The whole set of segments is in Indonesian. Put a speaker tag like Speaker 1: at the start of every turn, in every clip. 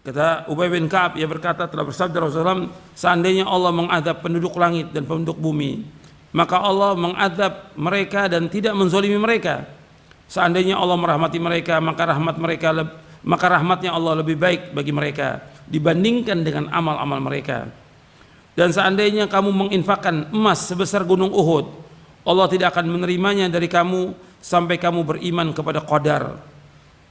Speaker 1: Kata Ubay bin Ka'ab, ia berkata, telah bersabda Rasulullah, seandainya Allah mengadab penduduk langit dan penduduk bumi, maka Allah mengadab mereka dan tidak menzolimi mereka. Seandainya Allah merahmati mereka, maka rahmatnya Allah lebih baik bagi mereka dibandingkan dengan amal-amal mereka. Dan seandainya kamu menginfakkan emas sebesar gunung Uhud, Allah tidak akan menerimanya dari kamu sampai kamu beriman kepada qadar.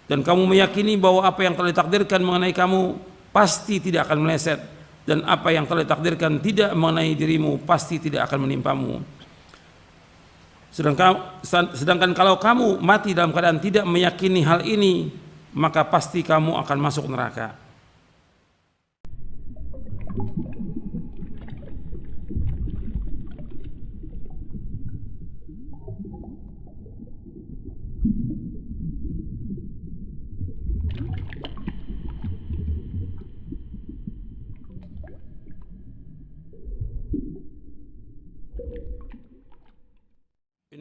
Speaker 1: Dan kamu meyakini bahwa apa yang telah ditakdirkan mengenai kamu pasti tidak akan meleset, dan apa yang telah ditakdirkan tidak mengenai dirimu pasti tidak akan menimpamu. Sedangkan kalau kamu mati dalam keadaan tidak meyakini hal ini, maka pasti kamu akan masuk neraka.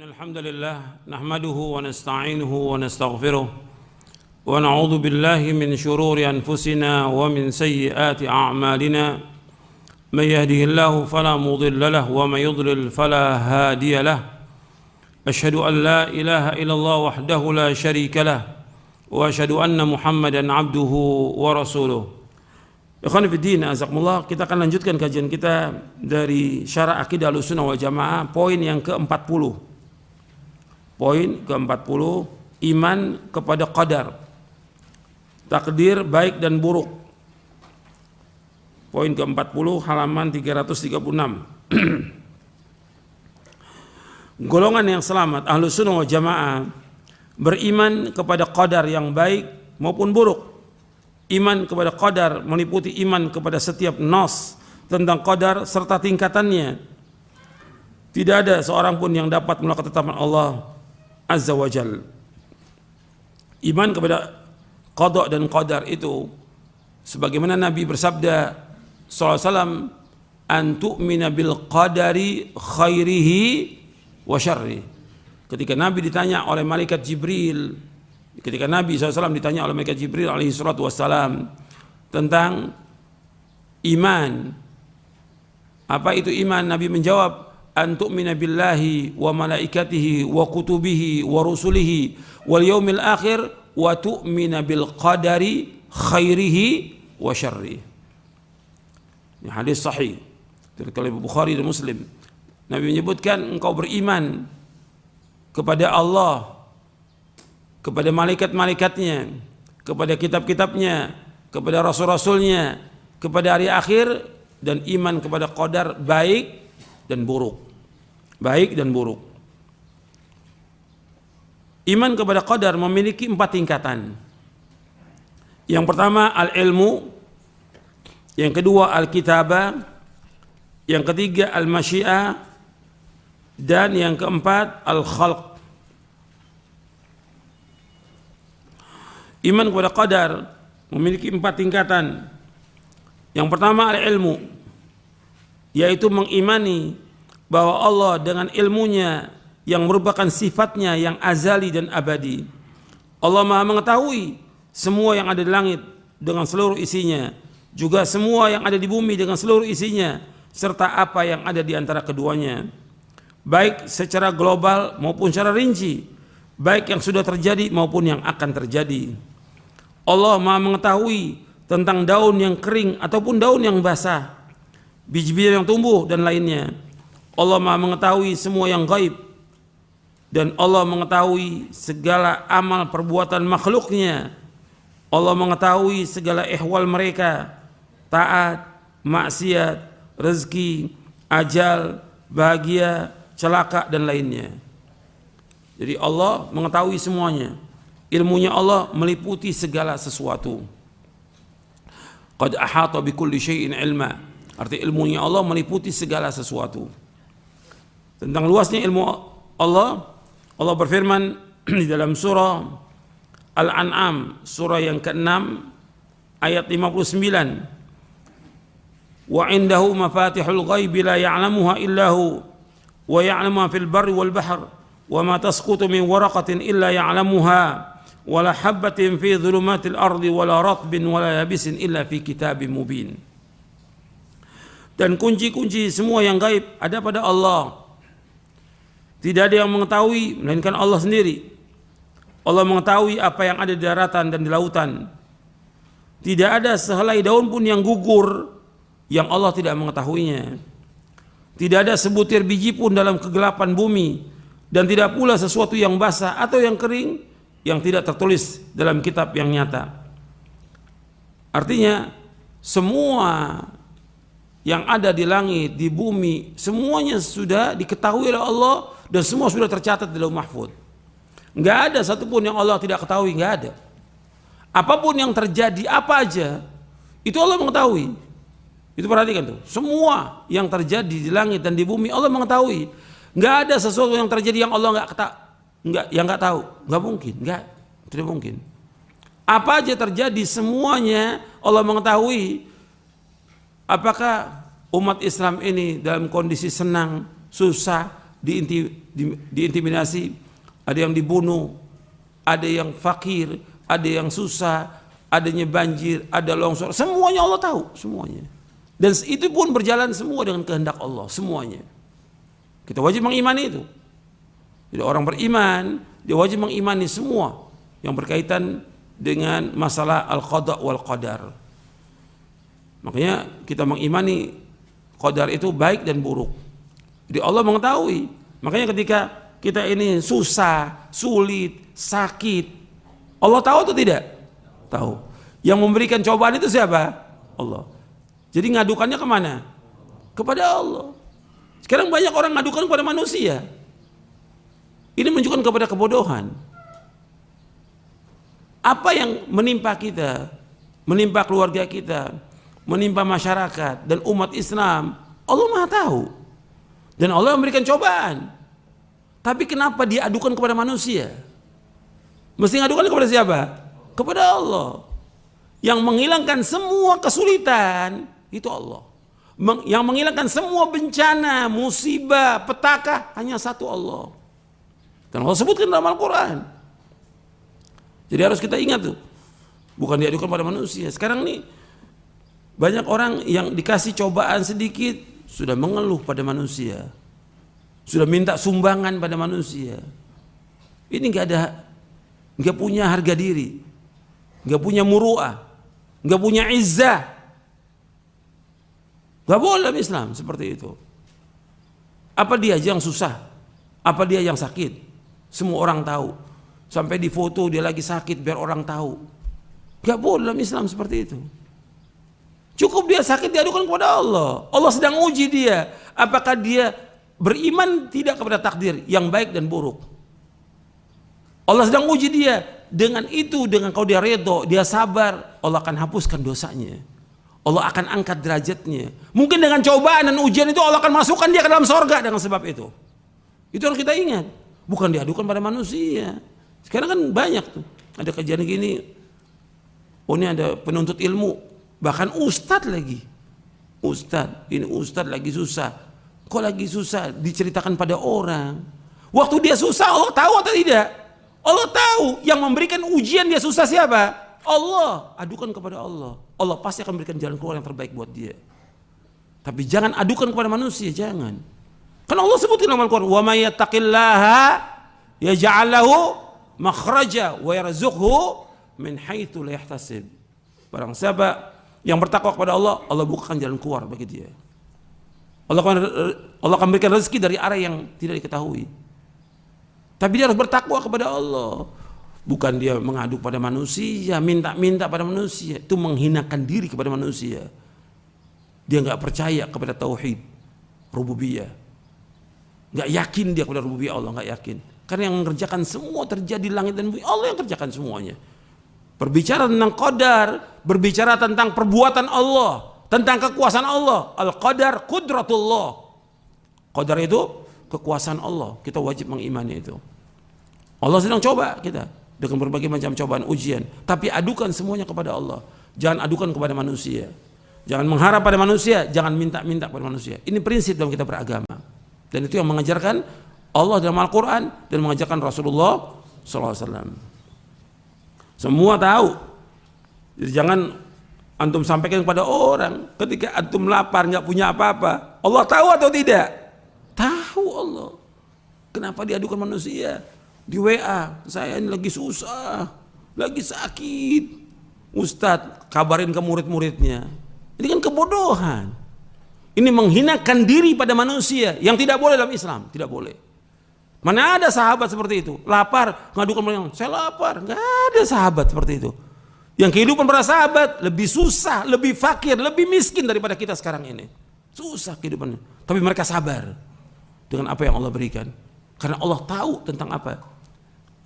Speaker 1: Alhamdulillah, nahmaduhu wa nasta'inuhu wa nastaghfiruh wa na'udzu billahi min shururi anfusina wa min sayyiati a'malina. May yahdihillahu fala mudilla lahu wa may yudlil fala hadiya lahu. Asyhadu an la ilaha illallah wahdahu la syarika lahu wa asyhadu anna Muhammadan abduhu wa rasuluh. Ikhwan fillah, azakumullah, kita akan lanjutkan kajian kita dari Syarah Aqidah Ahlussunnah wal Jamaah, poin yang ke-40. Poin ke-40, iman kepada qadar, takdir baik dan buruk. Poin ke-40, halaman 336. Golongan yang selamat Ahlussunnah wal Jamaah beriman kepada qadar yang baik maupun buruk. Iman kepada qadar meliputi iman kepada setiap nas tentang qadar serta tingkatannya. Tidak ada seorang pun yang dapat menolak ketetapan Allah Azza wa Jal. Iman kepada qada dan qadar itu sebagaimana Nabi bersabda sallallahu alaihi wasallam, an tu'mina bil qadari khairihi wa syarri. Ketika Nabi ditanya oleh malaikat Jibril, ketika Nabi SAW ditanya oleh malaikat Jibril alaihi salatu wassalam tentang iman, apa itu iman? Nabi menjawab, an tu'mina billahi wa malaikatihi wa kutubihi wa rusulihi wal yaumil akhir wa tu'mina bil qadari khairihi wa syarri. Ini hadis sahih dari Bukhari dan Muslim. Nabi menyebutkan, engkau beriman kepada Allah, kepada malaikat-malaikatnya, kepada kitab-kitabnya, kepada rasul-rasulnya, kepada hari akhir, dan iman kepada qadar baik dan buruk. Baik dan buruk. Iman kepada qadar memiliki 4 tingkatan. Yang pertama al-ilmu, yang kedua al-kitabah, yang ketiga al-masyiah, dan yang keempat al-khalq. Iman kepada qadar memiliki 4 tingkatan. Yang pertama al-ilmu, yaitu mengimani bahwa Allah dengan ilmunya yang merupakan sifatnya yang azali dan abadi. Allah Maha mengetahui semua yang ada di langit dengan seluruh isinya, juga semua yang ada di bumi dengan seluruh isinya, serta apa yang ada di antara keduanya, baik secara global maupun secara rinci, baik yang sudah terjadi maupun yang akan terjadi. Allah Maha mengetahui tentang daun yang kering ataupun daun yang basah, biji-biji yang tumbuh dan lainnya. Allah Maha mengetahui semua yang gaib, dan Allah mengetahui segala amal perbuatan makhluknya. Allah mengetahui segala ihwal mereka, taat, maksiat, rezeki, ajal, bahagia, celaka dan lainnya. Jadi Allah mengetahui semuanya. Ilmunya Allah meliputi segala sesuatu. Qad ahata bikulli syai'in ilma. Arti ilmunya Allah meliputi segala sesuatu. Tentang luasnya ilmu Allah, Allah berfirman di dalam surah Al-An'am, surah yang ke-6 ayat 59. Wa indahu mafatihul ghaibi la ya'lamuha illa hu wa ya'lamu ma fil barri wal bahr wa ma tasqutu min waraqatin illa ya'lamuha wala habbatin fi dhulumatil ardi wala ratbin wala yabisin illa fi kitabim mubin. Dan kunci-kunci semua yang gaib ada pada Allah. Tidak ada yang mengetahui melainkan Allah sendiri. Allah mengetahui apa yang ada di daratan dan di lautan. Tidak ada sehelai daun pun yang gugur yang Allah tidak mengetahuinya. Tidak ada sebutir biji pun dalam kegelapan bumi, dan tidak pula sesuatu yang basah atau yang kering yang tidak tertulis dalam kitab yang nyata. Artinya semua yang ada di langit, di bumi, semuanya sudah diketahui oleh Allah dan semua sudah tercatat di Lauh Mahfuz. Nggak ada satupun yang Allah tidak ketahui, nggak ada. Apapun yang terjadi, apa aja, itu Allah mengetahui. Itu perhatikan tuh, semua yang terjadi di langit dan di bumi Allah mengetahui. Nggak ada sesuatu yang terjadi yang Allah nggak tahu, nggak mungkin, tidak mungkin. Apa aja terjadi semuanya Allah mengetahui. Apakah umat Islam ini dalam kondisi senang, susah, diintimidasi, ada yang dibunuh, ada yang fakir, ada yang susah, adanya banjir, ada longsor, semuanya Allah tahu, semuanya. Dan itu pun berjalan semua dengan kehendak Allah, semuanya. Kita wajib mengimani itu. Jadi orang beriman, dia wajib mengimani semua yang berkaitan dengan masalah al-qada wal qadar. Makanya kita mengimani qadar itu baik dan buruk. Jadi Allah mengetahui. Makanya ketika kita ini susah, sulit, sakit, Allah tahu atau tidak? Tahu. Yang memberikan cobaan itu siapa? Allah. Jadi ngadukannya kemana? Kepada Allah. Sekarang banyak orang ngadukan kepada manusia. Ini menunjukkan kepada kebodohan. Apa yang menimpa kita, menimpa keluarga kita, menimpa masyarakat dan umat Islam, Allah Maha tahu. Dan Allah memberikan cobaan. Tapi kenapa dia adukan kepada manusia? Mesti ngadukan kepada siapa? Kepada Allah. Yang menghilangkan semua kesulitan itu Allah. Yang menghilangkan semua bencana, musibah, petaka hanya satu Allah. Dan Allah sebutkan dalam Al-Quran. Jadi harus kita ingat tuh, bukan diadukan pada manusia. Sekarang nih banyak orang yang dikasih cobaan sedikit sudah mengeluh pada manusia, sudah minta sumbangan pada manusia. Ini nggak punya harga diri, nggak punya muru'ah, nggak punya izzah. Nggak boleh dalam Islam seperti itu. Apa dia yang susah? Apa dia yang sakit? Semua orang tahu. Sampai di foto dia lagi sakit biar orang tahu. Nggak boleh dalam Islam seperti itu. Cukup dia sakit diadukan kepada Allah. Allah sedang uji dia. Apakah dia beriman tidak kepada takdir yang baik dan buruk. Allah sedang uji dia. Dengan itu, dengan kalau dia redho, dia sabar, Allah akan hapuskan dosanya. Allah akan angkat derajatnya. Mungkin dengan cobaan dan ujian itu Allah akan masukkan dia ke dalam sorga dengan sebab itu. Itu harus kita ingat. Bukan diadukan pada manusia. Sekarang kan banyak tuh. Ada kejadian gini. Oh ini ada penuntut ilmu. Bahkan ustadz lagi. Ustadz. Ini ustadz lagi susah. Kok lagi susah? Diceritakan pada orang. Waktu dia susah Allah tahu atau tidak? Allah tahu. Yang memberikan ujian dia susah siapa? Allah. Adukan kepada Allah. Allah pasti akan memberikan jalan keluar yang terbaik buat dia. Tapi jangan adukan kepada manusia. Jangan. Kan Allah sebutkan dalam Al-Quran, wa may yattaqillaha yaj'al lahu makhraja wa yarzuqhu min haitsu la yahtasib. Barang siapa yang bertakwa kepada Allah, Allah bukakan jalan keluar bagi dia. Allah akan berikan rezeki dari arah yang tidak diketahui. Tapi dia harus bertakwa kepada Allah. Bukan dia mengadu pada manusia, minta-minta pada manusia, itu menghinakan diri kepada manusia. Dia nggak percaya kepada tauhid rububiyah. Nggak yakin dia kepada rububiyah Allah, nggak yakin. Karena yang mengerjakan semua terjadi di langit dan bumi, Allah yang kerjakan semuanya. Berbicara tentang qadar, berbicara tentang perbuatan Allah, tentang kekuasaan Allah. Al-qadar qudratullah. Qadar itu kekuasaan Allah. Kita wajib mengimani itu. Allah sedang coba kita dengan berbagai macam cobaan, ujian. Tapi adukan semuanya kepada Allah. Jangan adukan kepada manusia. Jangan mengharap pada manusia, jangan minta-minta kepada manusia. Ini prinsip dalam kita beragama. Dan itu yang mengajarkan Allah dalam Al-Quran dan mengajarkan Rasulullah SAW. Semua tahu. Jadi jangan antum sampaikan kepada orang ketika antum lapar nggak punya apa-apa. Allah tahu atau tidak? Tahu Allah. Kenapa diadukan manusia? Di WA, saya ini lagi susah, lagi sakit. Ustadz, kabarin ke murid-muridnya. Ini kan kebodohan. Ini menghinakan diri pada manusia yang tidak boleh dalam Islam, tidak boleh. Mana ada sahabat seperti itu? Lapar, ngadukan orang, saya lapar. Nggak ada sahabat seperti itu. Yang kehidupan para sahabat lebih susah, lebih fakir, lebih miskin daripada kita sekarang ini. Susah kehidupannya. Tapi mereka sabar dengan apa yang Allah berikan. Karena Allah tahu tentang apa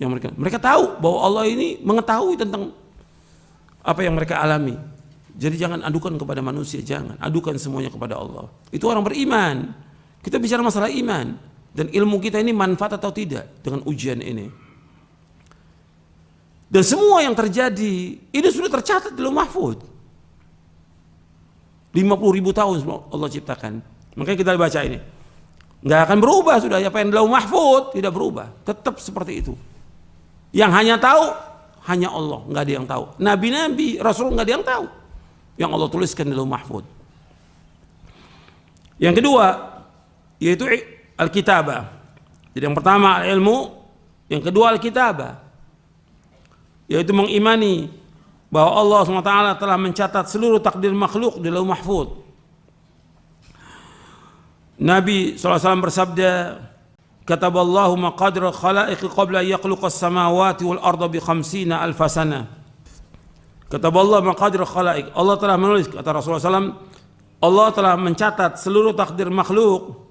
Speaker 1: yang mereka tahu bahwa Allah ini mengetahui tentang apa yang mereka alami. Jadi jangan adukan kepada manusia, jangan. Adukan semuanya kepada Allah. Itu orang beriman. Kita bicara masalah iman. Dan ilmu kita ini manfaat atau tidak dengan ujian ini. Dan semua yang terjadi ini sudah tercatat di Lauh Mahfuz. 50.000 tahun Allah ciptakan. Makanya kita baca ini. Nggak akan berubah sudah, apa yang di Lauh Mahfuz tidak berubah. Tetap seperti itu. Yang hanya tahu hanya Allah, nggak ada yang tahu. Nabi-nabi, Rasul nggak ada yang tahu. Yang Allah tuliskan di Lauh Mahfuz. Yang kedua yaitu Al-Kitabah. Jadi yang pertama ilmu, yang kedua Al-Kitabah, yaitu mengimani bahwa Allah SWT telah mencatat seluruh takdir makhluk di Lauh Mahfuz. Nabi SAW bersabda, kataballahu maqadir al-khalaiqi qabla yakhluqas samawati wal arda bi 50,000 sana. Kataballahu maqadir al-khalaiq, Allah telah menulis, kata Rasulullah SAW, Allah telah mencatat seluruh takdir makhluk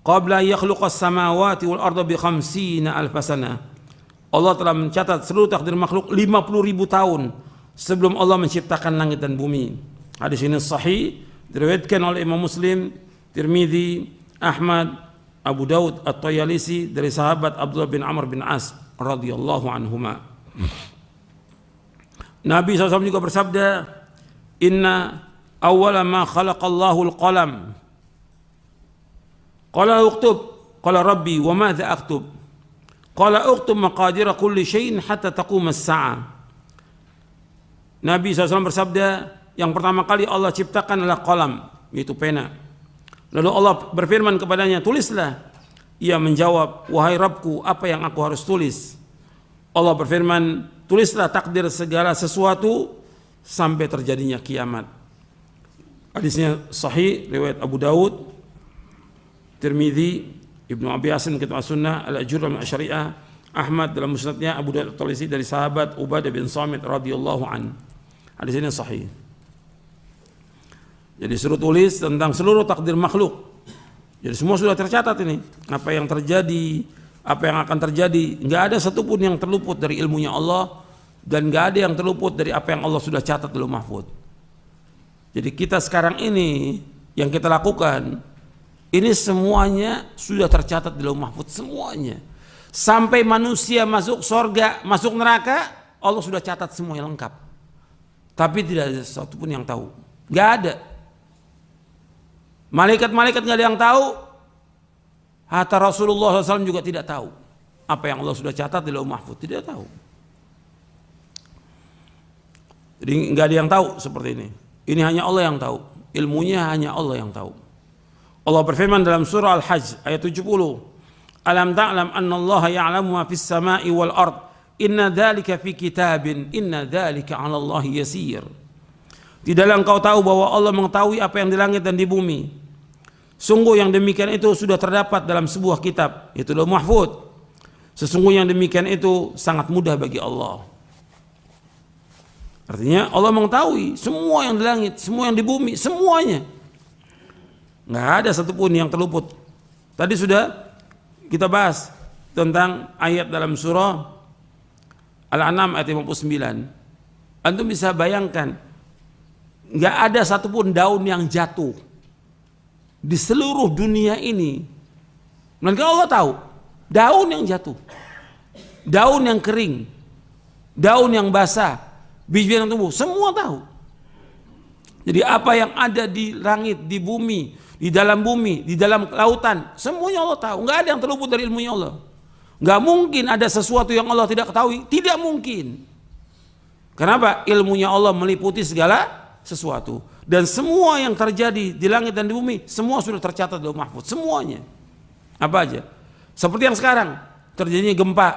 Speaker 1: qabla yakhluqas samawati wal arda bi 50,000 sana. Allah telah mencatat seluruh takdir makhluk 50.000 tahun sebelum Allah menciptakan langit dan bumi. Hadis ini sahih, diriwayatkan oleh Imam Muslim, Tirmidzi, Ahmad, Abu Daud, At-Tayalisi dari sahabat Abdullah bin Amr bin As radhiyallahu anhuma. Nabi SAW juga bersabda, inna awwala ma khalaqallahu al-qalam. Qala uktub, qala rabbi wa madza aktub? Qala uktub maqadira kulli syai'in hatta taqum as-sa'ah. Nabi SAW bersabda, yang pertama kali Allah ciptakan adalah qalam, yaitu pena. Lalu Allah berfirman kepadanya, tulislah. Ia menjawab, wahai Rabbku, apa yang aku harus tulis? Allah berfirman, tulislah takdir segala sesuatu sampai terjadinya kiamat. Hadisnya sahih, riwayat Abu Daud, Tirmidzi, Ibnu Abi Hasan kitab As-Sunnah, Al-Ajurra min Asy-Syari'ah, Ahmad dalam musnadnya, Abu Daud At-Tayalisi dari sahabat Ubadah bin Samit radhiyallahu an. Hadis ini sahih. Jadi suruh tulis tentang seluruh takdir makhluk. Jadi semua sudah tercatat ini. Apa yang terjadi, apa yang akan terjadi. Nggak ada satupun yang terluput dari ilmunya Allah. Dan nggak ada yang terluput dari apa yang Allah sudah catat di Lauh Mahfuz. Jadi kita sekarang ini, yang kita lakukan, ini semuanya sudah tercatat di Lauh Mahfuz. Semuanya. Sampai manusia masuk surga, masuk neraka, Allah sudah catat semuanya lengkap. Tapi tidak ada satupun yang tahu. Nggak ada. Malaikat-malaikat nggak ada yang tahu. Hatta Rasulullah SAW juga tidak tahu apa yang Allah sudah catat di Lauh Mahfuz, tidak tahu. Jadi nggak ada yang tahu seperti ini. Ini hanya Allah yang tahu. Ilmunya hanya Allah yang tahu. Allah berfirman dalam surah Al-Hajj ayat 70. Alam ta'lam anna Allah ya'lamu ma fis sama'i wal ard. Inna dzalika fi kitabin. Inna dzalika 'ala Allah yasir. Tidaklah engkau tahu bahwa Allah mengetahui apa yang di langit dan di bumi. Sungguh yang demikian itu sudah terdapat dalam sebuah kitab, yaitu Lauh Mahfuz. Sesungguhnya yang demikian itu sangat mudah bagi Allah. Artinya Allah mengetahui semua yang di langit, semua yang di bumi, semuanya. Nggak ada satupun yang terluput. Tadi sudah kita bahas tentang ayat dalam surah Al-An'am ayat 59. Antum bisa bayangkan, nggak ada satupun daun yang jatuh di seluruh dunia ini, melainkan Allah tahu daun yang jatuh, daun yang kering, daun yang basah, biji yang tumbuh, semua tahu. Jadi apa yang ada di langit, di bumi, di dalam lautan, semuanya Allah tahu. Nggak ada yang terluput dari ilmunya Allah. Nggak mungkin ada sesuatu yang Allah tidak ketahui, tidak mungkin. Kenapa? Ilmunya Allah meliputi segala sesuatu. Dan semua yang terjadi di langit dan di bumi, semua sudah tercatat dalam mahfuz. Semuanya. Apa aja? Seperti yang sekarang, terjadinya gempa,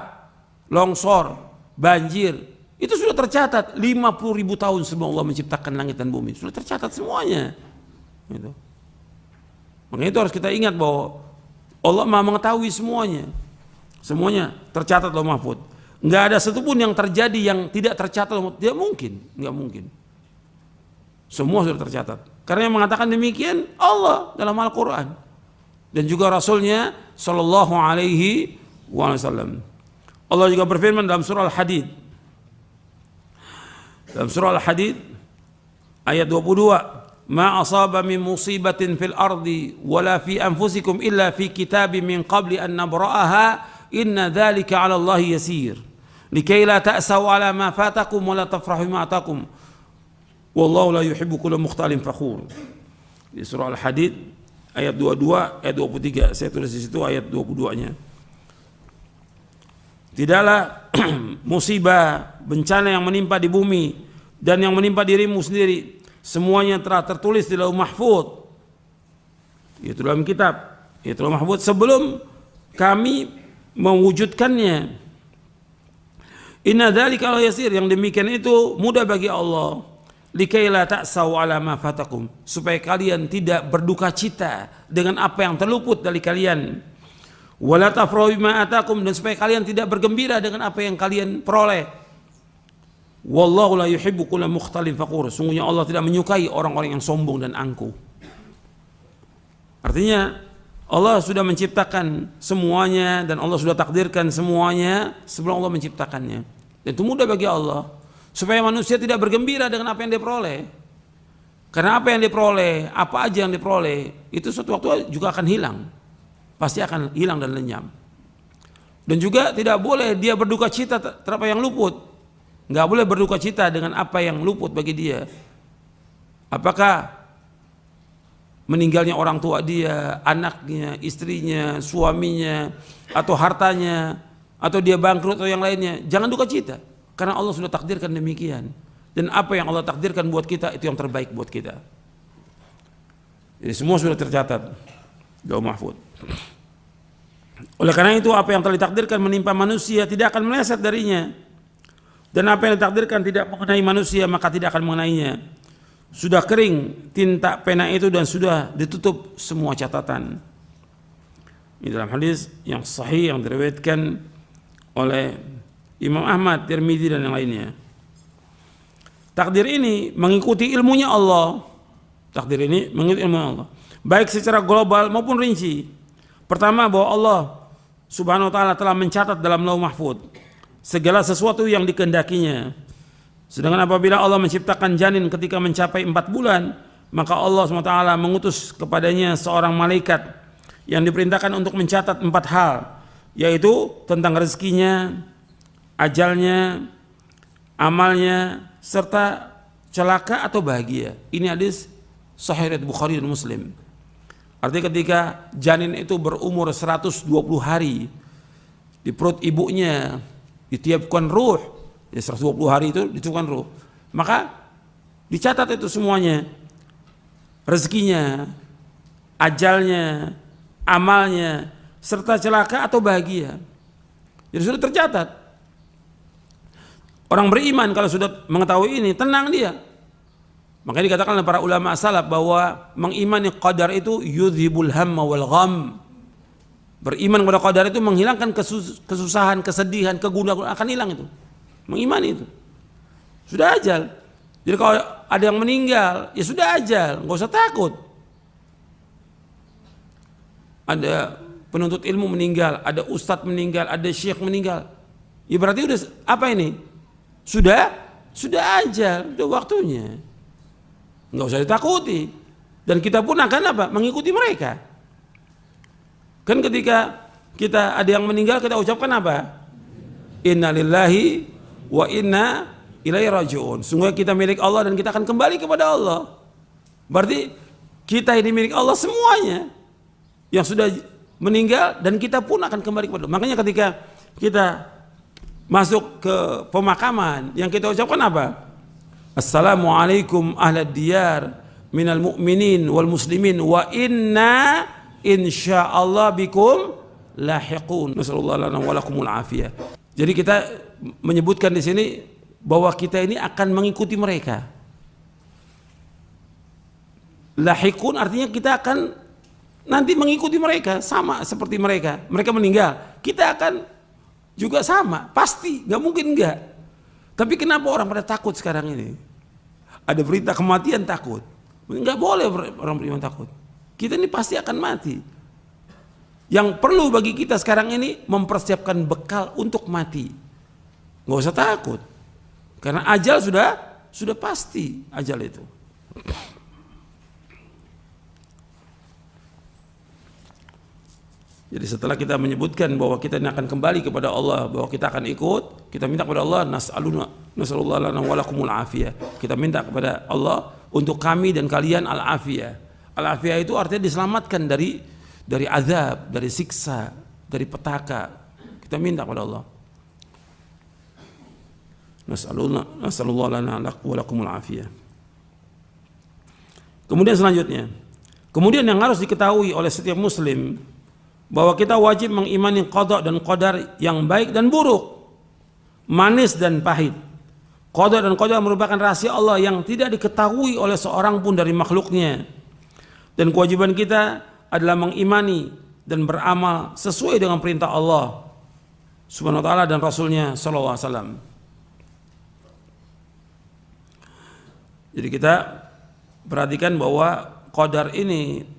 Speaker 1: longsor, banjir. Itu sudah tercatat 50.000 tahun sebelum Allah menciptakan langit dan bumi. Sudah tercatat semuanya. Gitu. Makanya itu harus kita ingat bahwa Allah Maha mengetahui semuanya. Semuanya tercatat dalam mahfuz. Nggak ada satupun yang terjadi yang tidak tercatat. Tidak mungkin, nggak mungkin. Semua sudah tercatat. Karena yang mengatakan demikian Allah dalam Al-Quran dan juga Rasulnya Sallallahu Alaihi Wasallam. Allah juga berfirman dalam surah Al-Hadid. Dalam surah Al-Hadid ayat 22, "Ma asaba min musibatin fil ardi wala fi anfusikum illa fi kitabim min qabli an nabra'aha inna dzalika 'ala Allah yasir." Likai la ta'saw 'ala ma fatakum wa la tafrahu ma atakum. Wallahu la yuhibbu kulla mukhtalin fakhur. Di surah Al-Hadid ayat 22, ayat 23. Saya tulis di situ ayat 22-nya. Tidaklah musibah, bencana yang menimpa di bumi dan yang menimpa dirimu sendiri, semuanya telah tertulis di Lauh Mahfuz. Itu dalam kitab, itu Lauh Mahfuz sebelum kami mewujudkannya. Inna dzalika la yasir, yang demikian itu mudah bagi Allah. Likai la ta'saw 'ala ma fatakum, supaya kalian tidak berduka cita dengan apa yang terluput dari kalian. Wala tafrahu bima atakum, dan supaya kalian tidak bergembira dengan apa yang kalian peroleh. Wallahu la yuhibbu kulla mukhtalin fakhur, sungguhnya Allah tidak menyukai orang-orang yang sombong dan angkuh. Artinya Allah sudah menciptakan semuanya dan Allah sudah takdirkan semuanya sebelum Allah menciptakannya. Dan itu mudah bagi Allah supaya manusia tidak bergembira dengan apa yang dia peroleh. Karena apa yang dia peroleh, apa aja yang diperoleh, itu suatu waktu juga akan hilang. Pasti akan hilang dan lenyap. Dan juga tidak boleh dia berduka cita terhadap yang luput. Nggak boleh berduka cita dengan apa yang luput bagi dia. Apakah meninggalnya orang tua dia, anaknya, istrinya, suaminya, atau hartanya, atau dia bangkrut atau yang lainnya. Jangan duka cita. Karena Allah sudah takdirkan demikian. Dan apa yang Allah takdirkan buat kita, itu yang terbaik buat kita. Jadi semua sudah tercatat Lauh Mahfuz. Oleh karena itu apa yang telah ditakdirkan menimpa manusia tidak akan meleset darinya. Dan apa yang ditakdirkan tidak mengenai manusia maka tidak akan mengenainya. Sudah kering tinta pena itu dan sudah ditutup semua catatan. Ini dalam hadis yang sahih yang diriwayatkan oleh Imam Ahmad, Tirmidzi dan yang lainnya. Takdir ini mengikuti ilmunya Allah. Takdir ini mengikuti ilmu Allah, baik secara global maupun rinci. Pertama, bahwa Allah Subhanahu wa taala telah mencatat dalam Lauh Mahfuz segala sesuatu yang dikehendakinya. Sedangkan apabila Allah menciptakan janin ketika mencapai 4 bulan, maka Allah SWT mengutus kepadanya seorang malaikat yang diperintahkan untuk mencatat 4 hal, yaitu tentang rezekinya, ajalnya, amalnya, serta celaka atau bahagia. Ini hadis sahih riwayat Bukhari dan Muslim. Artinya ketika janin itu berumur 120 hari di perut ibunya, ditiupkan ruh, ya 120 hari itu ditiupkan ruh, maka dicatat itu semuanya, rezekinya, ajalnya, amalnya, serta celaka atau bahagia. Jadi sudah tercatat. Orang beriman kalau sudah mengetahui ini, tenang dia. Makanya dikatakan oleh para ulama salaf bahwa mengimani qadar itu yudhibul hamma wal gham. Beriman kepada qadar itu menghilangkan kesusahan, kesedihan, kegundahan, akan hilang itu. Mengimani itu. Sudah ajal. Jadi kalau ada yang meninggal, ya sudah ajal, enggak usah takut. Ada penuntut ilmu meninggal, ada ustadz meninggal, ada syekh meninggal. Ya berarti udah apa ini? Sudah ajal, sudah waktunya. Enggak usah ditakuti. Dan kita pun akan apa? Mengikuti mereka. Kan ketika kita ada yang meninggal, kita ucapkan apa? Inna lillahi wa inna ilaihi raji'un. Sungguh kita milik Allah dan kita akan kembali kepada Allah. Berarti kita ini milik Allah semuanya. Yang sudah meninggal dan kita pun akan kembali kepada Allah. Makanya ketika kita masuk ke pemakaman, yang kita ucapkan apa? Assalamualaikum ahlad diyar minal mu'minin wal muslimin wa inna insyaallah bikum lahiqun. Nasallallahu lana wa lakumul afiyah. Jadi kita menyebutkan di sini bahwa kita ini akan mengikuti mereka. Lahiqun artinya kita akan nanti mengikuti mereka, sama seperti mereka. Mereka meninggal, kita akan juga sama, pasti, nggak mungkin enggak. Tapi kenapa orang pada takut sekarang ini? Ada berita kematian takut. Nggak boleh orang beriman takut. Kita ini pasti akan mati. Yang perlu bagi kita sekarang ini mempersiapkan bekal untuk mati. Nggak usah takut, karena ajal sudah pasti ajal itu. Jadi setelah kita menyebutkan bahwa kita ini akan kembali kepada Allah, bahwa kita akan ikut, kita minta kepada Allah, nasallallahu lana wa lakumul afiyah. Kita minta kepada Allah untuk kami dan kalian al-afiyah. Al-afiyah itu artinya diselamatkan dari azab, dari siksa, dari petaka. Kita minta kepada Allah. Nasallallahu lana wa lakumul afiyah. Kemudian selanjutnya, kemudian yang harus diketahui oleh setiap muslim bahwa kita wajib mengimani qada dan qadar yang baik dan buruk, manis dan pahit. Qada dan qadar merupakan rahasia Allah yang tidak diketahui oleh seorang pun dari makhluknya. Dan kewajiban kita adalah mengimani dan beramal sesuai dengan perintah Allah Subhanahu wa taala dan Rasulnya sallallahu alaihi wasallam. Jadi kita perhatikan bahwa qadar ini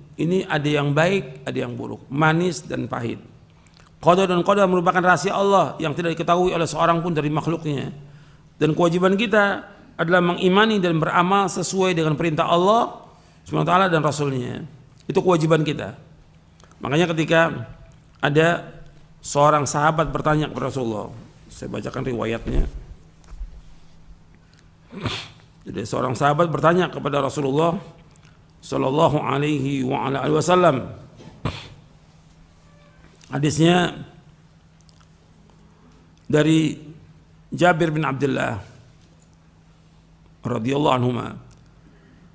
Speaker 1: ada yang baik, ada yang buruk, manis dan pahit. Qada dan qadar merupakan rahasia Allah yang tidak diketahui oleh seorang pun dari makhluknya. Dan kewajiban kita adalah mengimani dan beramal sesuai dengan perintah Allah Subhanahu wa taala dan Rasulnya. Itu kewajiban kita. Makanya ketika ada seorang sahabat bertanya kepada Rasulullah, saya bacakan riwayatnya. Jadi seorang sahabat bertanya kepada Rasulullah sallallahu alaihi wa ala alihi wasallam. Hadisnya dari Jabir bin Abdullah radhiyallahu anhuma.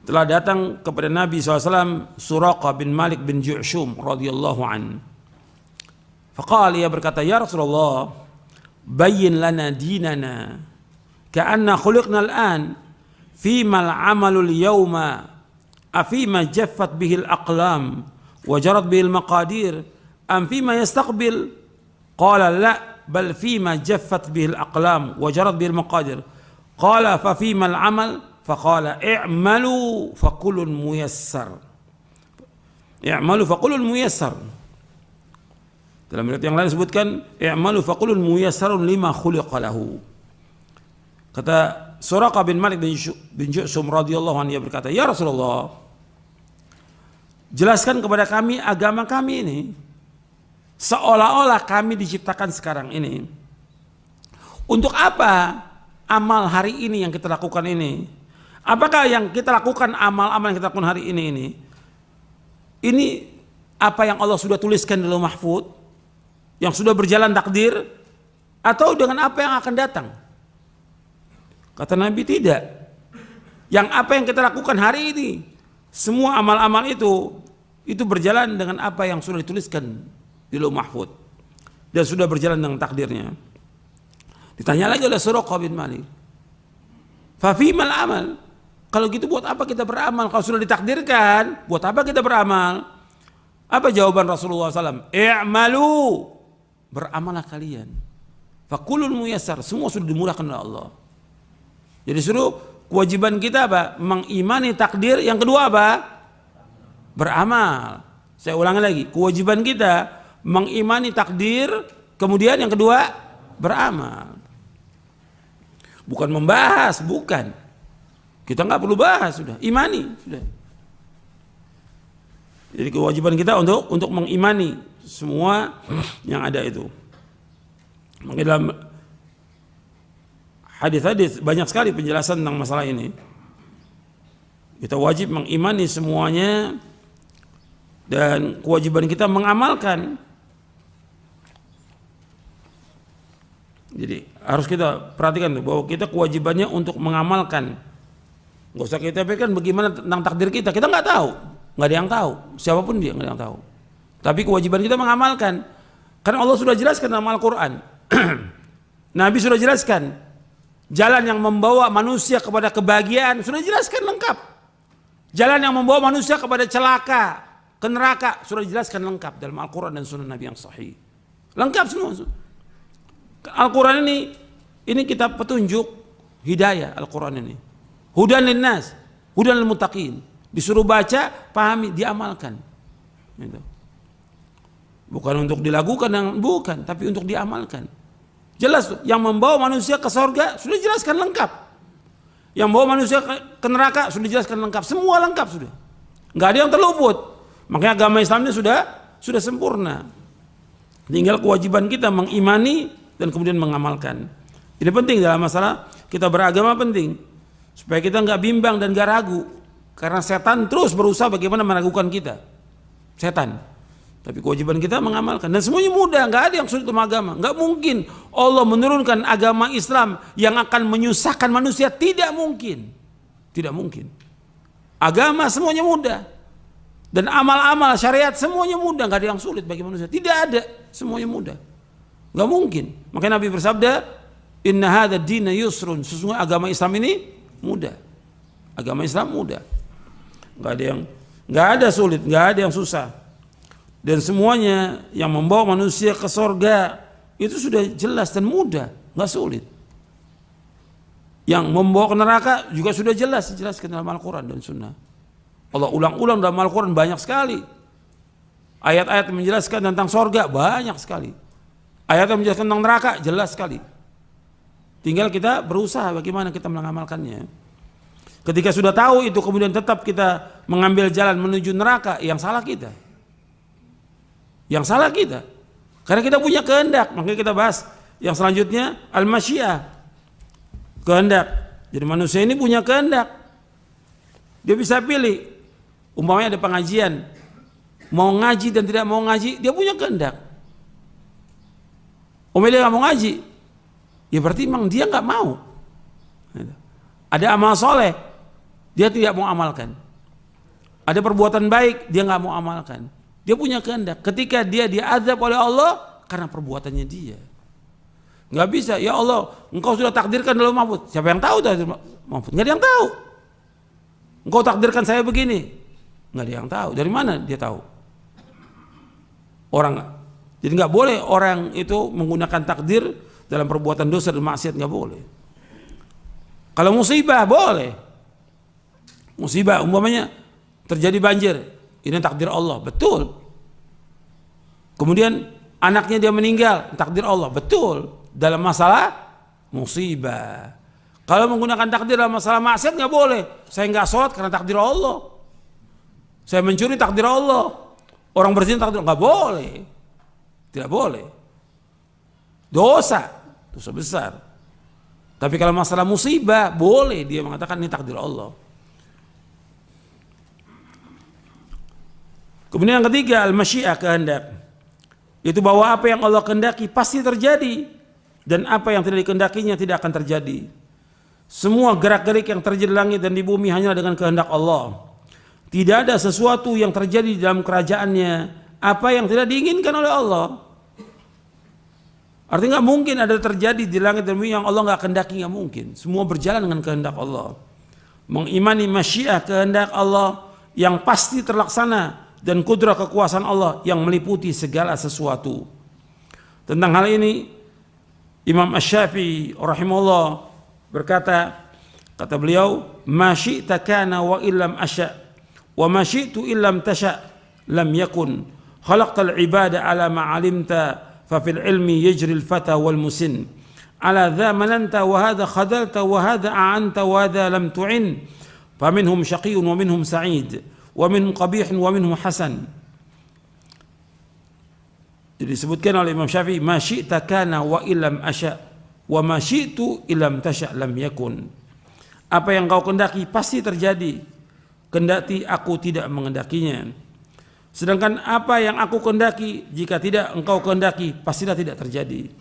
Speaker 1: Telah datang kepada Nabi SAW Suraqah bin Malik bin Ju'shum radhiyallahu an. Faqala, ia berkata, ya Rasulullah, bayyin lana dinana ka'anna khuliqna al-an fima al-amalu al-yawma afima jaffat bihil aqlam wa jarat bihil maqadir am fima yastaqbil. Qala la bal fima jaffat bihil aqlam wa jarat bihil maqadir. Qala fa fima al-amal. Faqala i'malu faqulun muyassar. I'malu faqulun muyassar. Dalam riwayat yang lain disebutkan i'malu faqulun muyassarun lima khuliqa lahu. Kata Suraqah bin Malik bin Ju'shum radhiyallahu anhu, ia berkata, ya Rasulullah, jelaskan kepada kami agama kami ini, seolah-olah kami diciptakan sekarang ini. Untuk apa amal hari ini yang kita lakukan ini? Apakah yang kita lakukan, amal-amal yang kita lakukan hari ini apa yang Allah sudah tuliskan di Lauh Mahfuz, yang sudah berjalan takdir, atau dengan apa yang akan datang? Kata Nabi, tidak. Yang apa yang kita lakukan hari ini, semua amal-amal itu berjalan dengan apa yang sudah dituliskan di Lauh Mahfuz dan sudah berjalan dengan takdirnya. Ditanya lagi oleh Suraqah bin Malik, fa fimal amal? Kalau gitu buat apa kita beramal? Kalau sudah ditakdirkan, buat apa kita beramal? Apa jawaban Rasulullah SAW? I'malu, beramalah kalian. Faqulun muyassar, semua sudah dimurahkan oleh Allah. Jadi suruh kewajiban kita apa? Mengimani takdir. Yang kedua apa? Beramal. Saya ulangi lagi, kewajiban kita mengimani takdir, kemudian yang kedua beramal. Bukan membahas, bukan. Kita nggak perlu bahas, sudah imani, sudah. Jadi kewajiban kita untuk mengimani semua yang ada itu. Maka dalam hadis-hadis banyak sekali penjelasan tentang masalah ini. Kita wajib mengimani semuanya dan kewajiban kita mengamalkan. Jadi harus kita perhatikan tuh, bahwa kita kewajibannya untuk mengamalkan. Nggak usah kita pikirkan bagaimana tentang takdir kita nggak tahu, nggak ada yang tahu, siapapun dia nggak ada yang tahu. Tapi kewajiban kita mengamalkan, karena Allah sudah jelaskan dalam Al-Quran. Nabi sudah jelaskan jalan yang membawa manusia kepada kebahagiaan, sudah jelaskan lengkap. Jalan yang membawa manusia kepada celaka, ke neraka, sudah dijelaskan lengkap dalam Al-Quran dan Sunnah Nabi yang sahih. Lengkap semua. Al-Quran ini kitab petunjuk hidayah. Al-Quran ini hudan linnas, hudan lil muttaqin. Disuruh baca, pahami, diamalkan. Gitu. Bukan untuk dilakukan, bukan, tapi untuk diamalkan. Jelas tuh, yang membawa manusia ke surga sudah dijelaskan lengkap. Yang membawa manusia ke neraka sudah dijelaskan lengkap. Semua lengkap sudah. Nggak ada yang terluput. Makanya agama Islam ini sudah sempurna. Tinggal kewajiban kita mengimani dan kemudian mengamalkan. Ini penting dalam masalah kita beragama, penting supaya kita nggak bimbang dan nggak ragu, karena setan terus berusaha bagaimana meragukan kita. Setan. Tapi kewajiban kita mengamalkan, dan semuanya mudah, nggak ada yang sulit dalam agama. Nggak mungkin Allah menurunkan agama Islam yang akan menyusahkan manusia, tidak mungkin. Tidak mungkin. Agama semuanya mudah. Dan amal-amal syariat semuanya mudah, nggak ada yang sulit bagi manusia. Tidak ada, semuanya mudah. Nggak mungkin. Makanya Nabi bersabda, inna hadza dina yusrun. Sesungguhnya agama Islam ini mudah. Agama Islam mudah. Nggak ada sulit, nggak ada yang susah. Dan semuanya yang membawa manusia ke surga itu sudah jelas dan mudah, nggak sulit. Yang membawa ke neraka juga sudah jelas, dijelaskan dalam Al-Quran dan Sunnah. Allah ulang-ulang dalam Al-Quran banyak sekali. Ayat-ayat yang menjelaskan tentang surga banyak sekali. Ayat yang menjelaskan tentang neraka jelas sekali. Tinggal kita berusaha bagaimana kita mengamalkannya. Ketika sudah tahu itu kemudian tetap kita mengambil jalan menuju neraka, yang salah kita. Yang salah kita. Karena kita punya kehendak. Makanya kita bahas yang selanjutnya al-masyiah. Kehendak. Jadi manusia ini punya kehendak. Dia bisa pilih. Umpamanya ada pengajian, mau ngaji dan tidak mau ngaji, dia punya kehendak. Dia nggak mau ngaji, ya berarti memang dia nggak mau. Ada amal soleh, dia tidak mau amalkan. Ada perbuatan baik, dia nggak mau amalkan. Dia punya kehendak. Ketika dia diazab oleh Allah karena perbuatannya dia, nggak bisa. Ya Allah, Engkau sudah takdirkan dalam mahfuz. Siapa yang tahu dalam mahfuz? Nggak ada yang tahu. Engkau takdirkan saya begini. Nggak ada yang tahu. Dari mana dia tahu? Orang. Jadi nggak boleh orang itu menggunakan takdir dalam perbuatan dosa dan maksiat, nggak boleh. Kalau musibah boleh. Musibah umpamanya terjadi banjir, ini takdir Allah, betul. Kemudian anaknya dia meninggal, takdir Allah, betul. Dalam masalah musibah. Kalau menggunakan takdir dalam masalah maksiat nggak boleh. Saya nggak sholat karena takdir Allah. Saya mencuri takdir Allah. Orang berzina takdir, nggak boleh. Tidak boleh. Dosa besar. Tapi kalau masalah musibah boleh dia mengatakan ini takdir Allah. Kemudian yang ketiga al-masyiah, kehendak. Itu bahwa apa yang Allah kehendaki pasti terjadi, dan apa yang tidak dikehendakinya tidak akan terjadi. Semua gerak-gerik yang terjadi di langit dan di bumi hanyalah dengan kehendak Allah. Tidak ada sesuatu yang terjadi di dalam kerajaannya apa yang tidak diinginkan oleh Allah. Artinya nggak mungkin ada terjadi di langit dan bumi yang Allah nggak kehendaki, nggak mungkin. Semua berjalan dengan kehendak Allah. Mengimani masyiah, kehendak Allah yang pasti terlaksana, dan kudrah kekuasaan Allah yang meliputi segala sesuatu. Tentang hal ini Imam Asy-Syafi'i rahimahullah berkata, kata beliau, ma syi'ta kana wa illam asya' wa ma syi'tu illam tasha' lam yakun khalaqtal ibada ala ma 'alimta fa fil ilmi yajri al fata wal musin ala dha mananta wa hadha khadalta wa hadha a'anta wa hadha lam tu'in fa minhum syaqiyyun wa minhum sa'id wa minhum qabihun wa minhum hasan. Jadi disebutkan oleh Imam Syafi'i, ma syi'ta kana wa illam asya' wa ma syi'tu illam tasha' lam yakun. Apa yang kau kehendaki pasti terjadi, kendati aku tidak mengendakinya. Sedangkan apa yang aku kehendaki, jika tidak engkau kehendaki, pastilah tidak terjadi.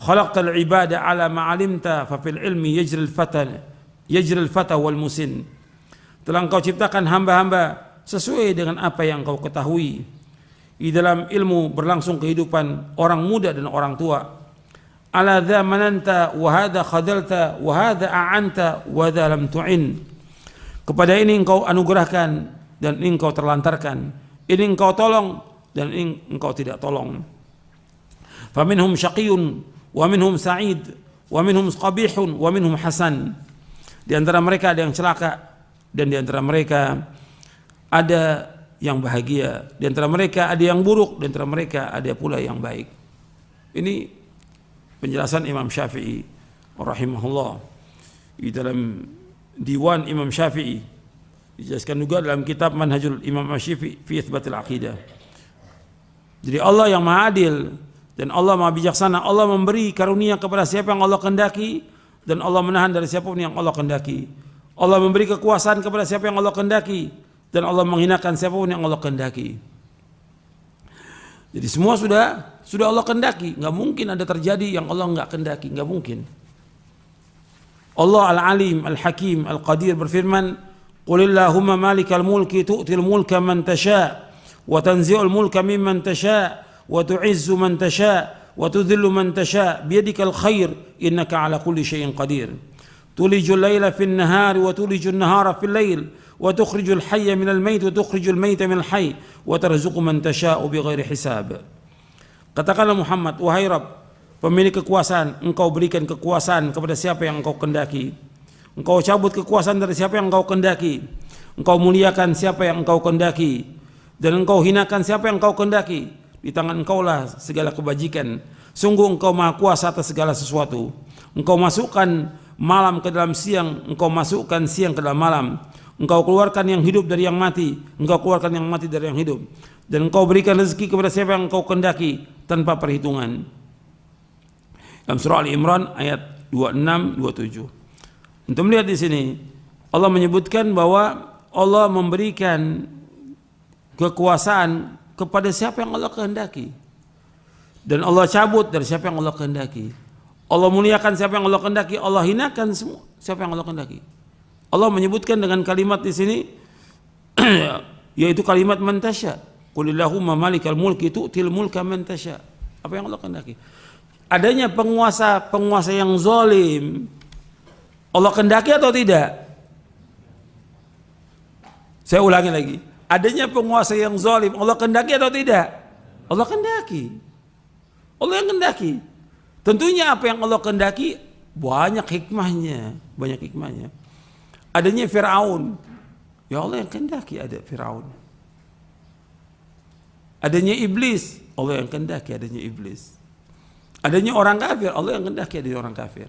Speaker 1: khalaqtal ibada ala ma 'alimta fa fil ilmi yajri al-fata wal musin. Telah engkau ciptakan hamba-hamba sesuai dengan apa yang engkau ketahui. Di dalam ilmu berlangsung kehidupan orang muda dan orang tua. Ala dha mananta wa hadha khadalta wa hadha a'anta wa dha lam tu'in. Kepada ini engkau anugerahkan dan ini engkau terlantarkan. Ini engkau tolong dan ini engkau tidak tolong. Faminhum syaqiyun wa minhum sa'id wa minhum qabihun wa minhum hasan. Di antara mereka ada yang celaka dan di antara mereka ada yang bahagia, di antara mereka ada yang buruk, di antara mereka ada pula yang baik. Ini penjelasan Imam Syafi'i rahimahullah di dalam Diwan Imam Syafi'i, dijelaskan juga dalam kitab Manhajul Imam Syafi'i fi Itsbatil Aqidah. Jadi Allah yang Maha Adil dan Allah Maha Bijaksana. Allah memberi karunia kepada siapa yang Allah kehendaki dan Allah menahan dari siapapun yang Allah kehendaki. Allah memberi kekuasaan kepada siapa yang Allah kehendaki dan Allah menghinakan siapapun yang Allah kehendaki. Jadi semua sudah Allah kehendaki. Nggak mungkin ada terjadi yang Allah nggak kehendaki, nggak mungkin. Allah Al-Alim, Al-Hakim, Al-Qadir berfirman, "Qulillahumma malikal mulki tu'til mulka man tasha' wa tanzi'ul mulka mimman tasha' wa tu'izzu man tasha' wa tudhillu man tasha' biyadikal khair innaka 'ala kulli syai'in qadir. Tulijul laila fin nahari wa tulijul nahara fil lail wa tukhrijul hayya minal mayt wa tukhrijul mayta minal hayy wa tarzuqu man tasha'u bighairi hisab." Katakanlah Muhammad, wahai Rabb, pemilik kekuasaan, engkau berikan kekuasaan kepada siapa yang engkau kehendaki. Engkau cabut kekuasaan dari siapa yang engkau kehendaki. Engkau muliakan siapa yang engkau kehendaki dan engkau hinakan siapa yang engkau kehendaki. Di tangan engkaulah segala kebajikan. Sungguh engkau maha kuasa atas segala sesuatu. Engkau masukkan malam ke dalam siang, engkau masukkan siang ke dalam malam. Engkau keluarkan yang hidup dari yang mati, engkau keluarkan yang mati dari yang hidup. Dan engkau berikan rezeki kepada siapa yang engkau kehendaki tanpa perhitungan. Dalam surah Al-Imran ayat 26-27. Untuk melihat di sini Allah menyebutkan bahwa Allah memberikan kekuasaan kepada siapa yang Allah kehendaki. Dan Allah cabut dari siapa yang Allah kehendaki. Allah muliakan siapa yang Allah kehendaki, Allah hinakan semua siapa yang Allah kehendaki. Allah menyebutkan dengan kalimat di sini yaitu kalimat man tasya. Qulillahumma malikal mulki tu'til mulka man tasya. Apa yang Allah kehendaki. Adanya penguasa yang zalim Allah kehendaki atau tidak? Saya ulangi lagi. Adanya penguasa yang zalim Allah kehendaki atau tidak? Allah kehendaki. Allah yang kehendaki. Tentunya apa yang Allah kehendaki banyak hikmahnya, banyak hikmahnya. Adanya Firaun, ya Allah yang kehendaki ada Firaun. Adanya iblis, Allah yang kehendaki adanya iblis. Adanya orang kafir, Allah yang kehendaki adanya orang kafir.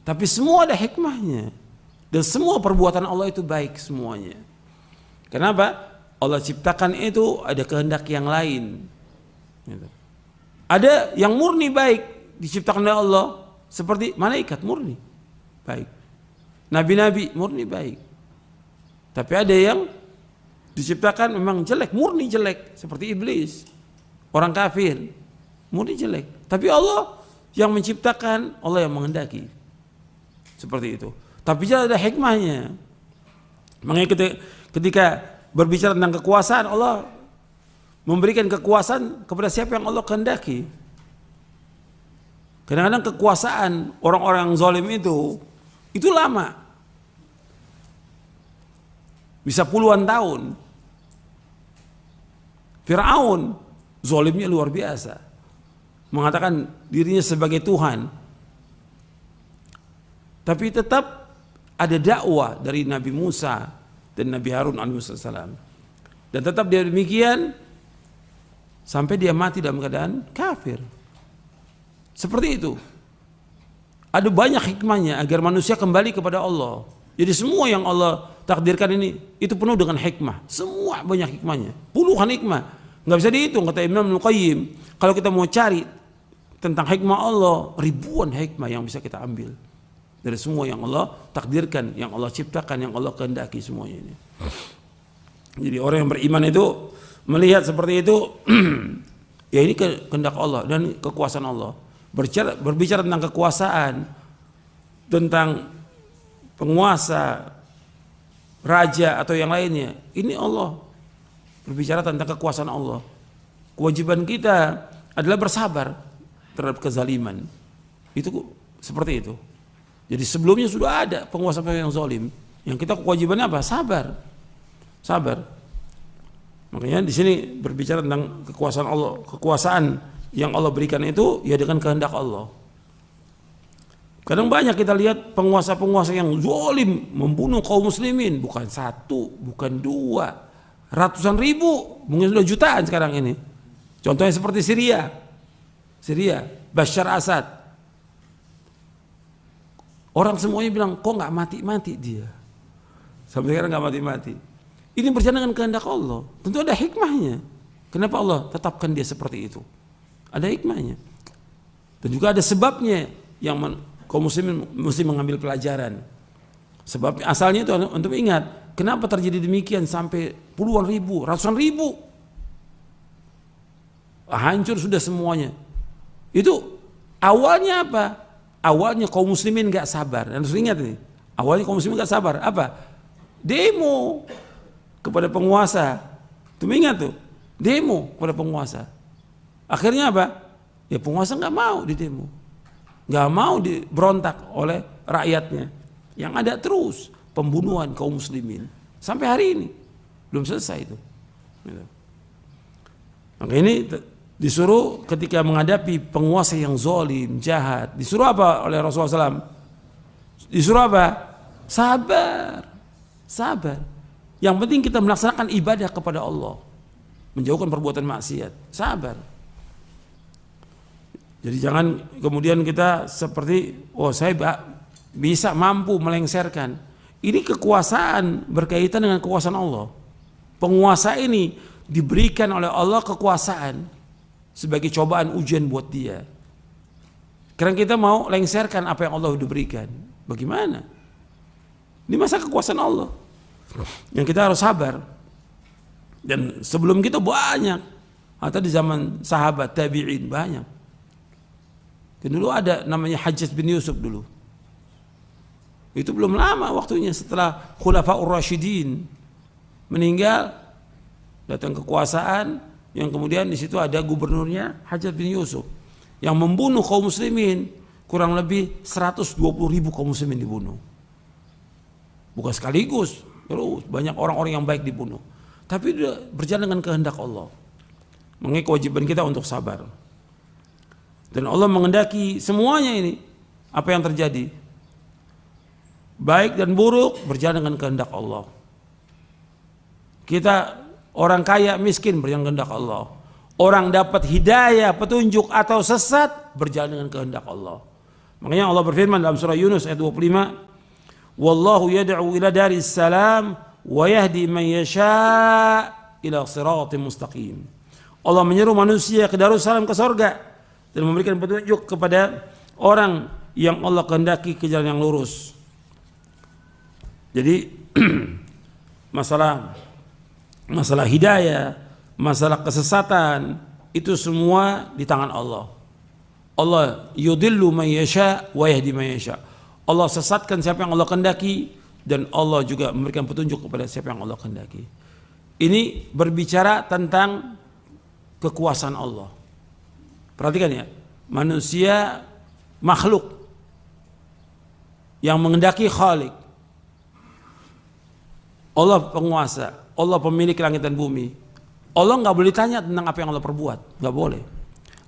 Speaker 1: Tapi semua ada hikmahnya. Dan semua perbuatan Allah itu baik semuanya. Kenapa? Allah ciptakan itu ada kehendak yang lain. Ada yang murni baik diciptakan oleh Allah, seperti malaikat murni baik, nabi-nabi murni baik. Tapi ada yang diciptakan memang jelek, murni jelek, seperti iblis, orang kafir, murni jelek. Tapi Allah yang menciptakan, Allah yang menghendaki seperti itu. Tapi ada hikmahnya. Makanya ketika berbicara tentang kekuasaan, Allah memberikan kekuasaan kepada siapa yang Allah kehendaki. Kadang-kadang kekuasaan orang-orang yang zalim itu lama, bisa puluhan tahun. Firaun zalimnya luar biasa, mengatakan dirinya sebagai Tuhan. Tapi tetap ada dakwah dari Nabi Musa dan Nabi Harun alaihissalam. Dan tetap dia demikian sampai dia mati dalam keadaan kafir. Seperti itu. Ada banyak hikmahnya agar manusia kembali kepada Allah. Jadi semua yang Allah takdirkan ini itu penuh dengan hikmah. Semua banyak hikmahnya. Puluhan hikmah. Nggak bisa dihitung kata Imam Al-Qayyim. Kalau kita mau cari tentang hikmah Allah, ribuan hikmah yang bisa kita ambil dari semua yang Allah takdirkan, yang Allah ciptakan, yang Allah kehendaki semuanya ini. Jadi orang yang beriman itu melihat seperti itu, ya ini kehendak Allah dan kekuasaan Allah. berbicara tentang kekuasaan, tentang penguasa, raja atau yang lainnya. Ini Allah berbicara tentang kekuasaan Allah. Kewajiban kita adalah bersabar terhadap kezaliman. Itu seperti itu. Jadi sebelumnya sudah ada penguasa yang zalim. Yang kita kewajibannya apa? Sabar. Sabar. Makanya di sini berbicara tentang kekuasaan Allah, kekuasaan yang Allah berikan itu ya dengan kehendak Allah. Kadang banyak kita lihat penguasa-penguasa yang zalim membunuh kaum muslimin, bukan satu, bukan dua, ratusan ribu, mungkin sudah jutaan sekarang ini. Contohnya seperti Syria, Bashar Assad. Orang semuanya bilang, kok nggak mati-mati dia? Sampai sekarang nggak mati-mati. Ini berjalan dengan kehendak Allah. Tentu ada hikmahnya. Kenapa Allah tetapkan dia seperti itu? Ada hikmahnya. Dan juga ada sebabnya yang kaum muslimin mesti mengambil pelajaran. Sebab asalnya itu untuk ingat, kenapa terjadi demikian sampai puluhan ribu, ratusan ribu. Hancur sudah semuanya. Itu awalnya apa? Awalnya kaum muslimin gak sabar. Dan harus ingat nih, awalnya kaum muslimin gak sabar. Apa? Demo kepada penguasa. Tuh ingat tuh, demo kepada penguasa. Akhirnya apa? Ya penguasa gak mau didemo, gak mau diberontak oleh rakyatnya. Yang ada terus pembunuhan kaum muslimin sampai hari ini belum selesai itu. Maka ini disuruh ketika menghadapi penguasa yang zalim, jahat, disuruh apa oleh Rasulullah SAW? Disuruh apa? Sabar, sabar. Yang penting kita melaksanakan ibadah kepada Allah, menjauhkan perbuatan maksiat, sabar. Jadi jangan kemudian kita seperti, oh saya bisa mampu melengsarkan. Ini kekuasaan berkaitan dengan kekuasaan Allah. Penguasa ini diberikan oleh Allah kekuasaan sebagai cobaan ujian buat dia. Karena kita mau lengsarkan apa yang Allah sudah berikan. Bagaimana? Ini masa kekuasaan Allah yang kita harus sabar. Dan sebelum kita banyak, atau di zaman sahabat tabi'in banyak. Dan dulu ada namanya Hajjaj bin Yusuf dulu. Itu belum lama waktunya setelah Khulafaur Rasyidin meninggal, datang kekuasaan yang kemudian di situ ada gubernurnya Hajjaj bin Yusuf yang membunuh kaum muslimin, kurang lebih 120.000 kaum muslimin dibunuh. Bukan sekaligus, terus banyak orang-orang yang baik dibunuh. Tapi berjalan dengan kehendak Allah. Mengenai kewajiban kita untuk sabar. Dan Allah mengendaki semuanya ini, apa yang terjadi, baik dan buruk berjalan dengan kehendak Allah. Kita orang kaya miskin berjalan dengan kehendak Allah. Orang dapat hidayah, petunjuk atau sesat berjalan dengan kehendak Allah. Makanya Allah berfirman dalam surah Yunus ayat 25, wallahu yad'u ila daris salam wa yahdi man yasha' ila siratim mustaqim. Allah menyeru manusia ke Darussalam, ke surga, dan memberikan petunjuk kepada orang yang Allah kehendaki ke jalan yang lurus. Jadi masalah hidayah, masalah kesesatan itu semua di tangan Allah. Allah yudillu man yasha wa yahdi man yasha. Allah sesatkan siapa yang Allah kehendaki, dan Allah juga memberikan petunjuk kepada siapa yang Allah kehendaki. Ini berbicara tentang kekuasaan Allah. Perhatikan ya, manusia makhluk yang menghendaki Khalik. Allah penguasa, Allah pemilik langit dan bumi. Allah nggak boleh tanya tentang apa yang Allah perbuat, nggak boleh.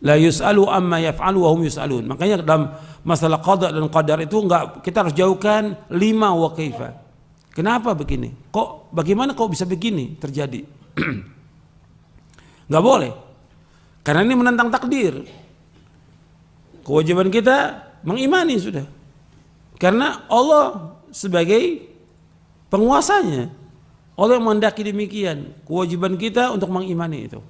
Speaker 1: La yus'alu amma yaf'alu wa hum yus'alun. Makanya dalam masalah qada dan qadar itu nggak, kita harus jauhkan lima wa kaifa. Kenapa begini? Kok bagaimana kok bisa begini terjadi? Nggak boleh. Karena ini menentang takdir. Kewajiban kita mengimani sudah. Karena Allah sebagai penguasanya, Allah yang menghendaki demikian. Kewajiban kita untuk mengimani itu.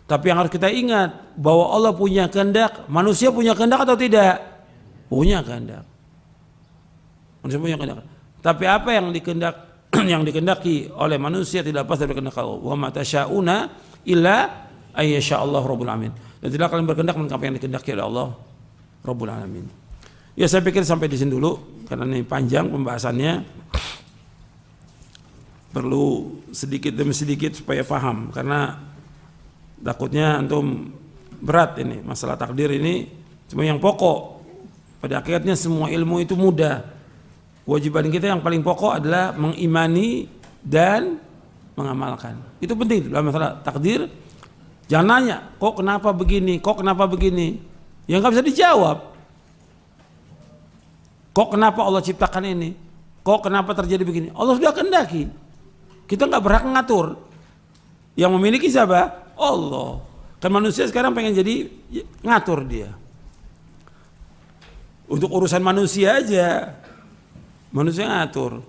Speaker 1: Tapi yang harus kita ingat bahwa Allah punya kehendak. Manusia punya kehendak atau tidak? Punya kehendak. Manusia punya kehendak. Tapi apa yang dikehendaki oleh manusia tidak lepas dari kehendak Allah. Wa ma tasyauna illa ayyasha Allah rabbul alamin. Dan tidak kalian berkehendak melainkan apa yang dikehendaki oleh Allah Rabbul Alamin. Ya saya pikir sampai di sini dulu karena ini panjang pembahasannya, perlu sedikit demi sedikit supaya paham, karena takutnya antum berat ini masalah takdir ini. Cuma yang pokok pada akhirnya semua ilmu itu mudah. Kewajiban kita yang paling pokok adalah mengimani dan mengamalkan. Itu penting dalam masalah takdir. Jangan nanya, kok kenapa begini, kok kenapa begini, yang nggak bisa dijawab. Kok kenapa Allah ciptakan ini, kok kenapa terjadi begini, Allah sudah kehendaki. Kita nggak berhak ngatur. Yang memiliki siapa? Allah. Kan manusia sekarang pengen jadi ngatur dia. Untuk urusan manusia aja, manusia ngatur.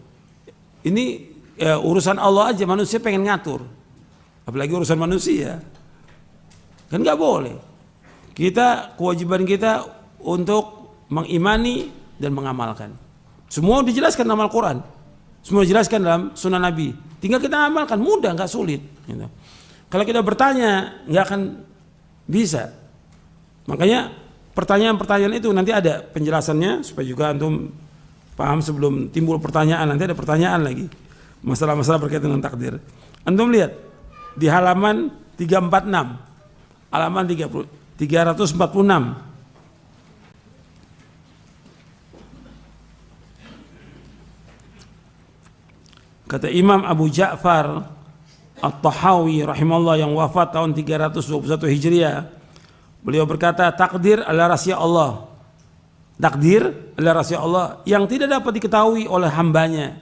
Speaker 1: Ini ya, urusan Allah aja manusia pengen ngatur, apalagi urusan manusia. Kan nggak boleh. Kita, kewajiban kita untuk mengimani dan mengamalkan. Semua dijelaskan dalam Al-Quran, semua dijelaskan dalam Sunnah Nabi. Tinggal kita amalkan, mudah, nggak sulit. Gitu. Kalau kita bertanya, nggak akan bisa. Makanya pertanyaan-pertanyaan itu nanti ada penjelasannya supaya juga antum paham sebelum timbul pertanyaan. Nanti ada pertanyaan lagi, masalah-masalah berkaitan dengan takdir. Antum lihat di halaman 346. Halaman 346. Kata Imam Abu Ja'far At-Tahawi rahimahullah yang wafat tahun 321 Hijriah, beliau berkata, takdir adalah rahasia Allah. Takdir adalah rahasia Allah yang tidak dapat diketahui oleh hambanya.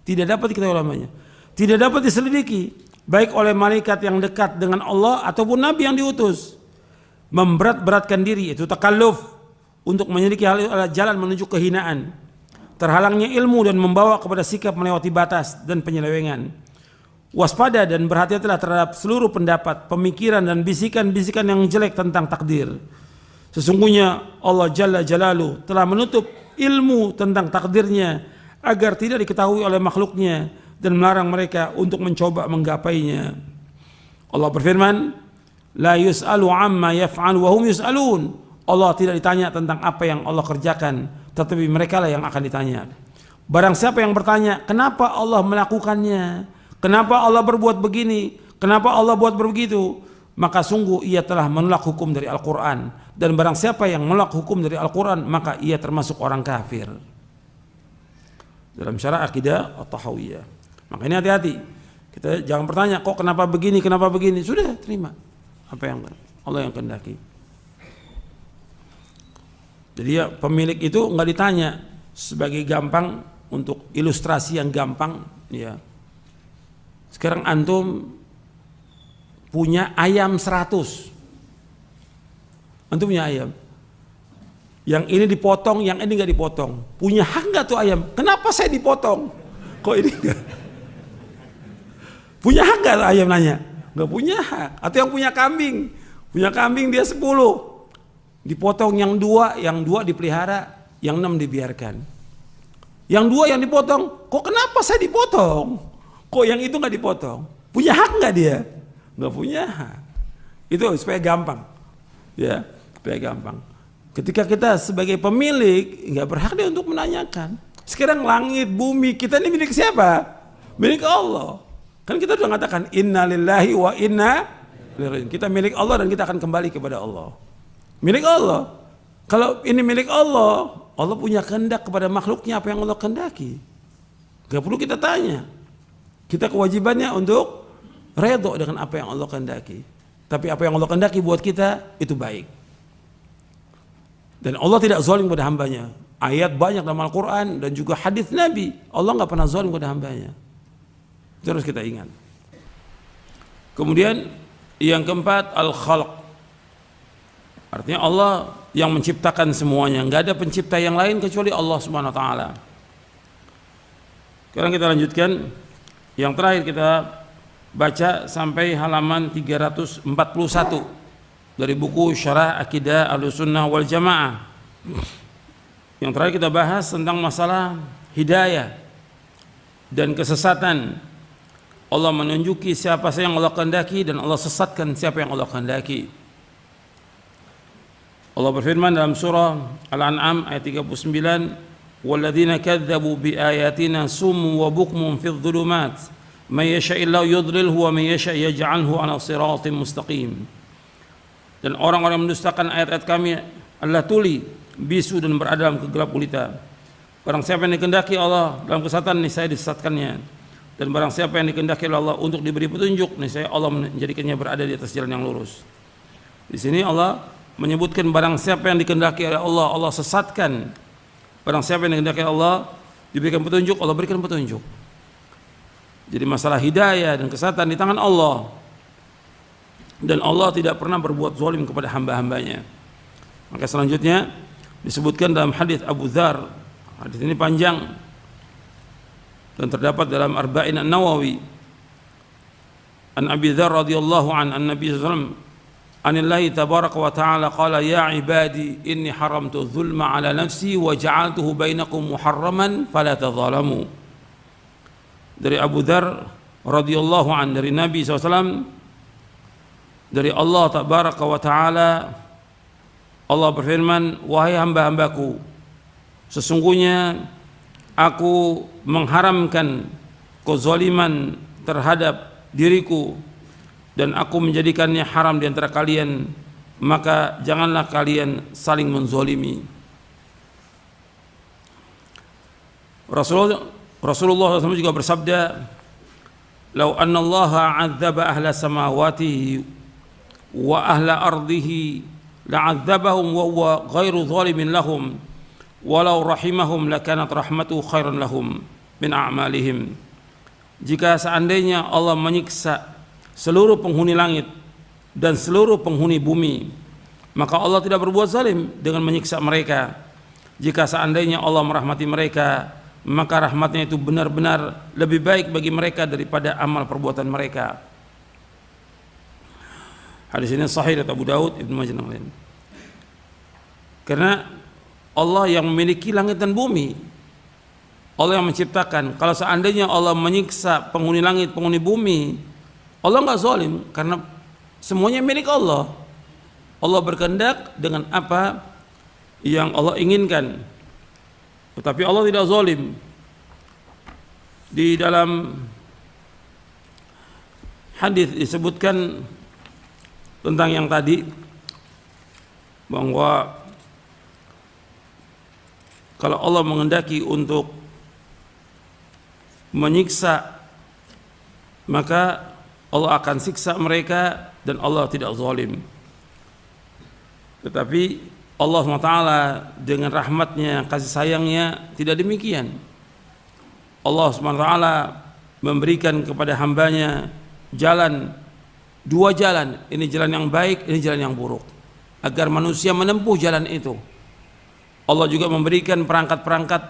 Speaker 1: Tidak dapat diketahui oleh hambanya. Tidak dapat diselidiki baik oleh malaikat yang dekat dengan Allah ataupun nabi yang diutus. Memberat-beratkan diri, itu takalluf, untuk menyelidiki hal itu adalah jalan menuju kehinaan. Terhalangnya ilmu dan membawa kepada sikap melewati batas dan penyelewengan. Waspada dan berhati-hatilah terhadap seluruh pendapat, pemikiran dan bisikan-bisikan yang jelek tentang takdir. Sesungguhnya Allah Jalla Jalaluhu telah menutup ilmu tentang takdirnya agar tidak diketahui oleh makhluknya dan melarang mereka untuk mencoba menggapainya. Allah berfirman, la yus'alu amma yaf'al wa hum yus'alun. Allah tidak ditanya tentang apa yang Allah kerjakan, tetapi mereka lah yang akan ditanya. Barang siapa yang bertanya, kenapa Allah melakukannya, kenapa Allah berbuat begini, kenapa Allah buat begitu, maka sungguh ia telah menolak hukum dari Al-Quran. Dan barang siapa yang menolak hukum dari Al-Quran, maka ia termasuk orang kafir. Dalam syarah akidah At-Tahawiyah. Maka ini hati-hati. Kita jangan bertanya, kok kenapa begini, kenapa begini. Sudah, terima apa yang Allah yang kehendaki. Jadi ya, pemilik itu nggak ditanya sebagai gampang, untuk ilustrasi yang gampang. Ya. Sekarang antum punya ayam 100. Antum punya ayam. Yang ini dipotong, yang ini nggak dipotong. Punya hak nggak tuh ayam? Kenapa saya dipotong? Kok ini enggak? Punya hak nggak ayam nanya? Nggak punya hak. Atau yang punya kambing dia 10. Dipotong yang 2 dipelihara, yang 6 dibiarkan. Yang 2 yang dipotong, kok kenapa saya dipotong? Kok yang itu nggak dipotong? Punya hak nggak dia? Nggak punya hak. Itu supaya gampang. Ya, supaya gampang. Ketika kita sebagai pemilik nggak berhak dia untuk menanyakan. Sekarang langit, bumi, kita ini milik siapa? Milik Allah. Kan kita sudah mengatakan inna lillahi wa inna ilaihi raji'un. Kita milik Allah dan kita akan kembali kepada Allah. Milik Allah. Kalau ini milik Allah, Allah punya kehendak kepada makhluknya apa yang Allah kehendaki. Gak perlu kita tanya. Kita kewajibannya untuk redho dengan apa yang Allah kehendaki. Tapi apa yang Allah kehendaki buat kita itu baik. Dan Allah tidak zalim pada hambanya. Ayat banyak dalam Al-Quran dan juga hadis Nabi. Allah nggak pernah zalim pada hambanya. Terus kita ingat. Kemudian yang keempat, al-khalq. Artinya Allah yang menciptakan semuanya. Nggak ada pencipta yang lain kecuali Allah Subhanahu Wa Taala. Sekarang kita lanjutkan. Yang terakhir kita baca sampai halaman 341 dari buku Syarah Aqidah Ahlussunnah wal Jamaah. Yang terakhir kita bahas tentang masalah hidayah dan kesesatan. Allah menunjuki siapa saja yang Allah kehendaki dan Allah sesatkan siapa yang Allah kehendaki. Allah berfirman dalam surah Al-An'am ayat 39, "Walladzina kadzdzabu biayatina summun wa bukmun fidh dhulumat, may yasha'illahu yudlilhu wa may yasha' yaj'alhu 'ala siratin mustaqim." Dan orang-orang yang mendustakan ayat-ayat kami adalah tuli, bisu dan berada dalam kegelap gulita. Barang siapa yang dikehendaki Allah dalam kesesatan, niscaya disesatkannya. Dan barang siapa yang dikehendaki oleh Allah untuk diberi petunjuk, niscaya Allah menjadikannya berada di atas jalan yang lurus. Di sini Allah menyebutkan barang siapa yang dikehendaki oleh Allah, Allah sesatkan. Barang siapa yang dikehendaki Allah diberikan petunjuk, Allah berikan petunjuk. Jadi masalah hidayah dan kesesatan di tangan Allah. Dan Allah tidak pernah berbuat zalim kepada hamba-hambanya. Maka selanjutnya disebutkan dalam hadis Abu Dzar. Hadis ini panjang dan terdapat dalam Arba'in An-Nawawi. An Abi Dzar radhiyallahu an Nabi sallallahu alaihi wasallam anillahi tabaraka wa ta'ala qala ya ibadi inni haramtu dzulma ala nafsi wa ja'altuhu bainakum muharraman fala tadzalamu. Dari Abu Dzar radhiyallahu an dari Nabi SAW, dari Allah tabaraka wa ta'ala, Allah berfirman, wahai hamba-hambaku, sesungguhnya aku mengharamkan kezaliman terhadap diriku dan aku menjadikannya haram di antara kalian, maka janganlah kalian saling menzalimi. Rasulullah SAW juga bersabda, "Lau anna Allah 'adzaba ahla samawati wa ahla ardihi la'adzabahum wa huwa ghairu zalimin lahum walau rahimahum lakanat rahmatu khairan lahum min a'malihim." Jika seandainya Allah menyiksa seluruh penghuni langit dan seluruh penghuni bumi, maka Allah tidak berbuat zalim dengan menyiksa mereka. Jika seandainya Allah merahmati mereka, maka rahmatnya itu benar-benar lebih baik bagi mereka daripada amal perbuatan mereka. Hadis ini sahih dari Abu Daud, Ibnu Majah dan lain. Karena Allah yang memiliki langit dan bumi, Allah yang menciptakan. Kalau seandainya Allah menyiksa penghuni langit, penghuni bumi, Allah nggak zalim karena semuanya milik Allah. Allah berkehendak dengan apa yang Allah inginkan. Tetapi Allah tidak zalim. Di dalam hadis disebutkan tentang yang tadi, bahwa kalau Allah menghendaki untuk menyiksa, maka Allah akan siksa mereka dan Allah tidak zalim. Tetapi Allah SWT dengan rahmatnya, kasih sayangnya tidak demikian. Allah SWT memberikan kepada hambanya jalan, dua jalan, ini jalan yang baik, ini jalan yang buruk, agar manusia menempuh jalan itu. Allah juga memberikan perangkat-perangkat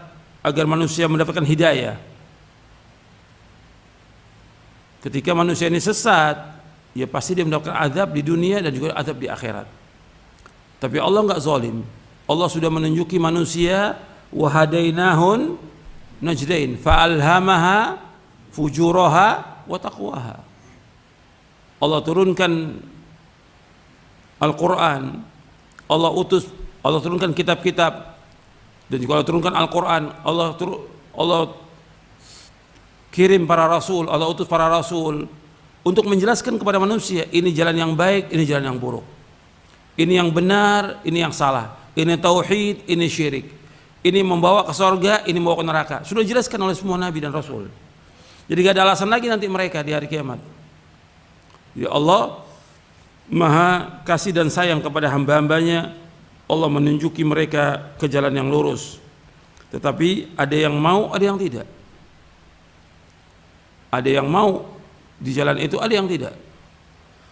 Speaker 1: agar manusia mendapatkan hidayah. Ketika manusia ini sesat, ya pasti dia mendapatkan azab di dunia dan juga azab di akhirat. Tapi Allah enggak zalim. Allah sudah menunjuki manusia, wa hadainahun najdain fa'alhamaha fujuraha wa taqwaha. Allah turunkan Al-Qur'an, Allah turunkan kitab-kitab, dan juga Allah turunkan Al-Qur'an, Allah kirim para rasul, Allah utus para rasul untuk menjelaskan kepada manusia, ini jalan yang baik, ini jalan yang buruk, ini yang benar, ini yang salah, ini tauhid, ini syirik, ini membawa ke surga, ini membawa ke neraka. Sudah dijelaskan oleh semua nabi dan rasul. Jadi gak ada alasan lagi nanti mereka di hari kiamat. Ya Allah Maha kasih dan sayang kepada hamba-hambanya. Allah menunjuki mereka ke jalan yang lurus. Tetapi ada yang mau, ada yang tidak. Ada yang mau di jalan itu, ada yang tidak.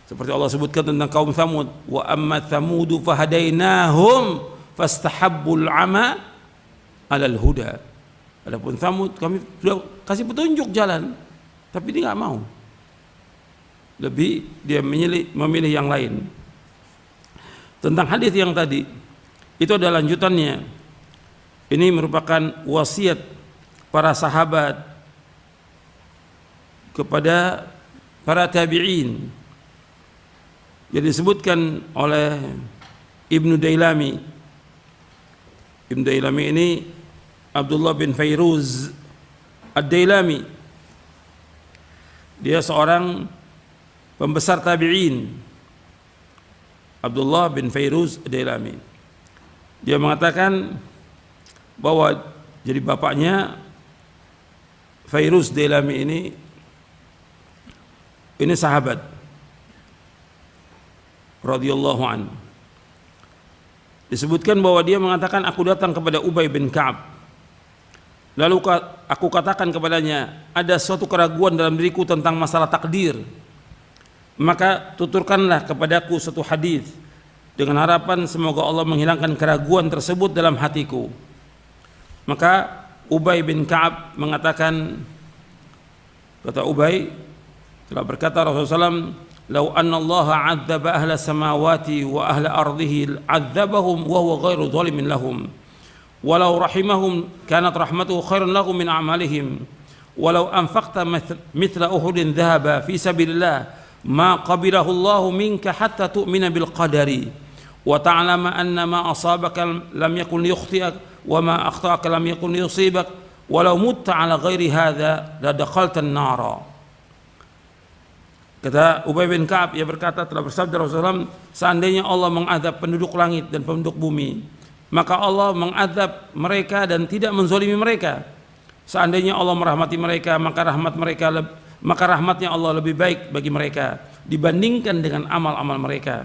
Speaker 1: Seperti Allah sebutkan tentang kaum Tsamud, wa amma tsamudu fahadainahum fastahabbul ama 'alal huda. Adapun Tsamud kami sudah kasih petunjuk jalan, tapi dia enggak mau. Lebih dia memilih yang lain. Tentang hadis yang tadi, itu adalah lanjutannya. Ini merupakan wasiat para sahabat kepada para tabi'in. Jadi disebutkan oleh Ibnu Dailami. Ibnu Dailami ini Abdullah bin Fairuz Ad-Dailami. Dia seorang pembesar tabi'in. Abdullah bin Fairuz Ad-Dailami. Dia mengatakan bahwa jadi bapaknya Fairuz Dailami ini sahabat radhiyallahu an. Disebutkan bahwa dia mengatakan, aku datang kepada Ubay bin Ka'ab, lalu aku katakan kepadanya, ada suatu keraguan dalam diriku tentang masalah takdir, maka tuturkanlah kepadaku suatu hadis dengan harapan semoga Allah menghilangkan keraguan tersebut dalam hatiku. Maka Ubay bin Ka'ab mengatakan, kata Ubay, telah berkata Rasulullah SAW, "Lau anna Allah 'adzaba ahla samawati wa ahla ardihi 'adzabahum wa huwa ghairu zalimin lahum. Walau rahimahum kanat rahmatuhu khairan lahum min a'malihim. Walau anfaqta mithla Uhudin dhahaba fi sabilillah ma qabilahu Allah minka hatta tu'mina bil qadari wa ta'lama anna ma asabaka lam yakun liyukhti'ak wa ma akhta'aka lam yakun liyusibak walau mutta 'ala ghairi hadza la dakhalta an-nara." Kata Ubay bin Ka'ab, ia berkata, telah bersabda Rasulullah, seandainya Allah mengadab penduduk langit dan penduduk bumi, maka Allah mengadab mereka dan tidak menzalimi mereka. Seandainya Allah merahmati mereka, maka rahmatnya Allah lebih baik bagi mereka dibandingkan dengan amal-amal mereka.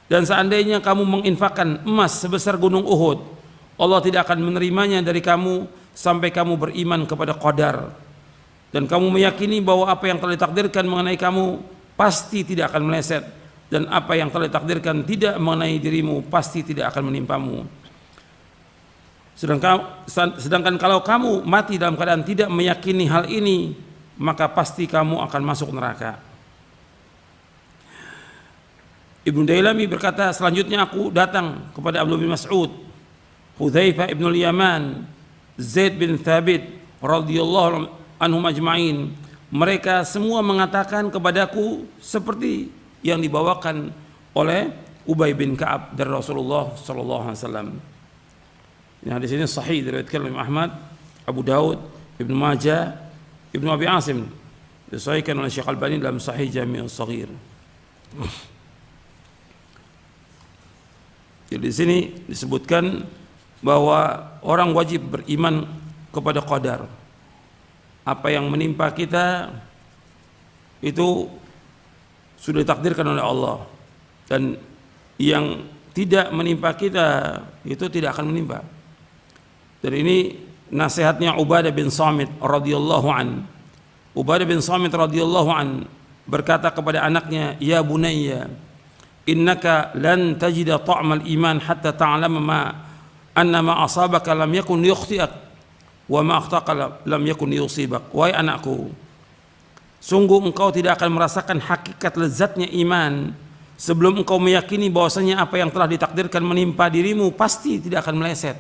Speaker 1: Dan seandainya kamu menginfakkan emas sebesar gunung Uhud, Allah tidak akan menerimanya dari kamu sampai kamu beriman kepada qadar. Dan kamu meyakini bahwa apa yang telah ditakdirkan mengenai kamu pasti tidak akan meleset, dan apa yang telah ditakdirkan tidak mengenai dirimu pasti tidak akan menimpamu. Sedangkan kalau kamu mati dalam keadaan tidak meyakini hal ini, maka pasti kamu akan masuk neraka. Ibnu Dailami berkata, selanjutnya aku datang kepada Abdullah bin Mas'ud, Hudzaifah ibn al-Yaman, Zaid bin Thabit radhiyallahu anhum ajma'in. Mereka semua mengatakan kepadaku seperti yang dibawakan oleh Ubay bin Ka'ab dari Rasulullah sallallahu alaihi wasallam. Ini hadis ini sahih diriwayatkan oleh Ahmad, Abu Daud, Ibnu Majah, Ibnu Abi Asim, disahihkan oleh Syekh Albani dalam Sahih Jami' Shaghir. Jadi di sini disebutkan bahwa orang wajib beriman kepada qadar. Apa yang menimpa kita itu sudah ditakdirkan oleh Allah, dan yang tidak menimpa kita itu tidak akan menimpa. Dan ini nasihatnya Ubadah bin Samit radhiyallahu an. Ubadah bin Samit radhiyallahu an berkata kepada anaknya, "Ya bunayya, innaka lan tajida ta'mal iman hatta ta'lama ma anna ma asabaka lam yakun yukhti'ak wa ma akhtaka lam yakun yusibak." Wahai anakku, sungguh engkau tidak akan merasakan hakikat lezatnya iman sebelum engkau meyakini bahwasanya apa yang telah ditakdirkan menimpa dirimu pasti tidak akan meleset,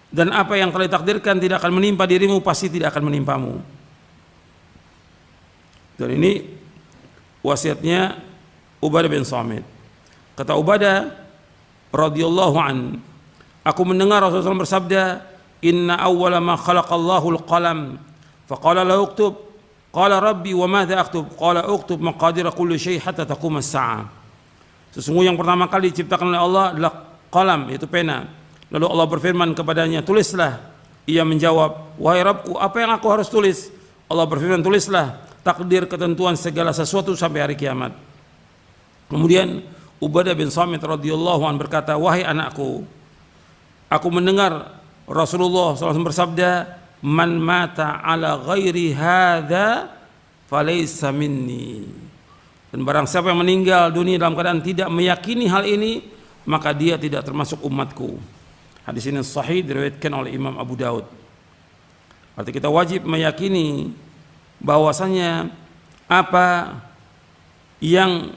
Speaker 1: dan apa yang telah ditakdirkan tidak akan menimpa dirimu pasti tidak akan menimpamu. Dan ini wasiatnya Ubadah bin Samit. Kata Ubadah radhiyallahu an, aku mendengar Rasulullah SAW bersabda, "Inna awwala ma khalaqallahu al-qalam, faqala lahu uktub, qala rabbi wa madza aktub, qala uktub maqadir kulli syai' hatta taqum as-sa'ah." Sesungguhnya yang pertama kali diciptakan oleh Allah adalah qalam, yaitu pena. Lalu Allah berfirman kepadanya, tulislah. Ia menjawab, wahai Rabbku, apa yang aku harus tulis? Allah berfirman, tulislah takdir ketentuan segala sesuatu sampai hari kiamat. Kemudian Ubadah bin Samit radhiyallahu anhu berkata, wahai anakku, aku mendengar Rasulullah SAW bersabda, man mata ala ghairi hadza falaysa minni. Dan barang siapa yang meninggal dunia dalam keadaan tidak meyakini hal ini, maka dia tidak termasuk umatku. Hadis ini sahih diriwayatkan oleh Imam Abu Daud. Artinya kita wajib meyakini bahwasanya apa yang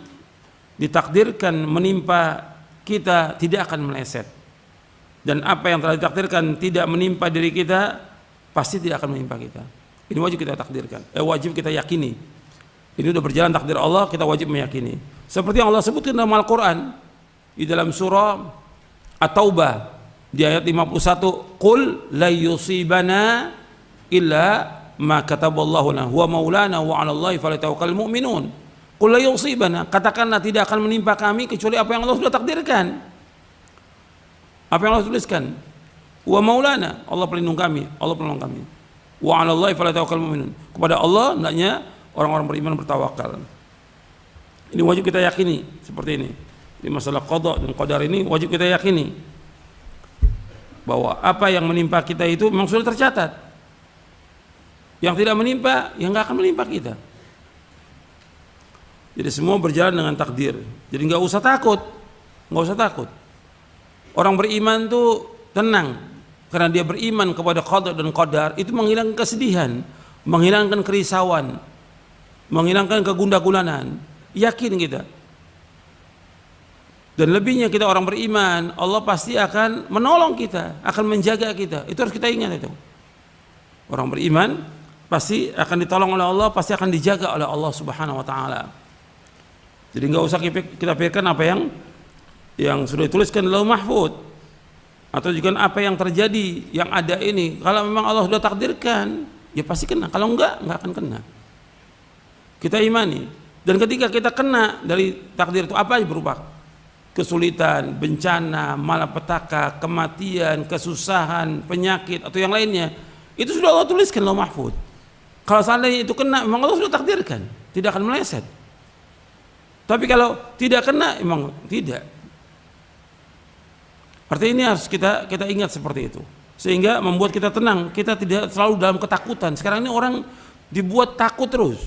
Speaker 1: ditakdirkan menimpa kita tidak akan meleset, dan apa yang telah ditakdirkan tidak menimpa diri kita pasti tidak akan menimpa kita. Ini wajib kita takdirkan, wajib kita yakini. Ini sudah berjalan takdir Allah, kita wajib meyakini. Seperti yang Allah sebutkan dalam Al-Quran, di dalam surah At-Taubah di ayat 51, qul la yusibana illa ma kataballahu lana huwa maulana wa 'alallahi falyatawakkalul mu'minun. Qul la yusibana, katakanlah tidak akan menimpa kami kecuali apa yang Allah sudah takdirkan. Apa yang Allah tuliskan. Wa maulana, Allah pelindung kami, Allah penolong kami. Wa 'alallahi falyatawakkalul mu'minun. Kepada Allah hendaknya orang-orang beriman bertawakal. Ini wajib kita yakini seperti ini. Di masalah qada dan qadar ini wajib kita yakini bahwa apa yang menimpa kita itu memang sudah tercatat. Yang tidak menimpa, yang nggak akan menimpa kita. Jadi semua berjalan dengan takdir. Jadi nggak usah takut, nggak usah takut. Orang beriman tuh tenang karena dia beriman kepada qada dan qadar, itu menghilangkan kesedihan, menghilangkan kerisauan, menghilangkan kegundah-gulanan. Yakin kita. Dan lebihnya kita orang beriman, Allah pasti akan menolong kita, akan menjaga kita. Itu harus kita ingat itu. Orang beriman pasti akan ditolong oleh Allah, pasti akan dijaga oleh Allah Subhanahu wa taala. Jadi nggak usah kita pikirkan apa yang sudah dituliskan dalam mahfud, atau juga apa yang terjadi yang ada ini. Kalau memang Allah sudah takdirkan, ya pasti kena. Kalau nggak akan kena. Kita imani. Dan ketika kita kena dari takdir itu apa aja berupa kesulitan, bencana, malapetaka, kematian, kesusahan, penyakit atau yang lainnya, itu sudah Allah tuliskan dalam mahfud. Kalau seandainya itu kena, memang Allah sudah takdirkan, tidak akan meleset. Tapi kalau tidak kena, memang tidak. Artinya ini harus kita ingat seperti itu, sehingga membuat kita tenang. Kita tidak selalu dalam ketakutan. Sekarang ini orang dibuat takut terus,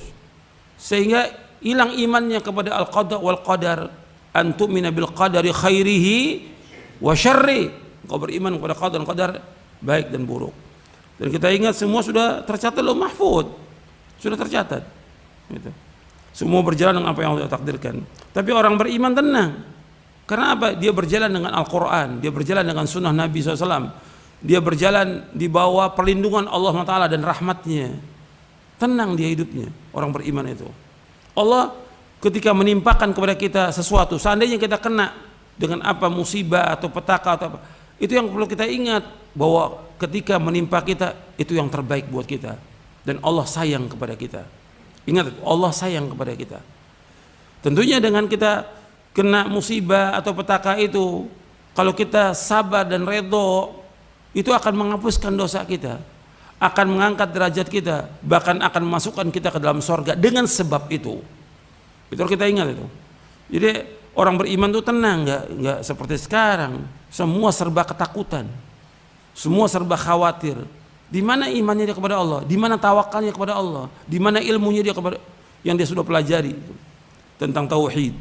Speaker 1: sehingga hilang imannya kepada al-qada wal qadar. Antu'mina bil qadari khairihi wa syarri. Kau beriman kepada qadar dan qadar baik dan buruk. Dan kita ingat semua sudah tercatat dalam mahfud. Sudah tercatat. Gitu. Semua berjalan dengan apa yang Allah takdirkan. Tapi orang beriman tenang. Karena apa? Dia berjalan dengan Al-Quran. Dia berjalan dengan sunnah Nabi SAW. Dia berjalan di bawah perlindungan Allah SWT dan rahmatnya. Tenang dia hidupnya. Orang beriman itu. Allah ketika menimpakan kepada kita sesuatu, seandainya kita kena dengan apa musibah atau petaka atau apa, itu yang perlu kita ingat bahwa ketika menimpa kita itu yang terbaik buat kita, dan Allah sayang kepada kita. Ingat, Allah sayang kepada kita. Tentunya dengan kita kena musibah atau petaka itu, kalau kita sabar dan redho, itu akan menghapuskan dosa kita, akan mengangkat derajat kita, bahkan akan memasukkan kita ke dalam sorga dengan sebab itu. Itu kita ingat itu. Jadi orang beriman itu tenang, nggak seperti sekarang. Semua serba ketakutan, semua serba khawatir. Di mana imannya dia kepada Allah? Di mana tawakalnya kepada Allah? Di mana ilmunya dia kepada yang dia sudah pelajari tentang tauhid?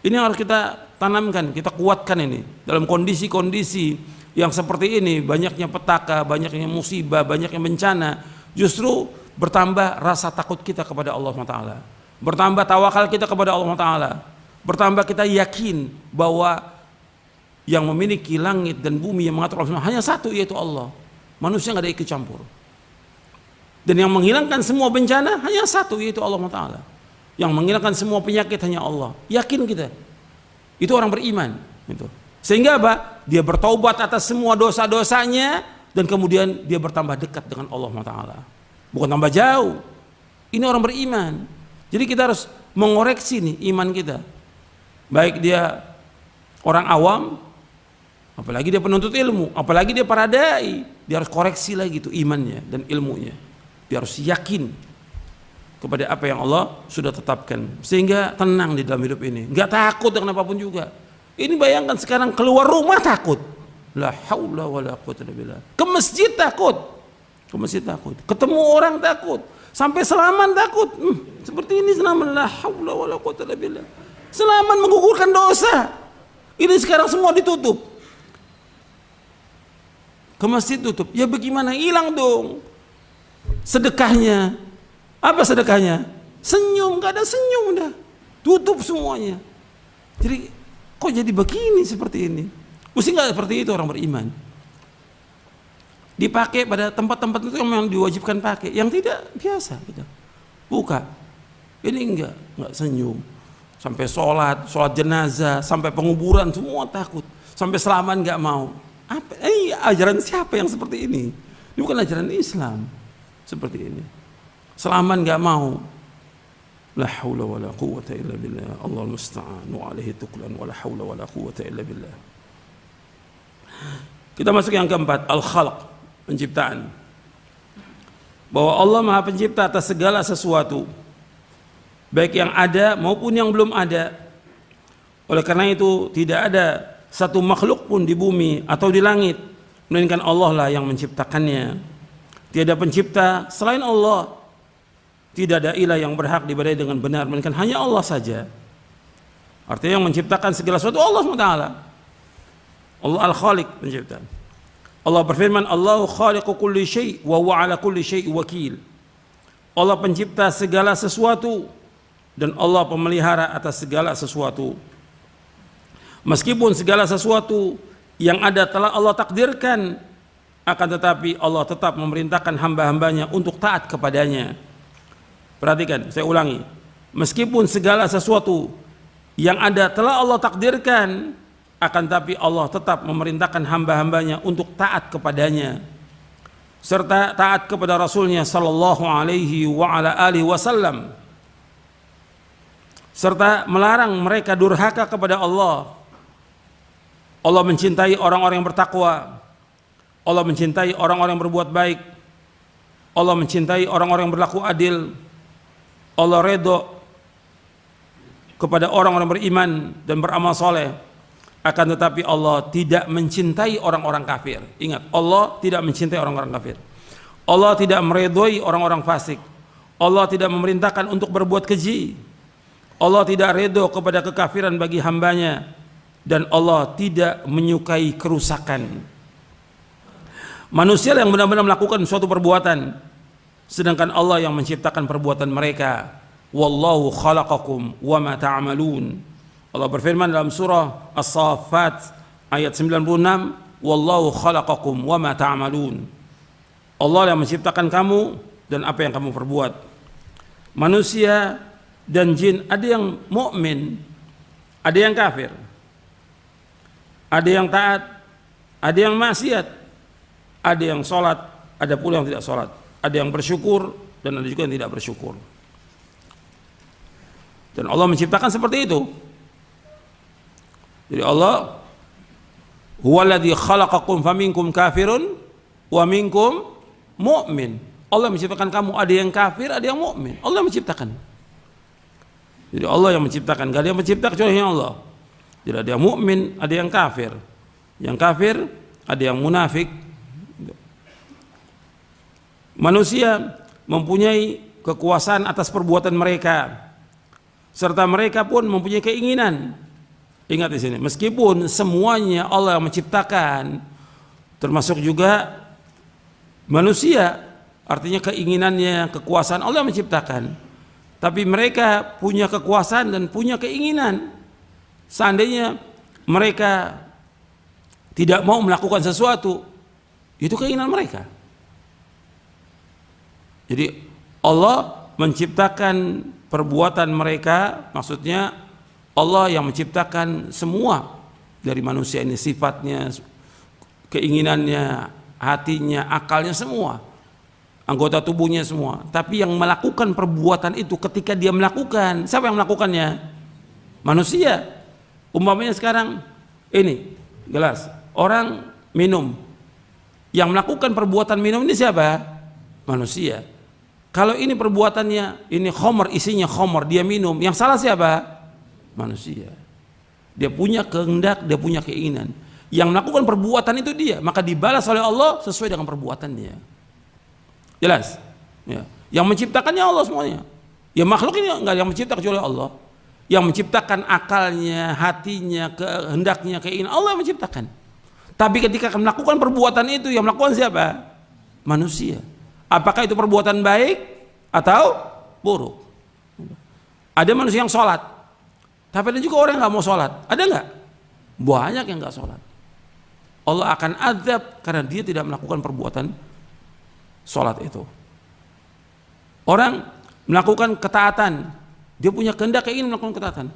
Speaker 1: Ini yang harus kita tanamkan, kita kuatkan ini dalam kondisi-kondisi yang seperti ini, banyaknya petaka, banyaknya musibah, banyaknya bencana. Justru bertambah rasa takut kita kepada Allah SWT. Bertambah tawakal kita kepada Allah Ta'ala. Bertambah kita yakin bahwa yang memiliki langit dan bumi yang mengatur hanya satu, yaitu Allah. Manusia nggak ada ikut campur. Dan yang menghilangkan semua bencana hanya satu, yaitu Allah Ta'ala. Yang menghilangkan semua penyakit hanya Allah. Yakin kita. Itu orang beriman. Gitu. Sehingga apa? Dia bertaubat atas semua dosa-dosanya, dan kemudian dia bertambah dekat dengan Allah Ta'ala. Bukan tambah jauh. Ini orang beriman. Jadi kita harus mengoreksi nih iman kita. Baik dia orang awam, apalagi dia penuntut ilmu, apalagi dia para dai, dia harus koreksi lagi tuh imannya dan ilmunya. Dia harus yakin kepada apa yang Allah sudah tetapkan, sehingga tenang di dalam hidup ini, nggak takut dengan apapun juga. Ini bayangkan sekarang keluar rumah takut, la haula wala quwwata illa billah. Ke masjid takut, ketemu orang takut, sampai Selaman takut. Seperti ini Selaman, la haula wala quwwata illa billah. Selaman menggugurkan dosa. Ini sekarang semua ditutup. Ke masjid tutup. Ya bagaimana? Hilang dong sedekahnya. Apa sedekahnya? Senyum, gak ada senyum dah. Tutup semuanya. Jadi kok jadi begini seperti ini? Mesti nggak seperti itu orang beriman. Dipakai pada tempat-tempat itu yang memang diwajibkan pakai. Yang tidak biasa gitu. Buka. Ini enggak senyum. Sampai sholat jenazah, sampai penguburan semua takut, sampai selamat nggak mau. Apa? Ajaran siapa yang seperti ini? Ini bukan ajaran Islam seperti ini. Selamat nggak mau. La haula wala quwwata illa billah. Allahul musta'an wa alaihi tuklan wa la haula wala quwwata illa billah. Kita masuk yang keempat, al-khalq, penciptaan. Bahwa Allah Maha Pencipta atas segala sesuatu, baik yang ada maupun yang belum ada. Oleh karena itu tidak ada satu makhluk pun di bumi atau di langit melainkan Allah lah yang menciptakannya. Tiada pencipta selain Allah. Tidak ada ilah yang berhak diibadahi dengan benar melainkan hanya Allah saja. Artinya yang menciptakan segala sesuatu Allah SWT. Allah Al-Khaliq, pencipta. Allah berfirman, Allahu khaliqu kulli syai' wa huwa ala kulli syai' wakil. Allah pencipta segala sesuatu dan Allah pemelihara atas segala sesuatu. Meskipun segala sesuatu yang ada telah Allah takdirkan, akan tetapi Allah tetap memerintahkan hamba-hambanya untuk taat kepadanya. Perhatikan, saya ulangi. Meskipun segala sesuatu yang ada telah Allah takdirkan, akan tapi Allah tetap memerintahkan hamba-hambanya untuk taat kepadanya serta taat kepada Rasulnya sallallahu alaihi wa ala alihi wasallam, serta melarang mereka durhaka kepada Allah. Allah mencintai orang-orang yang bertakwa, Allah mencintai orang-orang yang berbuat baik, Allah mencintai orang-orang yang berlaku adil, Allah redha kepada orang-orang beriman dan beramal soleh. Akan tetapi Allah tidak mencintai orang-orang kafir. Ingat, Allah tidak mencintai orang-orang kafir. Allah tidak meredhoi orang-orang fasik. Allah tidak memerintahkan untuk berbuat keji. Allah tidak redho kepada kekafiran bagi hambanya. Dan Allah tidak menyukai kerusakan. Manusia yang benar-benar melakukan suatu perbuatan, sedangkan Allah yang menciptakan perbuatan mereka. Wallahu khalaqakum wa ma ta'malun. Allah berfirman dalam surah As-Saffat ayat 96, Wallahu khalaqakum wa ma ta'malun. Allah yang menciptakan kamu dan apa yang kamu perbuat. Manusia dan jin, ada yang mukmin, ada yang kafir, ada yang taat, ada yang maksiat, ada yang sholat, ada pula yang tidak sholat, ada yang bersyukur dan ada juga yang tidak bersyukur. Dan Allah menciptakan seperti itu. Jadi Allah huwaladzi khalaqakum faminkum kafirun wa minkum mu'min. Allah menciptakan kamu, ada yang kafir, ada yang mukmin. Allah menciptakan. Jadi Allah yang menciptakan, gak ada yang mencipta kecuali Allah. Jadi ada yang mukmin, ada yang kafir. Yang kafir, ada yang munafik. Manusia mempunyai kekuasaan atas perbuatan mereka, serta mereka pun mempunyai keinginan. Ingat di sini, meskipun semuanya Allah yang menciptakan, termasuk juga manusia, artinya keinginannya, kekuasaan Allah yang menciptakan, tapi mereka punya kekuasaan dan punya keinginan. Seandainya mereka tidak mau melakukan sesuatu, itu keinginan mereka. Jadi Allah menciptakan perbuatan mereka, maksudnya Allah yang menciptakan semua dari manusia ini, sifatnya, keinginannya, hatinya, akalnya, semua, anggota tubuhnya semua. Tapi yang melakukan perbuatan itu ketika dia melakukan, siapa yang melakukannya? Manusia. Umpamanya sekarang ini gelas, orang minum, yang melakukan perbuatan minum ini siapa? Manusia. Kalau ini perbuatannya, ini khamr, isinya khamr, dia minum, yang salah siapa? Manusia. Dia punya kehendak, dia punya keinginan. Yang melakukan perbuatan itu dia, maka dibalas oleh Allah sesuai dengan perbuatannya. Jelas? Ya. Yang menciptakannya Allah semuanya. Ya makhluk ini enggak yang mencipta kecuali Allah. Yang menciptakan akalnya, hatinya, kehendaknya, keinginan, Allah yang menciptakan. Tapi ketika melakukan perbuatan itu, yang melakukan siapa? Manusia. Apakah itu perbuatan baik atau buruk? Ada manusia yang sholat, tapi ada juga orang yang nggak mau sholat. Ada nggak? Banyak yang nggak sholat. Allah akan azab karena dia tidak melakukan perbuatan sholat itu. Orang melakukan ketaatan, dia punya kehendak, ingin melakukan ketaatan,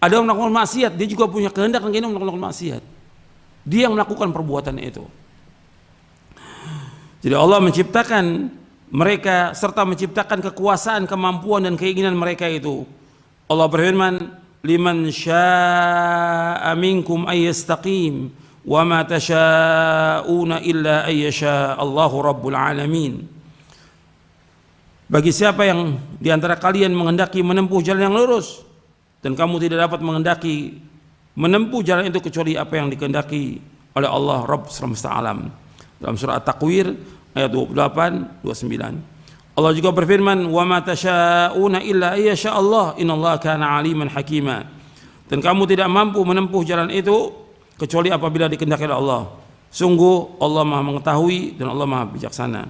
Speaker 1: Ada yang melakukan maksiat, dia juga punya kehendak dan keinginan melakukan maksiat. Dia yang melakukan perbuatan itu. Jadi Allah menciptakan mereka serta menciptakan kekuasaan, kemampuan dan keinginan mereka itu. Allah berfirman, liman syaa'a minkum ayyastaqim wa ma tasyaa'una illa ayyasha Allahu rabbul alamin. Bagi siapa yang di antara kalian menghendaki menempuh jalan yang lurus dan kamu tidak dapat menghendaki menempuh jalan itu kecuali apa yang dikehendaki oleh Allah Rabb semesta alam. Dalam surah At-Takwir ayat 28 29. Allah juga berfirman, wa ma tasyaa'una illa ayyasha Allah innallaha kana aliman hakima. Dan kamu tidak mampu menempuh jalan itu kecuali apabila dikehendaki oleh Allah. Sungguh Allah Maha mengetahui dan Allah Maha bijaksana.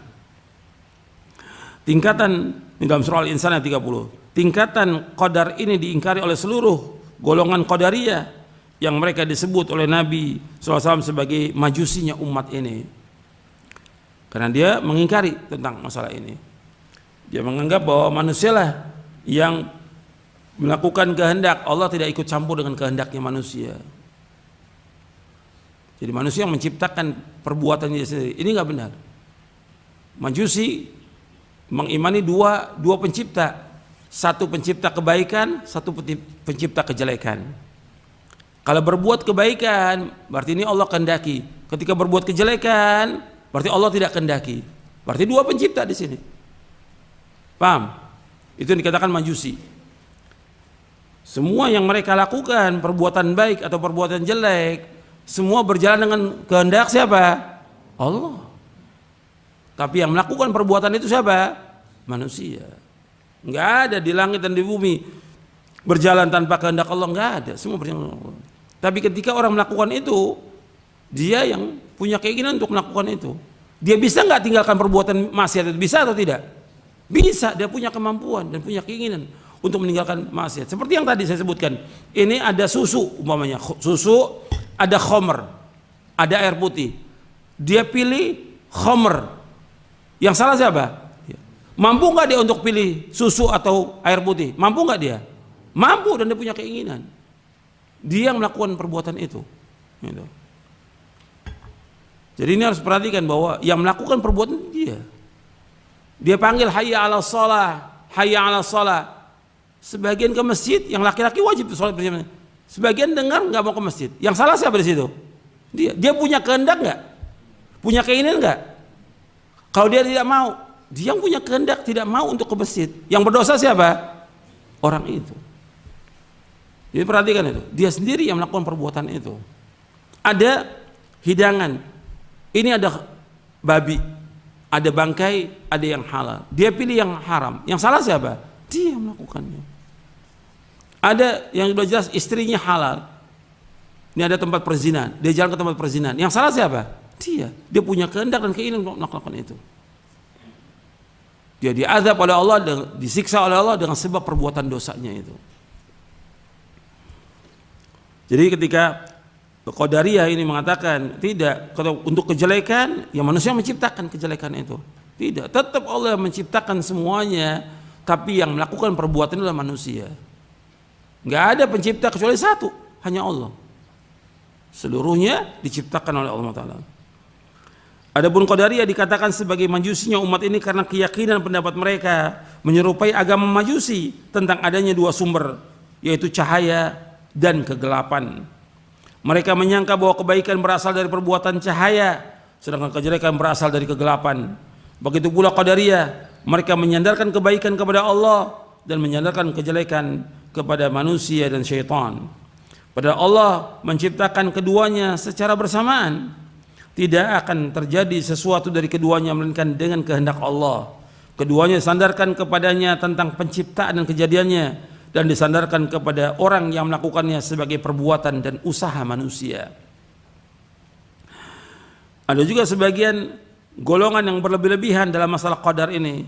Speaker 1: Tingkatan di dalam surah Al-Insan ayat 30. Tingkatan qadar ini diingkari oleh seluruh golongan qadariyah yang mereka disebut oleh Nabi SAW sebagai majusinya umat ini. Karena dia mengingkari tentang masalah ini. Dia menganggap bahwa manusialah yang melakukan kehendak, Allah tidak ikut campur dengan kehendaknya manusia. Jadi manusia yang menciptakan perbuatannya sendiri. Ini nggak benar. Majusi mengimani dua pencipta. Satu pencipta kebaikan, satu pencipta kejelekan. Kalau berbuat kebaikan, berarti ini Allah kehendaki. Ketika berbuat kejelekan, berarti Allah tidak kehendaki. Berarti dua pencipta di sini. Paham? Itu yang dikatakan majusi. Semua yang mereka lakukan, perbuatan baik atau perbuatan jelek, semua berjalan dengan kehendak siapa? Allah. Tapi yang melakukan perbuatan itu siapa? Manusia. Enggak ada di langit dan di bumi berjalan tanpa kehendak Allah, enggak ada. Semua berjalan dengan Allah. Tapi ketika orang melakukan itu, dia yang punya keinginan untuk melakukan itu. Dia bisa nggak tinggalkan perbuatan maksiat itu? Bisa atau tidak? Bisa. Dia punya kemampuan dan punya keinginan untuk meninggalkan maksiat. Seperti yang tadi saya sebutkan. Ini ada susu umpamanya. Susu, ada khamr, ada air putih. Dia pilih khamr. Yang salah siapa? Mampu nggak dia untuk pilih susu atau air putih? Mampu nggak dia? Mampu, dan dia punya keinginan. Dia yang melakukan perbuatan itu. Gitu. Jadi ini harus perhatikan bahwa yang melakukan perbuatan dia. Dia panggil hayya 'alas shalah, hayya 'alas shalah. Sebagian ke masjid, yang laki-laki wajib sholat berjamaah. Sebagian dengar nggak mau ke masjid. Yang salah siapa di situ? Dia punya kehendak nggak? Punya keinginan nggak? Kalau dia tidak mau, dia yang punya kehendak tidak mau untuk ke masjid. Yang berdosa siapa? Orang itu. Jadi perhatikan itu. Dia sendiri yang melakukan perbuatan itu. Ada hidangan. Ini ada babi, ada bangkai, ada yang halal. Dia pilih yang haram. Yang salah siapa? Dia yang melakukannya. Ada yang sudah jelas istrinya halal. Ini ada tempat perzinahan. Dia jalan ke tempat perzinahan. Yang salah siapa? Dia. Dia punya kehendak dan keinginan untuk melakukan itu. Dia diazab oleh Allah, disiksa oleh Allah dengan sebab perbuatan dosanya itu. Jadi ketika Qadariyah ini mengatakan tidak, untuk kejelekan, ya manusia menciptakan kejelekan itu. Tidak, tetap Allah menciptakan semuanya, tapi yang melakukan perbuatan adalah manusia. Nggak ada pencipta kecuali satu, hanya Allah. Seluruhnya diciptakan oleh Allah Ta'ala. Adapun Qadariyah dikatakan sebagai majusinya umat ini karena keyakinan pendapat mereka menyerupai agama majusi tentang adanya dua sumber, yaitu cahaya dan kegelapan. Mereka menyangka bahwa kebaikan berasal dari perbuatan cahaya, sedangkan kejelekan berasal dari kegelapan. Begitu pula Qadariyah, mereka menyandarkan kebaikan kepada Allah dan menyandarkan kejelekan kepada manusia dan syaitan. Padahal Allah menciptakan keduanya secara bersamaan. Tidak akan terjadi sesuatu dari keduanya melainkan dengan kehendak Allah. Keduanya disandarkan kepadanya tentang penciptaan dan kejadiannya, dan disandarkan kepada orang yang melakukannya sebagai perbuatan dan usaha manusia. Ada juga sebagian golongan yang berlebih-lebihan dalam masalah qadar ini,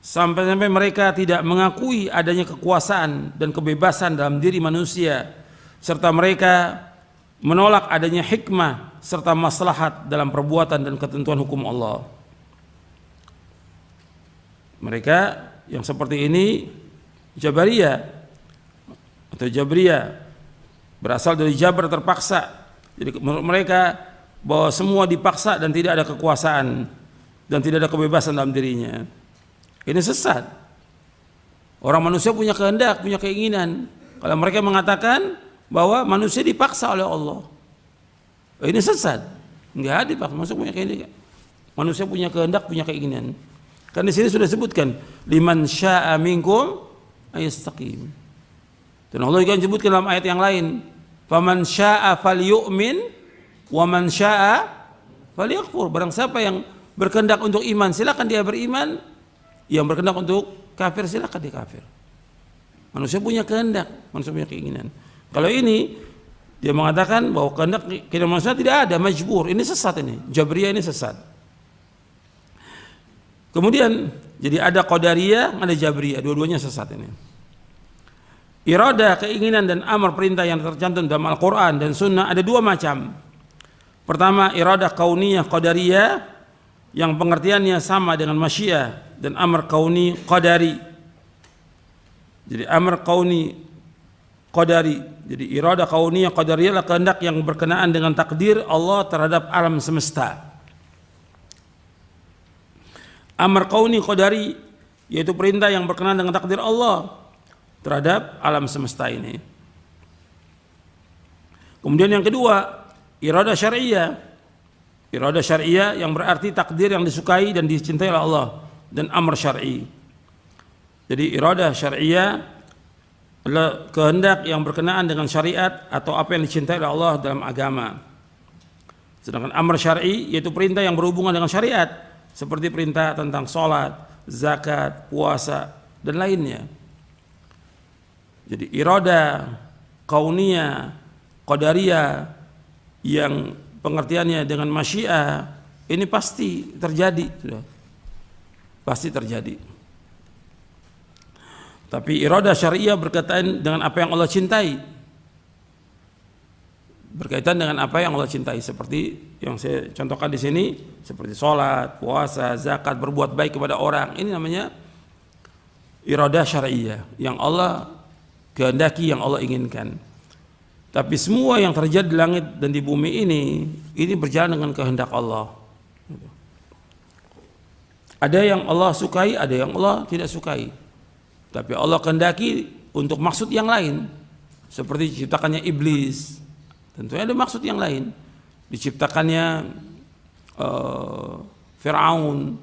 Speaker 1: sampai-sampai mereka tidak mengakui adanya kekuasaan dan kebebasan dalam diri manusia, serta mereka menolak adanya hikmah serta maslahat dalam perbuatan dan ketentuan hukum Allah. Mereka yang seperti ini Jabariyah atau Jabriyah, berasal dari jabr, terpaksa. Jadi menurut mereka bahwa semua dipaksa dan tidak ada kekuasaan dan tidak ada kebebasan dalam dirinya. Ini sesat. Orang manusia punya kehendak, punya keinginan. Kalau mereka mengatakan bahwa manusia dipaksa oleh Allah, ini sesat. Enggak dipaksa, manusia punya kehendak. Manusia punya kehendak, punya keinginan. Kan di sini sudah sebutkan liman syaa'a minkum ayastaqim. Dan Allah juga menyebutkan dalam ayat yang lain, faman syaa'a falyu'min wa man syaa'a falyakfur. Barang siapa yang berkehendak untuk iman, silakan dia beriman. Yang berkehendak untuk kafir, silakan dia kafir. Manusia punya kehendak, manusia punya keinginan. Kalau ini dia mengatakan bahwa kehendak manusia tidak ada, majbur. Ini sesat ini. Jabriyah ini sesat. Kemudian jadi ada qadariyah, ada jabriyah, dua-duanya sesat ini. Iradah, keinginan dan amar, perintah yang tercantum dalam Al-Qur'an dan Sunnah ada dua macam. Pertama, iradah kauniyah qadariyah yang pengertiannya sama dengan masyiah, dan amar kauni qadari. Jadi amar kauni qadari. Jadi iradah kauniyah qadariyah adalah kehendak yang berkenaan dengan takdir Allah terhadap alam semesta. Amar kauni qadari yaitu perintah yang berkenaan dengan takdir Allah terhadap alam semesta ini. Kemudian yang kedua, iradah syar'iyah. Iradah syar'iyah yang berarti takdir yang disukai dan dicintai oleh Allah, dan amr syar'i. Jadi iradah syar'iyah adalah kehendak yang berkenaan dengan syariat atau apa yang dicintai oleh Allah dalam agama. Sedangkan amr syar'i yaitu perintah yang berhubungan dengan syariat, seperti perintah tentang sholat, zakat, puasa, dan lainnya. Jadi iradah kauniyah qadariyah yang pengertiannya dengan masyiah ini pasti terjadi, sudah pasti terjadi. Tapi iradah syariah berkaitan dengan apa yang Allah cintai, berkaitan dengan apa yang Allah cintai, seperti yang saya contohkan di sini, seperti sholat, puasa, zakat, berbuat baik kepada orang. Ini namanya iradah syariah yang Allah kehendaki, yang Allah inginkan. Tapi semua yang terjadi di langit dan di bumi ini berjalan dengan kehendak Allah. Ada yang Allah sukai, ada yang Allah tidak sukai. Tapi Allah kehendaki untuk maksud yang lain. Seperti diciptakannya iblis, tentunya ada maksud yang lain. Diciptakannya Fir'aun,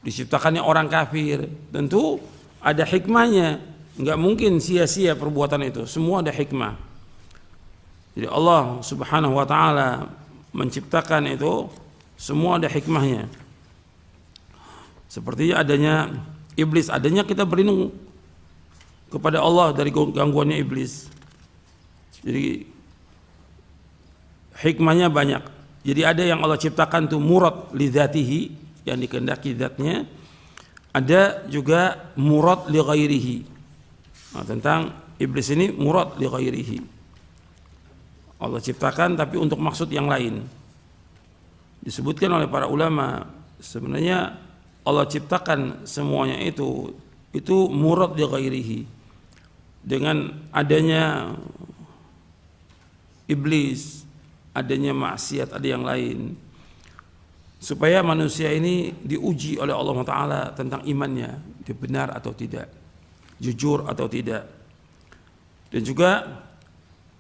Speaker 1: diciptakannya orang kafir, tentu ada hikmahnya. Enggak mungkin sia-sia perbuatan itu, semua ada hikmah. Jadi Allah Subhanahu wa ta'ala menciptakan itu semua ada hikmahnya. Seperti adanya iblis, adanya kita berlindung kepada Allah dari gangguannya iblis. Jadi hikmahnya banyak. Jadi ada yang Allah ciptakan itu murad li dzatihi, yang dikehendaki zatnya. Ada juga murad li ghairihi. Nah, tentang iblis ini murad li ghairihi. Allah ciptakan tapi untuk maksud yang lain. Disebutkan oleh para ulama, sebenarnya Allah ciptakan semuanya itu murad li ghairihi. Dengan adanya iblis, adanya maksiat, ada yang lain, supaya manusia ini diuji oleh Allah Ta'ala tentang imannya, dia benar atau tidak, jujur atau tidak. Dan juga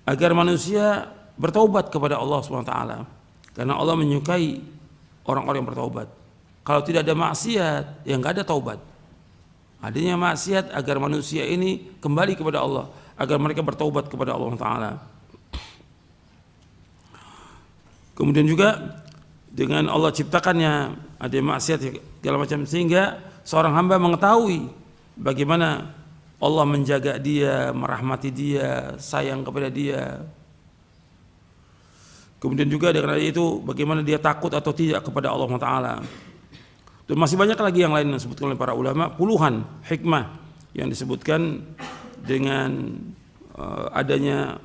Speaker 1: agar manusia bertaubat kepada Allah SWT, karena Allah menyukai orang-orang yang bertaubat. Kalau tidak ada maksiat, ya nggak ada taubat. Adanya maksiat agar manusia ini kembali kepada Allah, agar mereka bertaubat kepada Allah Ta'ala. Kemudian juga dengan Allah ciptakannya ada maksiat segala macam, sehingga seorang hamba mengetahui bagaimana Allah menjaga dia, merahmati dia, sayang kepada dia. Kemudian juga dengan itu bagaimana dia takut atau tidak kepada Allah Ta'ala. Dan masih banyak lagi yang lain yang disebutkan oleh para ulama, puluhan hikmah yang disebutkan dengan adanya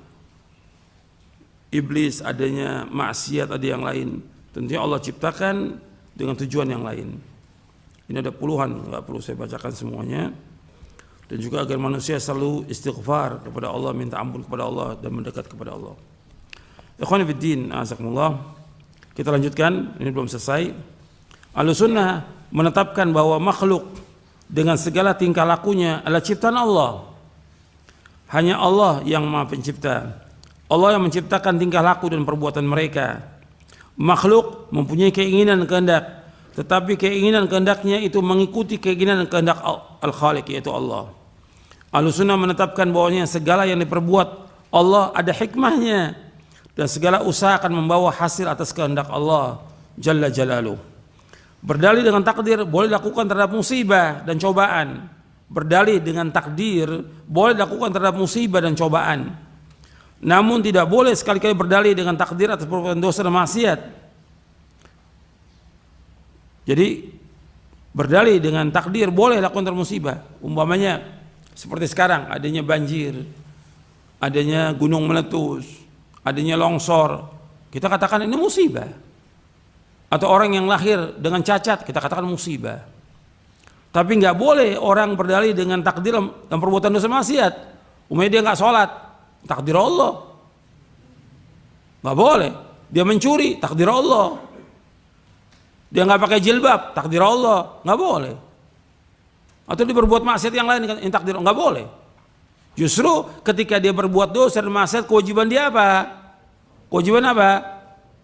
Speaker 1: iblis, adanya maksiat, ada yang lain. Tentunya Allah ciptakan dengan tujuan yang lain. Ini ada puluhan, nggak perlu saya bacakan semuanya. dan juga agar manusia selalu istighfar kepada Allah, minta ampun kepada Allah dan mendekat kepada Allah. Ikhwan fillah, azakumullah. Kita lanjutkan, ini belum selesai. Ahlussunnah menetapkan bahwa makhluk dengan segala tingkah lakunya adalah ciptaan Allah. Hanya Allah yang Maha Pencipta. Allah yang menciptakan tingkah laku dan perbuatan mereka. Makhluk mempunyai keinginan kehendak, tetapi keinginan kehendaknya itu mengikuti keinginan kehendak Al-Khaliq, yaitu Allah. Ahlussunnah menetapkan bahwasanya segala yang diperbuat Allah ada hikmahnya, dan segala usaha akan membawa hasil atas kehendak Allah Jalla Jalaluh. Berdalih dengan takdir boleh dilakukan terhadap musibah dan cobaan. Berdalih dengan takdir boleh dilakukan terhadap musibah dan cobaan. Namun tidak boleh sekali-kali berdalih dengan takdir atas perbuatan dosa dan maksiat. Jadi berdalih dengan takdir boleh lakukan terhadap musibah. Umpamanya seperti sekarang adanya banjir, adanya gunung meletus, adanya longsor, kita katakan ini musibah. Atau orang yang lahir dengan cacat, kita katakan musibah. Tapi nggak boleh orang berdalih dengan takdir dan perbuatan dosa maksiat. Umpamanya dia nggak sholat, takdir Allah. Nggak boleh. Dia mencuri, takdir Allah. Dia nggak pakai jilbab, takdir Allah. Nggak boleh. Atau dia berbuat maksiat yang lain, takdir Allah. Nggak boleh. Justru ketika dia berbuat dosa dan maksiat, kewajiban dia apa? Kewajiban apa?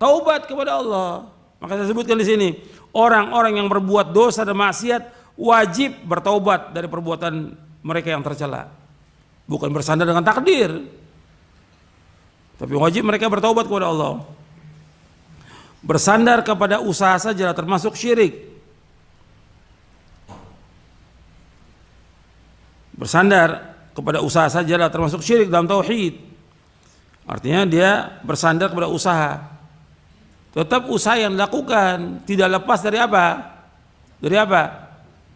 Speaker 1: Taubat kepada Allah. Maka saya sebutkan di sini, orang-orang yang berbuat dosa dan maksiat wajib bertaubat dari perbuatan mereka yang tercela. Bukan bersandar dengan takdir, tapi wajib mereka bertaubat kepada Allah. Bersandar kepada usaha saja termasuk syirik. Bersandar kepada usaha saja termasuk syirik dalam tauhid. Artinya dia bersandar kepada usaha. Tetap usaha yang dilakukan tidak lepas dari apa? Dari apa?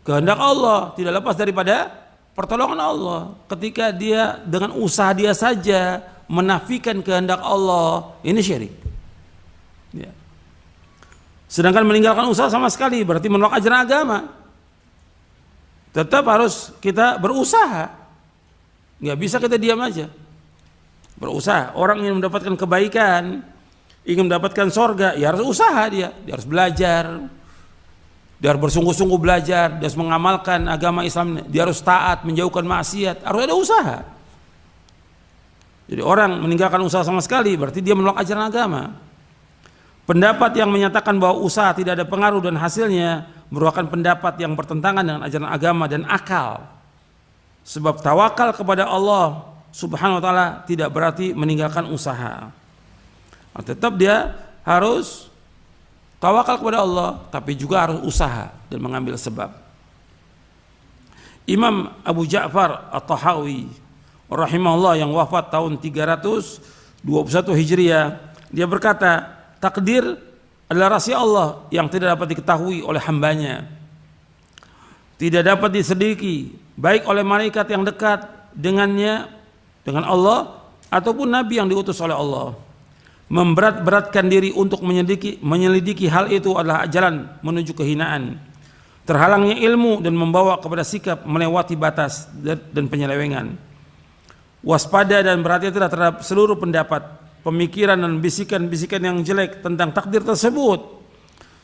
Speaker 1: Kehendak Allah, tidak lepas daripada pertolongan Allah. Ketika dia dengan usaha dia saja menafikan kehendak Allah, ini syirik. Ya. Sedangkan meninggalkan usaha sama sekali berarti menolak ajaran agama. Tetap harus kita berusaha. Nggak bisa kita diam aja. Berusaha. Orang yang mendapatkan kebaikan, ingin mendapatkan sorga, ya harus usaha dia harus belajar, dia harus bersungguh-sungguh belajar, dia harus mengamalkan agama Islam, dia harus taat, menjauhkan maksiat, harus ada usaha. Jadi orang meninggalkan usaha sama sekali berarti dia menolak ajaran agama. Pendapat yang menyatakan bahwa usaha tidak ada pengaruh dan hasilnya merupakan pendapat yang bertentangan dengan ajaran agama dan akal. Sebab tawakal kepada Allah Subhanahu wa taala tidak berarti meninggalkan usaha. Tetap dia harus tawakal kepada Allah, tapi juga harus usaha dan mengambil sebab. Imam Abu Ja'far At-Tahawi rahimahullah yang wafat tahun 321 Hijriah, dia berkata, takdir adalah rahasia Allah yang tidak dapat diketahui oleh hambanya, tidak dapat diselidiki baik oleh malaikat yang dekat dengannya, dengan Allah, ataupun nabi yang diutus oleh Allah. Memberat-beratkan diri untuk menyelidiki hal itu adalah jalan menuju kehinaan, terhalangnya ilmu dan membawa kepada sikap melewati batas dan penyelewengan. Waspada dan berhati-hatilah terhadap seluruh pendapat, pemikiran dan bisikan-bisikan yang jelek tentang takdir tersebut.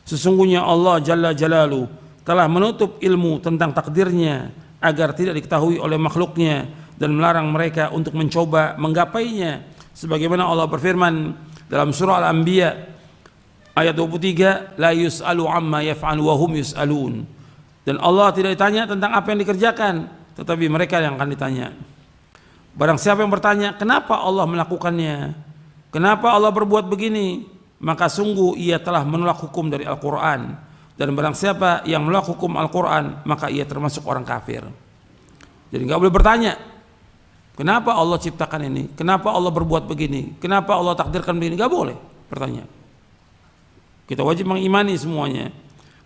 Speaker 1: Sesungguhnya Allah Jalla Jalaluh telah menutup ilmu tentang takdirnya agar tidak diketahui oleh makhluknya dan melarang mereka untuk mencoba menggapainya. Sebagaimana Allah berfirman dalam surah Al-Anbiya ayat 23, la yus'alu amma yaf'alu wa hum yus'alun. Dan Allah tidak ditanya tentang apa yang dikerjakan, tetapi mereka yang akan ditanya. Barang siapa yang bertanya, kenapa Allah melakukannya? Kenapa Allah berbuat begini? Maka sungguh ia telah menolak hukum dari Al-Quran. Dan barang siapa yang menolak hukum Al-Quran, maka ia termasuk orang kafir. Jadi nggak boleh bertanya, kenapa Allah ciptakan ini? Kenapa Allah berbuat begini? Kenapa Allah takdirkan begini? Gak boleh bertanya. Kita wajib mengimani semuanya.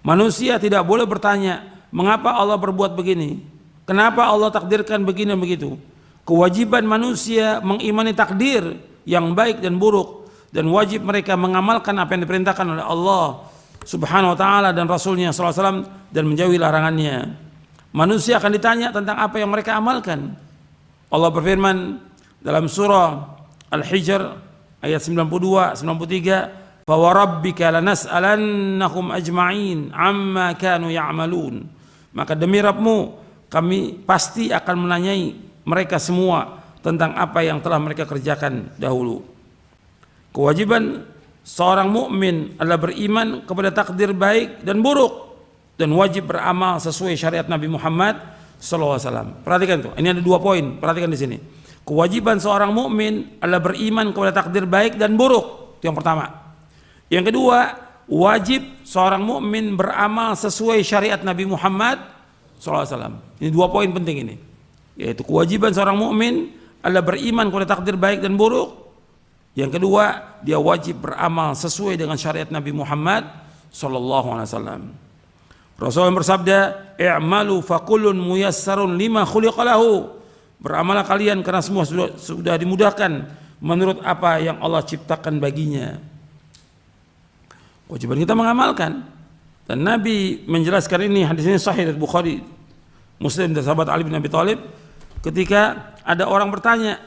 Speaker 1: Manusia tidak boleh bertanya, mengapa Allah berbuat begini? Kenapa Allah takdirkan begini dan begitu? Kewajiban manusia mengimani takdir yang baik dan buruk, dan wajib mereka mengamalkan apa yang diperintahkan oleh Allah Subhanahu wa taala dan Rasulnya sallallahu alaihi wasallam dan menjauhi larangannya. Manusia akan ditanya tentang apa yang mereka amalkan. Allah berfirman dalam surah Al-Hijr ayat 92, 93, "Fa warabbika lanas'alannahum ajma'in amma kanu ya'malun." Maka demi Rabbmu, kami pasti akan menanyai mereka semua tentang apa yang telah mereka kerjakan dahulu. Kewajiban seorang mukmin adalah beriman kepada takdir baik dan buruk, dan wajib beramal sesuai syariat Nabi Muhammad SAW. Perhatikan tuh, ini ada 2 poin. Perhatikan di sini. Kewajiban seorang mukmin adalah beriman kepada takdir baik dan buruk. Itu yang pertama. Yang kedua, wajib seorang mukmin beramal sesuai syariat Nabi Muhammad SAW. Ini 2 poin penting ini. Yaitu kewajiban seorang mukmin adalah beriman kepada takdir baik dan buruk. Yang kedua, dia wajib beramal sesuai dengan syariat Nabi Muhammad SAW. Rasulullah bersabda, "I'malu fakullun muyassarun lima khuliqa lahu." Beramallah kalian karena semua sudah dimudahkan menurut apa yang Allah ciptakan baginya. Kewajiban kita mengamalkan. Dan Nabi menjelaskan ini, hadis ini sahih dari Bukhari, Muslim dan sahabat Ali bin Abi Thalib, ketika ada orang bertanya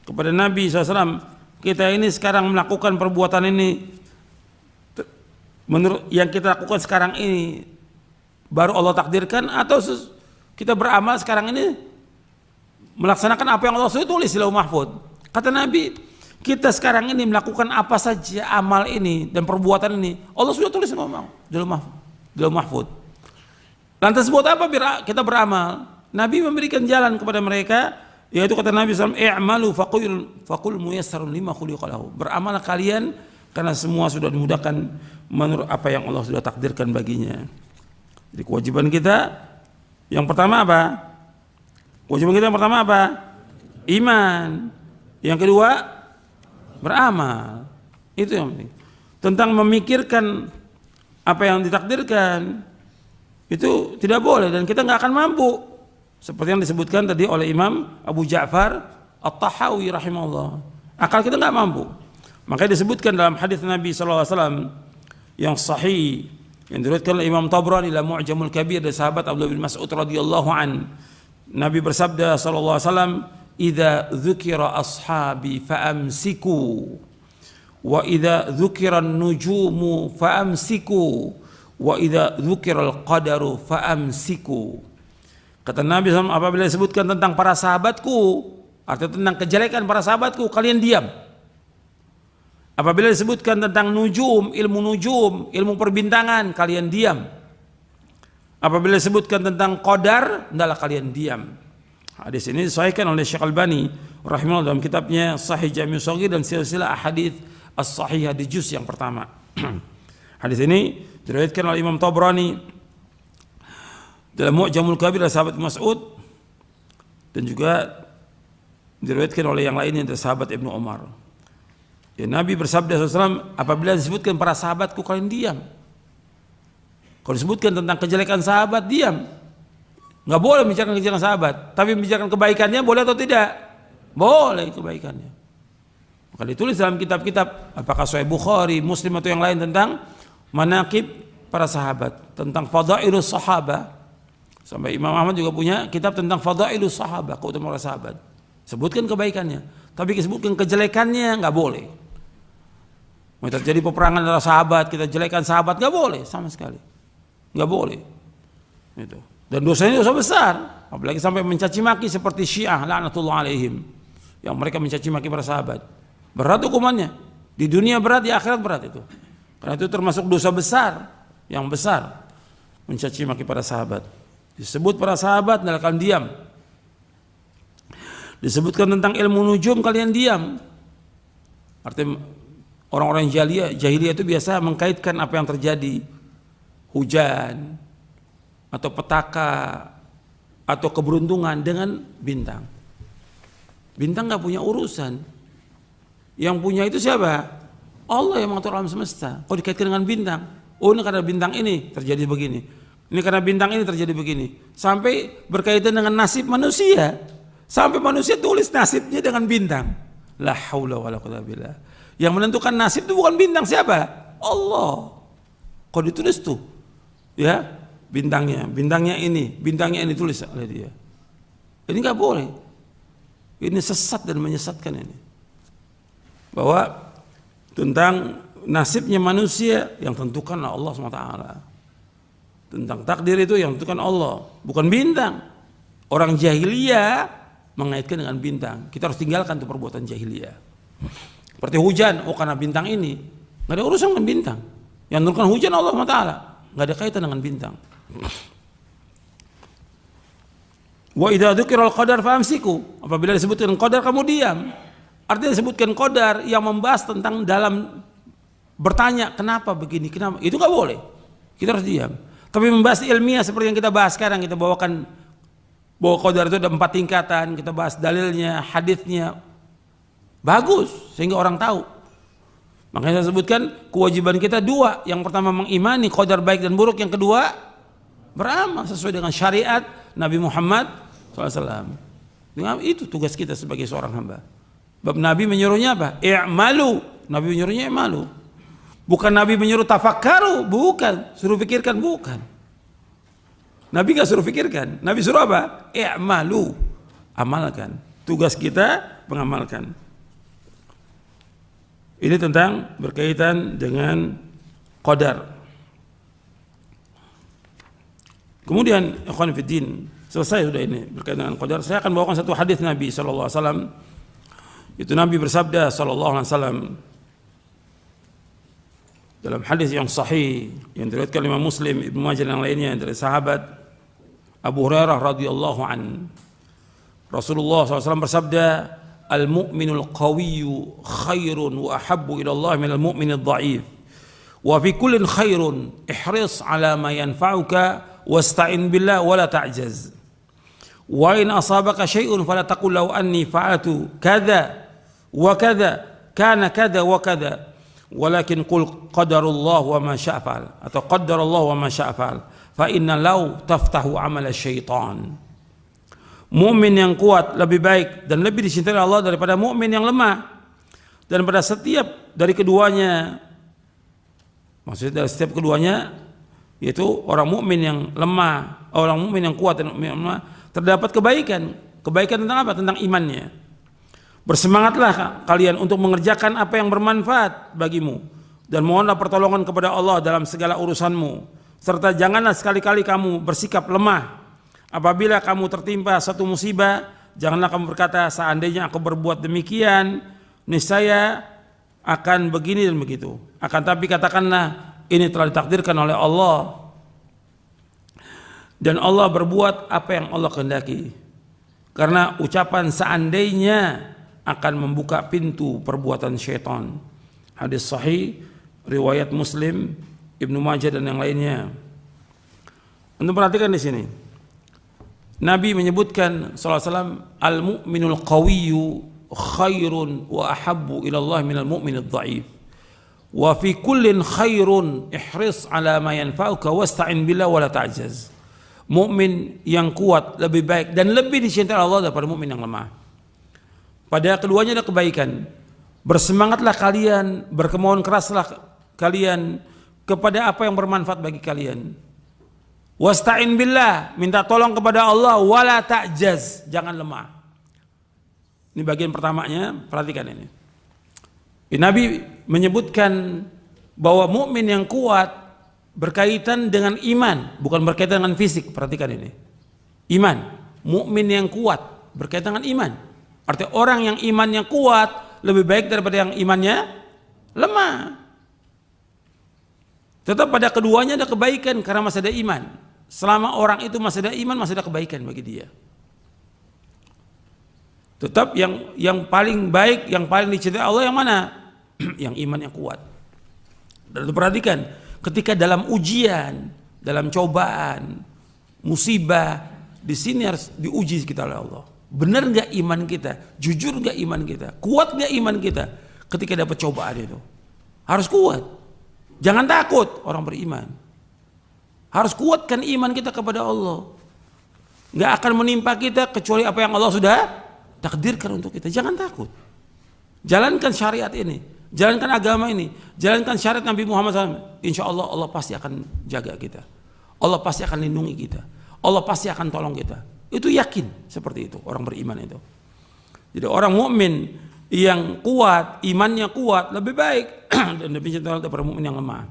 Speaker 1: kepada Nabi SAW, kita ini sekarang melakukan perbuatan ini, menurut yang kita lakukan sekarang ini baru Allah takdirkan, atau kita beramal sekarang ini melaksanakan apa yang Allah sudah tulis di Lauh Mahfuz? Kata Nabi, kita sekarang ini melakukan apa saja amal ini dan perbuatan ini Allah sudah tulis di Lauh Mahfuz. Lantas buat apa kita beramal? Nabi memberikan jalan kepada mereka, yaitu kata Nabi SAW, "I'malu faqul muyassarun lima khuliqa lahu." Beramal kalian karena semua sudah dimudahkan menurut apa yang Allah sudah takdirkan baginya. Jadi kewajiban kita yang pertama apa? Kewajiban kita yang pertama apa? Iman. Yang kedua, beramal. Itu yang penting. Tentang memikirkan apa yang ditakdirkan, itu tidak boleh dan kita nggak akan mampu. Seperti yang disebutkan tadi oleh Imam Abu Ja'far At-Tahawi rahimahullah. Akal kita nggak mampu. Makanya disebutkan dalam hadis Nabi SAW yang sahih, yang diriwayatkan oleh Imam Tabrani dalam Mu'jamul Kabir dari sahabat Abdullah bin Mas'ud radhiyallahu an. Nabi bersabda sallallahu alaihi wasallam, "Idza dzukira ashabi fa'amsiku, wa idza dzukira an-nujumu fa'amsiku, wa idza dzukira al-qadaru fa'amsiku." Kata Nabi SAW, apabila disebutkan tentang para sahabatku, artinya tentang kejelekan para sahabatku, kalian diam. Apabila disebutkan tentang nujum, ilmu perbintangan, kalian diam. Apabila disebutkan tentang qadar, hendaklah kalian diam. Hadis ini disahihkan oleh Syekh Albani rahimahullah dalam kitabnya Sahih Jami' Shaghir dan silsilah ahadits as-sahihah di juz yang pertama. Hadis ini diriwayatkan oleh Imam Tabrani dalam Mu'jamul Kabir dari sahabat Mas'ud, dan juga diriwayatkan oleh yang lainnya dari sahabat Ibnu Umar. Ya, Nabi bersabda SAW, apabila disebutkan para sahabatku, kalian diam. Kalau disebutkan tentang kejelekan sahabat, diam. Nggak boleh membicarakan kejelekan sahabat, tapi membicarakan kebaikannya boleh atau tidak? Boleh kebaikannya. Maka ditulis dalam kitab-kitab, apakah Sahih Bukhari, Muslim atau yang lain, tentang manaqib para sahabat, tentang fadailus sahabah. Sampai Imam Ahmad juga punya kitab tentang fadailus sahabah, keutamaan para sahabat. Sebutkan kebaikannya, tapi disebutkan kejelekannya nggak boleh. Mau terjadi peperangan antara sahabat, kita jelekan sahabat, nggak boleh sama sekali, nggak boleh. Itu. Dan dosanya dosa besar, apalagi sampai mencaci maki seperti Syiah laknatullah alaihim, yang mereka mencaci maki para sahabat. Berat hukumannya, di dunia berat, di akhirat berat itu. Karena itu termasuk dosa besar, yang besar, mencaci maki para sahabat. Disebut para sahabat, kalian diam. Disebutkan tentang ilmu nujum, kalian diam. Artinya orang-orang jahiliyah itu biasa mengkaitkan apa yang terjadi, hujan atau petaka atau keberuntungan, dengan bintang. Bintang nggak punya urusan. Yang punya itu siapa? Allah yang mengatur alam semesta. Kalau dikaitkan dengan bintang, oh ini karena bintang ini terjadi begini, ini karena bintang ini terjadi begini, sampai berkaitan dengan nasib manusia. Sampai manusia tulis nasibnya dengan bintang. La haula wala quwwata billah. Yang menentukan nasib itu bukan bintang, siapa? Allah. Kok ditulis tuh? Ya, bintangnya ini tulis oleh dia. Ini nggak boleh. Ini sesat dan menyesatkan ini. Bahwa tentang nasibnya manusia yang tentukan Allah SWT. Tentang takdir itu yang tentukan Allah, bukan bintang. Orang jahiliyah mengaitkan dengan bintang. Kita harus tinggalkan itu perbuatan jahiliyah. Seperti hujan, karena bintang ini, nggak ada urusan dengan bintang. Yang menurunkan hujan Allah SWT, nggak ada kaitan dengan bintang. Wa idza dzukira al-qadar famsiku, apabila disebutkan qadar kamu diam. Artinya disebutkan qadar yang membahas tentang dalam bertanya kenapa begini, kenapa, itu nggak boleh. Kita harus diam. Tapi membahas ilmiah seperti yang kita bahas sekarang, kita bawakan bahwa qadar itu ada 4 tingkatan, kita bahas dalilnya, hadisnya, bagus sehingga orang tahu. Makanya saya sebutkan kewajiban kita 2. Yang pertama mengimani qadar baik dan buruk, yang kedua beramal sesuai dengan syariat Nabi Muhammad SAW. Itu tugas kita sebagai seorang hamba. Bab Nabi menyuruhnya apa? I'malu. Nabi menyuruhnya i'malu. Bukan Nabi menyuruh tafakkaru, bukan. Suruh pikirkan, bukan. Nabi gak suruh pikirkan. Nabi suruh apa? I'malu. Amalkan. Tugas kita mengamalkan. Ini tentang berkaitan dengan qadar. Kemudian ikhwan fiddin, selesai sudah ini berkaitan dengan qadar. Saya akan bawakan satu hadis Nabi sallallahu alaihi wasallam. Itu Nabi bersabda sallallahu alaihi wasallam dalam hadis yang sahih yang diriwayatkan Imam Muslim, Ibnu Majah dan lainnya dari sahabat Abu Hurairah radhiyallahu an. Rasulullah SAW bersabda, "Al-mu'minul qawiyyu khairun wa ahabbu ila Allah minal mu'minid dha'if. Wa fi kullin khairun ihris ala ma yanfa'uka wasta'in billah wa la ta'jaz. Wa in asabaka syai'un fala taqul law anni fa'altu kadza wa kadza kana kadza wa kadza. Walakin qul qadarullah wa ma syaa fa'al atau qaddarallah wa ma syaa fa'al fa inna law taftahu amal syaitan." Mukmin yang kuat lebih baik dan lebih dicintai Allah daripada mukmin yang lemah. Dan pada setiap dari keduanya, maksudnya dari setiap keduanya, yaitu orang mukmin yang lemah, orang mukmin yang kuat dan mukmin yang lemah, terdapat kebaikan. Kebaikan tentang apa? Tentang imannya. Bersemangatlah kalian untuk mengerjakan apa yang bermanfaat bagimu dan mohonlah pertolongan kepada Allah dalam segala urusanmu, serta janganlah sekali-kali kamu bersikap lemah. Apabila kamu tertimpa satu musibah, janganlah kamu berkata seandainya aku berbuat demikian niscaya akan begini dan begitu. Akan tapi katakanlah ini telah ditakdirkan oleh Allah dan Allah berbuat apa yang Allah kehendaki. Karena ucapan seandainya akan membuka pintu perbuatan syaitan. Hadis sahih riwayat Muslim, Ibnu Majah dan yang lainnya. Untuk perhatikan di sini. Nabi menyebutkan sallallahu alaihi wasallam, al-mu'minul qawiyyu khairun wa ahabbu ila Allah minal mu'minid dha'if. Wa fi kullin khairun ihris ala ma yanfa'uka wasta'in billah wa la ta'jaz. Mukmin yang kuat lebih baik dan lebih dicintai Allah daripada mukmin yang lemah. Pada keduanya ada kebaikan. Bersemangatlah kalian, berkemauan keraslah kalian kepada apa yang bermanfaat bagi kalian. Wasta'in billah, minta tolong kepada Allah, wala ta'jaz, jangan lemah. Ini bagian pertamanya, perhatikan ini. Nabi menyebutkan bahwa mukmin yang kuat berkaitan dengan iman, bukan berkaitan dengan fisik. Perhatikan ini. Iman, mukmin yang kuat berkaitan dengan iman. Artinya orang yang imannya kuat lebih baik daripada yang imannya lemah. Tetap pada keduanya ada kebaikan karena masih ada iman. Selama orang itu masih ada iman, masih ada kebaikan bagi dia. Tetap yang paling baik, yang paling dicintai Allah yang mana? Yang imannya kuat. Dan perhatikan, ketika dalam ujian, dalam cobaan, musibah, di sini harus diuji kita oleh Allah. Benar nggak iman kita? Jujur nggak iman kita? Kuat nggak iman kita? Ketika dapat cobaan itu, harus kuat. Jangan takut orang beriman. Harus kuatkan iman kita kepada Allah. Nggak akan menimpa kita kecuali apa yang Allah sudah takdirkan untuk kita. Jangan takut. Jalankan syariat ini, jalankan agama ini, jalankan syariat Nabi Muhammad SAW. Insya Allah Allah pasti akan jaga kita. Allah pasti akan lindungi kita. Allah pasti akan tolong kita. Itu yakin seperti itu orang beriman itu. Jadi orang mukmin yang kuat, imannya kuat lebih baik dan lebih cinta daripada mukmin yang lemah.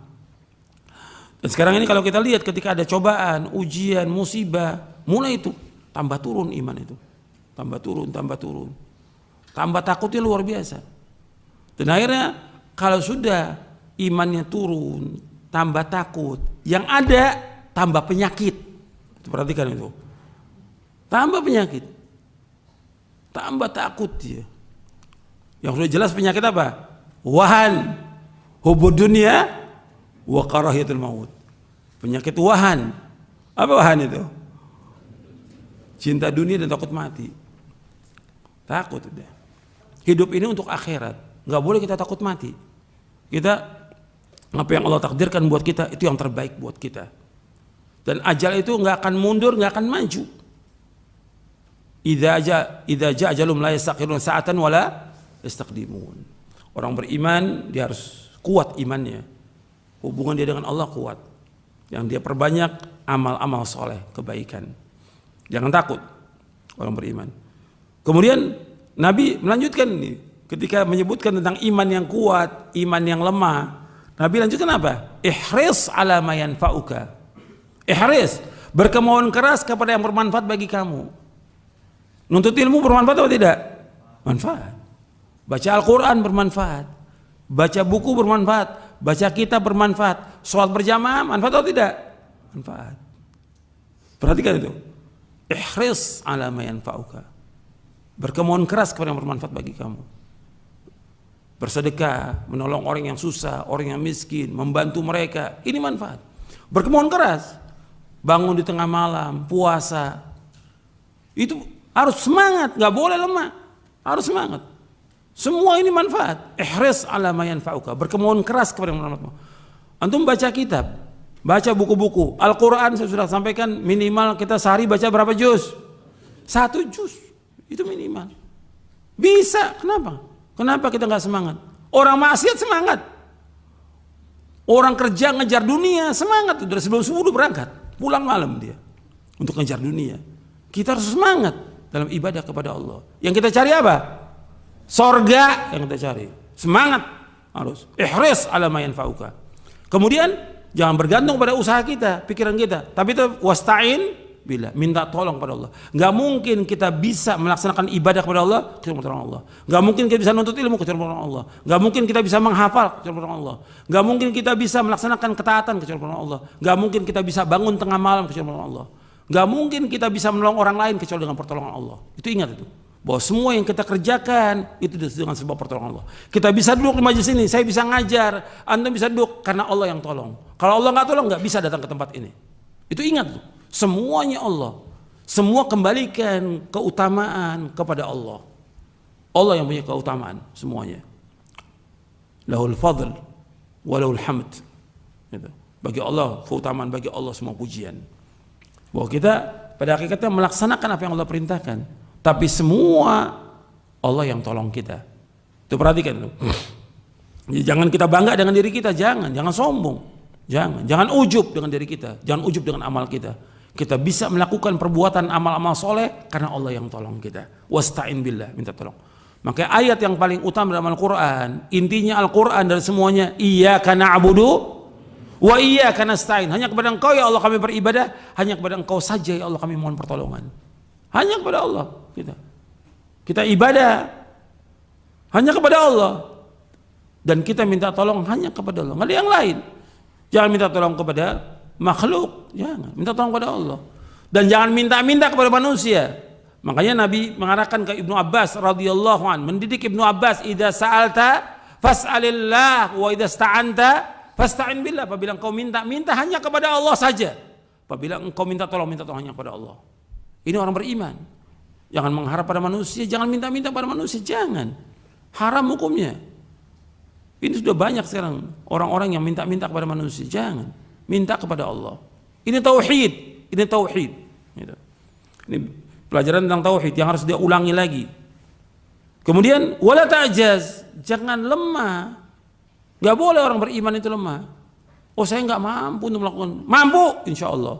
Speaker 1: Dan sekarang ini kalau kita lihat ketika ada cobaan, ujian, musibah, mulai itu tambah turun iman itu. Tambah turun. Tambah takutnya luar biasa. Dan akhirnya kalau sudah imannya turun, tambah takut, yang ada tambah penyakit. Perhatikan itu. Tambah penyakit. Tambah takut dia. Yang sudah jelas penyakit apa? Wahan, hubud dunia, wa karahiyatul maut. Penyakit wahan. Apa wahan itu? Cinta dunia dan takut mati. Takut udah. Hidup ini untuk akhirat. Nggak boleh kita takut mati. Kita apa yang Allah takdirkan buat kita itu yang terbaik buat kita. Dan ajal itu nggak akan mundur, nggak akan maju. Idza jaa ajalum la yastakhirun sa'atan wala yastaqdimun. Orang beriman dia harus kuat imannya. Hubungan dia dengan Allah kuat. Yang dia perbanyak amal-amal soleh, kebaikan. Jangan takut orang beriman. Kemudian Nabi melanjutkan ini ketika menyebutkan tentang iman yang kuat, iman yang lemah. Nabi lanjutkan apa? Ihris ala ma yanfa'uka. Ihris, berkemauan keras kepada yang bermanfaat bagi kamu. Nuntut ilmu bermanfaat atau tidak? Manfaat. Baca Al-Quran bermanfaat. Baca buku bermanfaat. Baca kitab bermanfaat. Sholat berjamaah manfaat atau tidak? Manfaat. Perhatikan itu. Ihris ala ma yanfa'uka. Berkemauan keras kepada yang bermanfaat bagi kamu. Bersedekah, menolong orang yang susah, orang yang miskin, membantu mereka. Ini manfaat. Berkemauan keras. Bangun di tengah malam, puasa. Itu harus semangat, nggak boleh lemah. Harus semangat. Semua ini manfaat. Ihris ala ma yanfa'uka. Berkemauan keras kepada yang bermanfaat. Antum baca kitab, baca buku-buku. Al-Quran saya sudah sampaikan minimal kita sehari baca berapa juz? 1 juz. Itu minimal. Bisa. Kenapa? Kenapa kita nggak semangat? Orang maksiat semangat. Orang kerja ngejar dunia semangat. Dari sebelum subuh berangkat. Pulang malam dia. Untuk ngejar dunia. Kita harus semangat dalam ibadah kepada Allah. Yang kita cari apa? Sorga yang kita cari. Semangat harus. Ihris ala ma yanfa'uka. Kemudian jangan bergantung pada usaha kita, pikiran kita. Tapi itu wasta'in billah, minta tolong pada Allah. Gak mungkin kita bisa melaksanakan ibadah kepada Allah kecuali pertolongan Allah. Gak mungkin kita bisa nuntut ilmu kecuali pertolongan Allah. Gak mungkin kita bisa menghafal kecuali pertolongan Allah. Gak mungkin kita bisa melaksanakan ketaatan kecuali pertolongan Allah. Gak mungkin kita bisa bangun tengah malam kecuali pertolongan Allah. Gak mungkin kita bisa menolong orang lain kecuali dengan pertolongan Allah. Itu ingat itu. Bahwa semua yang kita kerjakan itu dengan sebab pertolongan Allah. Kita bisa duduk di majelis ini, saya bisa ngajar, Anda bisa duduk karena Allah yang tolong. Kalau Allah nggak tolong nggak bisa datang ke tempat ini. Itu ingat tuh. Semuanya Allah. Semua kembalikan keutamaan kepada Allah. Allah yang punya keutamaan semuanya. Lahul fadl wa lahul hamd. Gitu. Bagi Allah keutamaan, bagi Allah semua pujian. Bahwa kita pada hakikatnya melaksanakan apa yang Allah perintahkan. Tapi semua Allah yang tolong kita. Itu perhatikan itu. Jangan kita bangga dengan diri kita, jangan sombong. Jangan ujub dengan diri kita, jangan ujub dengan amal kita. Kita bisa melakukan perbuatan amal-amal soleh karena Allah yang tolong kita. Wasta'in billah, minta tolong. Maka ayat yang paling utama dalam Al-Quran, intinya Al-Quran dari semuanya, iyyaka na'budu wa iyyaka nasta'in. Hanya kepada Engkau ya Allah kami beribadah, hanya kepada Engkau saja ya Allah kami mohon pertolongan. Hanya kepada Allah kita ibadah hanya kepada Allah, dan kita minta tolong hanya kepada Allah, nggak ada yang lain. Jangan minta tolong kepada makhluk, jangan minta tolong kepada Allah, dan jangan minta-minta kepada manusia. Makanya Nabi mengarahkan ke Ibnu Abbas radhiyallahu an, mendidik Ibnu Abbas, idza sa'alta fas'alillah wa idza sta'anta fasta'in billah. Apabila engkau minta hanya kepada Allah saja. Apabila engkau minta tolong hanya kepada Allah. Ini orang beriman. Jangan mengharap pada manusia, jangan minta-minta pada manusia, jangan. Haram hukumnya. Ini sudah banyak sekarang orang-orang yang minta-minta kepada manusia, jangan. Minta kepada Allah. Ini tauhid, Gitu. Ini pelajaran tentang tauhid yang harus dia ulangi lagi. Kemudian wala ta'jaz, jangan lemah. Gak boleh orang beriman itu lemah. Oh saya nggak mampu untuk melakukan. Mampu, insya Allah.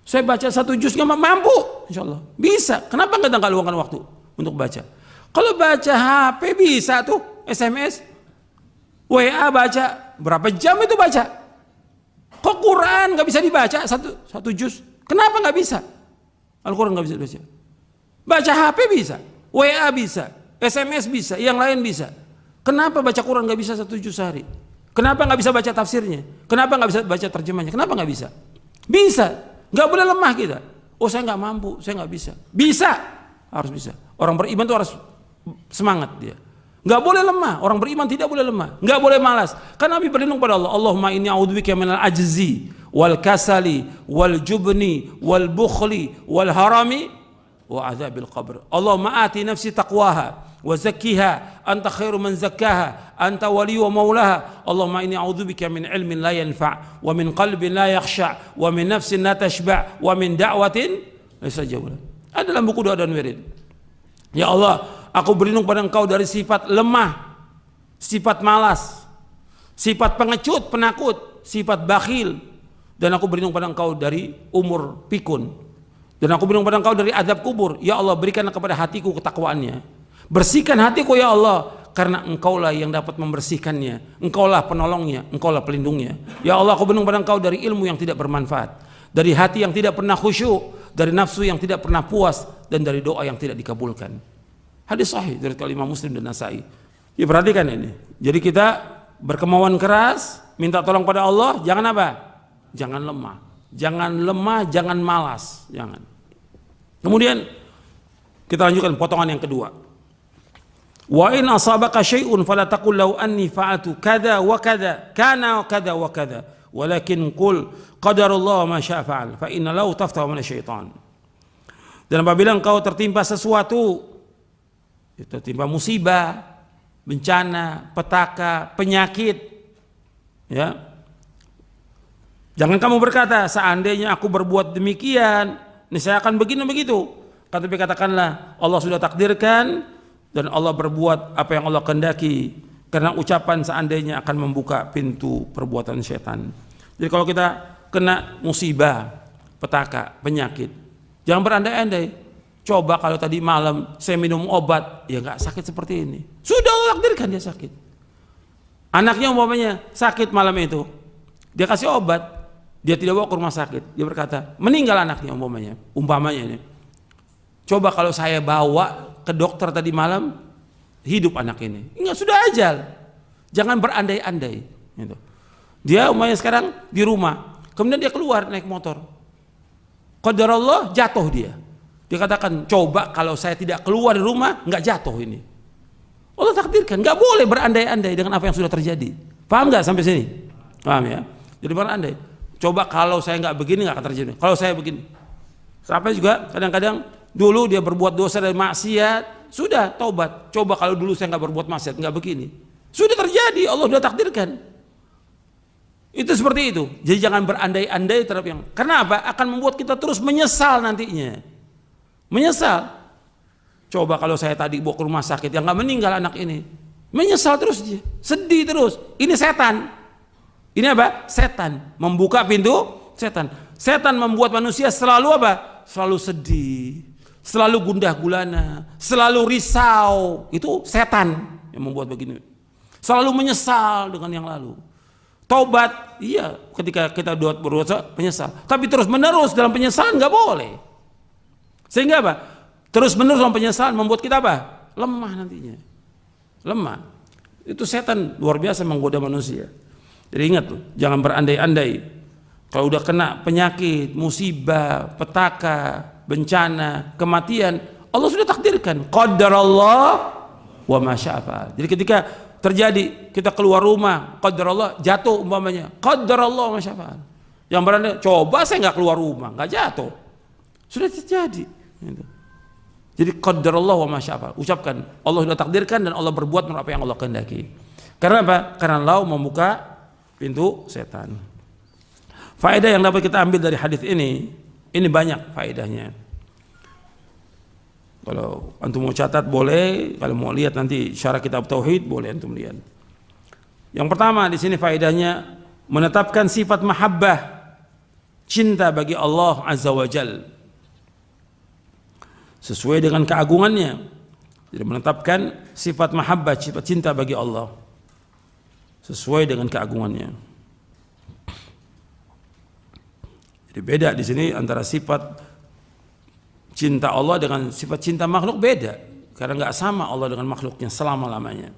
Speaker 1: Saya baca 1 juz nggak mampu, insya Allah. Bisa. Kenapa nggak luangkan waktu untuk baca? Kalau baca HP bisa tuh, SMS, WA baca. Berapa jam itu baca? Kok Quran nggak bisa dibaca satu juz? Kenapa nggak bisa? Al-Quran nggak bisa dibaca. Baca HP bisa, WA bisa, SMS bisa, yang lain bisa. Kenapa baca Quran nggak bisa 1 juz sehari? Kenapa nggak bisa baca tafsirnya? Kenapa nggak bisa baca terjemahnya? Kenapa nggak bisa? Bisa, nggak boleh lemah kita. Oh saya nggak mampu, saya nggak bisa. Bisa, harus bisa. Orang beriman tuh harus semangat dia. Nggak boleh lemah. Orang beriman tidak boleh lemah. Nggak boleh malas. Karena Nabi berlindung pada Allah. Allahumma inni a'udzubika minal ajzi wal kasali wal jubni wal bukhli wal harami wa azabil qabr. Allahumma ati nafsi taqwaha wa zakkiha anta khairu man zakkaha anta wali wa maulaha. Allahumma inni a'udzubika min ilmin la yanfa' wa min qalbin la yakhsha' wa min nafsin la tashba' wa min da'watin laysa jawla. Ada dalam buku doa dan wirid. Ya Allah, aku berlindung pada Engkau dari sifat lemah, sifat malas, sifat pengecut, penakut, sifat bakhil, dan aku berlindung pada Engkau dari umur pikun, dan aku berlindung pada Engkau dari azab kubur. Ya Allah, berikanlah kepada hatiku ketakwaannya. Bersihkan hatiku ya Allah, karena Engkaulah yang dapat membersihkannya. Engkaulah penolongnya, Engkaulah pelindungnya. Ya Allah, aku berlindung pada Engkau dari ilmu yang tidak bermanfaat, dari hati yang tidak pernah khusyuk, dari nafsu yang tidak pernah puas, dan dari doa yang tidak dikabulkan. Hadis sahih dari Imam Muslim dan Nasai. Ya perhatikan ini. Jadi kita berkemauan keras, minta tolong pada Allah, jangan apa? Jangan lemah. Jangan lemah, jangan malas, jangan. Kemudian kita lanjutkan potongan yang kedua. Wa in asabaka syai'un fala taqul law anni fa'altu kada wa kada kana kada wa kada walakin qul qadarullah ma syaa fa'al fa inna law taftahu min syaitan. Dan apabila engkau tertimpa sesuatu, tertimpa musibah, bencana, petaka, penyakit, ya, jangan kamu berkata seandainya aku berbuat demikian, saya akan begini begitu. Tapi katakanlah Allah sudah takdirkan dan Allah berbuat apa yang Allah kehendaki, karena ucapan seandainya akan membuka pintu perbuatan setan. Jadi kalau kita kena musibah, petaka, penyakit, jangan berandai-andai. Coba kalau tadi malam saya minum obat, ya nggak sakit seperti ini. Sudah Allah takdirkan dia sakit. Anaknya umpamanya sakit malam itu, dia kasih obat, dia tidak bawa ke rumah sakit. Dia berkata, meninggal anaknya umpamanya ini. Coba kalau saya bawa ke dokter tadi malam, hidup anak ini. Enggak, sudah ajal. Jangan berandai-andai. Gitu. Dia umpamanya sekarang di rumah, kemudian dia keluar naik motor. Qadarullah, jatuh dia. Dia katakan, coba kalau saya tidak keluar dari rumah, nggak jatuh ini. Allah takdirkan, nggak boleh berandai-andai dengan apa yang sudah terjadi. Paham nggak sampai sini? Paham ya? Jadi berandai. Coba kalau saya nggak begini, nggak akan terjadi. Kalau saya begini, sampai juga kadang-kadang dulu dia berbuat dosa dan maksiat, sudah taubat. Coba kalau dulu saya nggak berbuat maksiat, nggak begini. Sudah terjadi, Allah sudah takdirkan. Itu seperti itu. Jadi jangan berandai-andai terhadap yang. Karena apa? Akan membuat kita terus menyesal nantinya. Menyesal. Coba kalau saya tadi bawa ke rumah sakit yang nggak meninggal anak ini, menyesal terus dia, sedih terus. Ini setan. Ini apa? Setan membuka pintu setan. Setan membuat manusia selalu apa? Selalu sedih, selalu gundah gulana, selalu risau. Itu setan yang membuat begini. Selalu menyesal dengan yang lalu. Taubat, iya, ketika kita berdosa menyesal. Tapi terus menerus dalam penyesalan nggak boleh. Sehingga apa? Terus menerus dalam penyesalan membuat kita apa? Lemah nantinya. Lemah. Itu setan luar biasa menggoda manusia. Jadi ingat tuh, jangan berandai-andai. Kalau udah kena penyakit, musibah, petaka, bencana, kematian, Allah sudah takdirkan. Qadarullah wa ma syaa fa'al. Jadi ketika terjadi kita keluar rumah, qadarullah, jatuh umpamanya, qadarullah wa ma syaa fa'al. Yang berandai, coba saya nggak keluar rumah, nggak jatuh. Sudah terjadi. Jadi qadarullah wa ma syaa fa'al. Ucapkan Allah sudah takdirkan dan Allah berbuat menurut apa yang Allah kehendaki. Karena apa? Karena Allah membuka pintu setan. Faedah yang dapat kita ambil dari hadis ini banyak faedahnya. Kalau antum mau catat boleh, kalau mau lihat nanti syarah kitab tauhid boleh antum lihat. Yang pertama di sini faedahnya menetapkan sifat mahabbah, cinta bagi Allah Azza wa Jal sesuai dengan keagungannya. Jadi menetapkan sifat mahabbah, sifat cinta bagi Allah sesuai dengan keagungannya. Jadi beda di sini antara sifat cinta Allah dengan sifat cinta makhluk, beda karena nggak sama Allah dengan makhluknya selama-lamanya.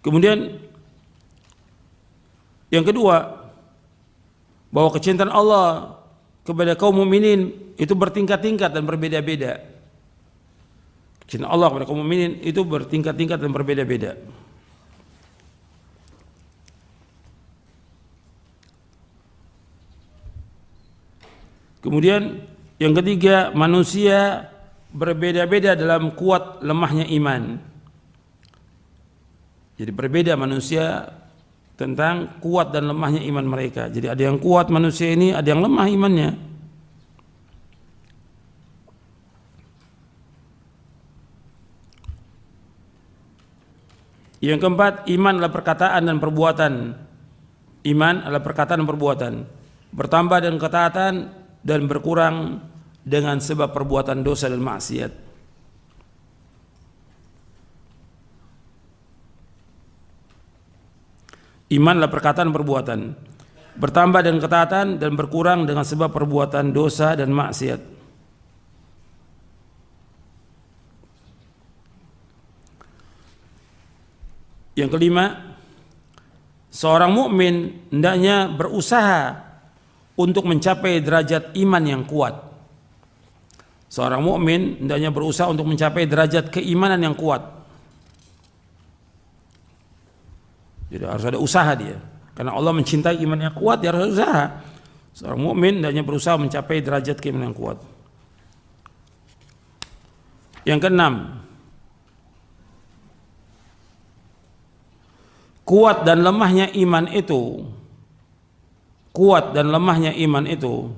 Speaker 1: Kemudian yang kedua, bahwa kecintaan Allah kepada kaum mukminin itu bertingkat-tingkat dan berbeda-beda. Kecintaan Allah kepada kaum mukminin itu bertingkat-tingkat dan berbeda-beda. Kemudian yang ketiga, manusia berbeda-beda dalam kuat lemahnya iman. Jadi berbeda manusia tentang kuat dan lemahnya iman mereka. Jadi ada yang kuat manusia ini, ada yang lemah imannya. Yang keempat, iman adalah perkataan dan perbuatan. Iman adalah perkataan dan perbuatan. Bertambah dengan ketaatan dan berkurang dengan sebab perbuatan dosa dan maksiat. Iman adalah perkataan dan perbuatan, bertambah dengan ketaatan dan berkurang dengan sebab perbuatan dosa dan maksiat. Yang kelima, seorang mukmin hendaknya berusaha untuk mencapai derajat iman yang kuat. Seorang mukmin hendaknya berusaha untuk mencapai derajat keimanan yang kuat. Jadi harus ada usaha dia. Karena Allah mencintai iman yang kuat, dia harus usaha. Seorang mukmin hendaknya berusaha mencapai derajat keimanan yang kuat. Yang keenam, kuat dan lemahnya iman itu, kuat dan lemahnya iman itu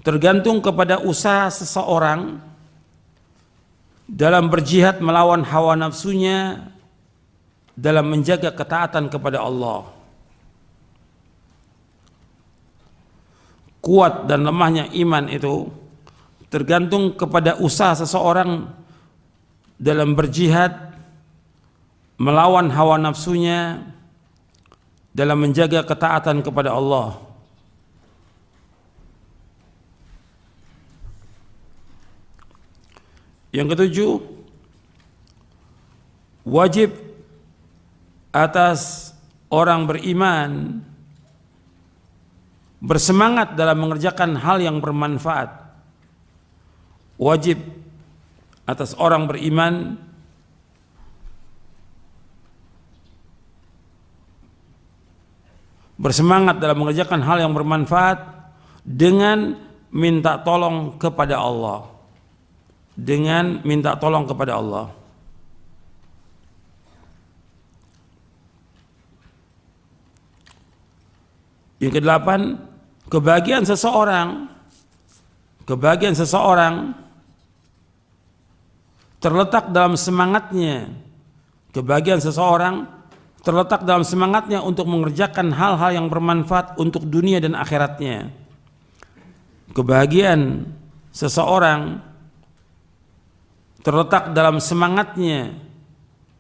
Speaker 1: tergantung kepada usaha seseorang dalam berjihad melawan hawa nafsunya dalam menjaga ketaatan kepada Allah. Kuat dan lemahnya iman itu tergantung kepada usaha seseorang dalam berjihad melawan hawa nafsunya dalam menjaga ketaatan kepada Allah. Yang ketujuh, wajib atas orang beriman bersemangat dalam mengerjakan hal yang bermanfaat. Wajib atas orang beriman bersemangat dalam mengerjakan hal yang bermanfaat dengan minta tolong kepada Allah. Dengan minta tolong kepada Allah. Yang kedelapan, kebahagiaan seseorang terletak dalam semangatnya. Kebahagiaan seseorang terletak dalam semangatnya untuk mengerjakan hal-hal yang bermanfaat untuk dunia dan akhiratnya. Kebahagiaan seseorang terletak dalam semangatnya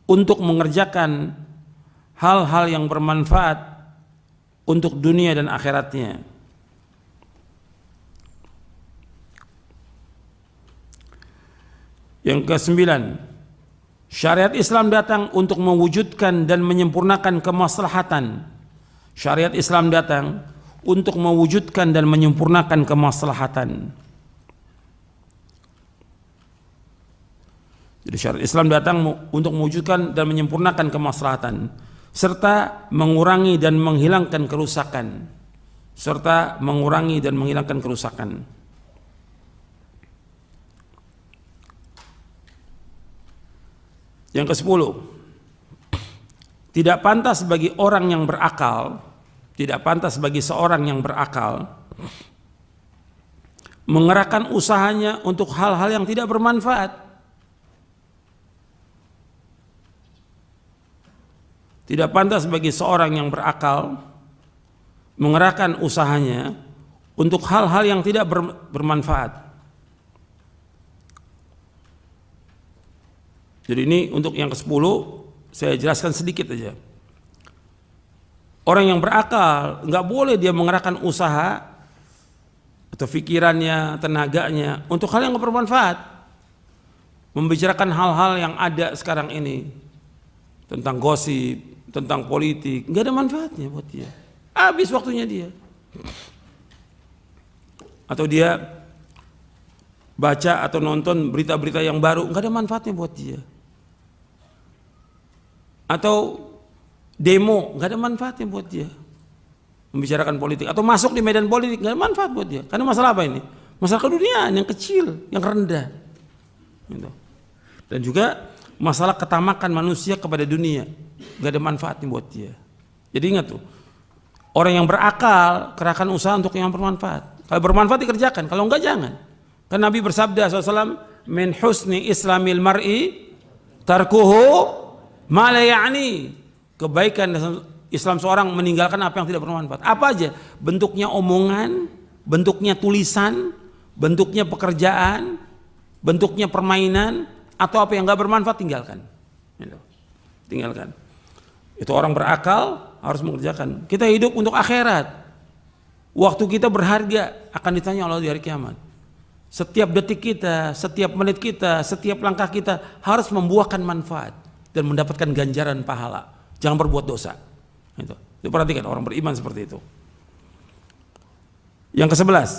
Speaker 1: untuk mengerjakan hal-hal yang bermanfaat untuk dunia dan akhiratnya. Yang kesembilan, syariat Islam datang untuk mewujudkan dan menyempurnakan kemaslahatan. Syariat Islam datang untuk mewujudkan dan menyempurnakan kemaslahatan. Jadi syariat Islam datang untuk mewujudkan dan menyempurnakan kemaslahatan, serta mengurangi dan menghilangkan kerusakan. Yang ke-10, tidak pantas bagi orang yang berakal, tidak pantas bagi seorang yang berakal mengerahkan usahanya untuk hal-hal yang tidak bermanfaat. Tidak pantas bagi seorang yang berakal mengerahkan usahanya untuk hal-hal yang tidak bermanfaat. Jadi ini untuk yang ke-10 saya jelaskan sedikit aja. Orang yang berakal nggak boleh dia mengerahkan usaha atau pikirannya, tenaganya untuk hal yang nggak bermanfaat. Membicarakan hal-hal yang ada sekarang ini tentang gosip, tentang politik, nggak ada manfaatnya buat dia. Habis waktunya dia. Atau dia baca atau nonton berita-berita yang baru, nggak ada manfaatnya buat dia. Atau demo, nggak ada manfaatnya buat dia. Membicarakan politik atau masuk di medan politik, nggak ada manfaat buat dia. Karena masalah apa ini? Masalah keduniaan yang kecil, yang rendah. Gitu. Dan juga masalah ketamakan manusia kepada dunia, nggak ada manfaatnya buat dia. Jadi ingat tuh, orang yang berakal kerahkan usaha untuk yang bermanfaat. Kalau bermanfaat dikerjakan, kalau enggak jangan. Karena Nabi bersabda SAW, min husni islamil mar'i tarkuhu ma la ya'ni. Kebaikan Islam seorang meninggalkan apa yang tidak bermanfaat. Apa aja? Bentuknya omongan, bentuknya tulisan, bentuknya pekerjaan, bentuknya permainan, atau apa yang enggak bermanfaat tinggalkan. Tinggalkan. Itu orang berakal harus mengerjakan. Kita hidup untuk akhirat. Waktu kita berharga akan ditanya Allah di hari kiamat. Setiap detik kita, setiap menit kita, setiap langkah kita harus membuahkan manfaat dan mendapatkan ganjaran pahala. Jangan berbuat dosa. Itu perhatikan orang beriman seperti itu. Yang ke-11,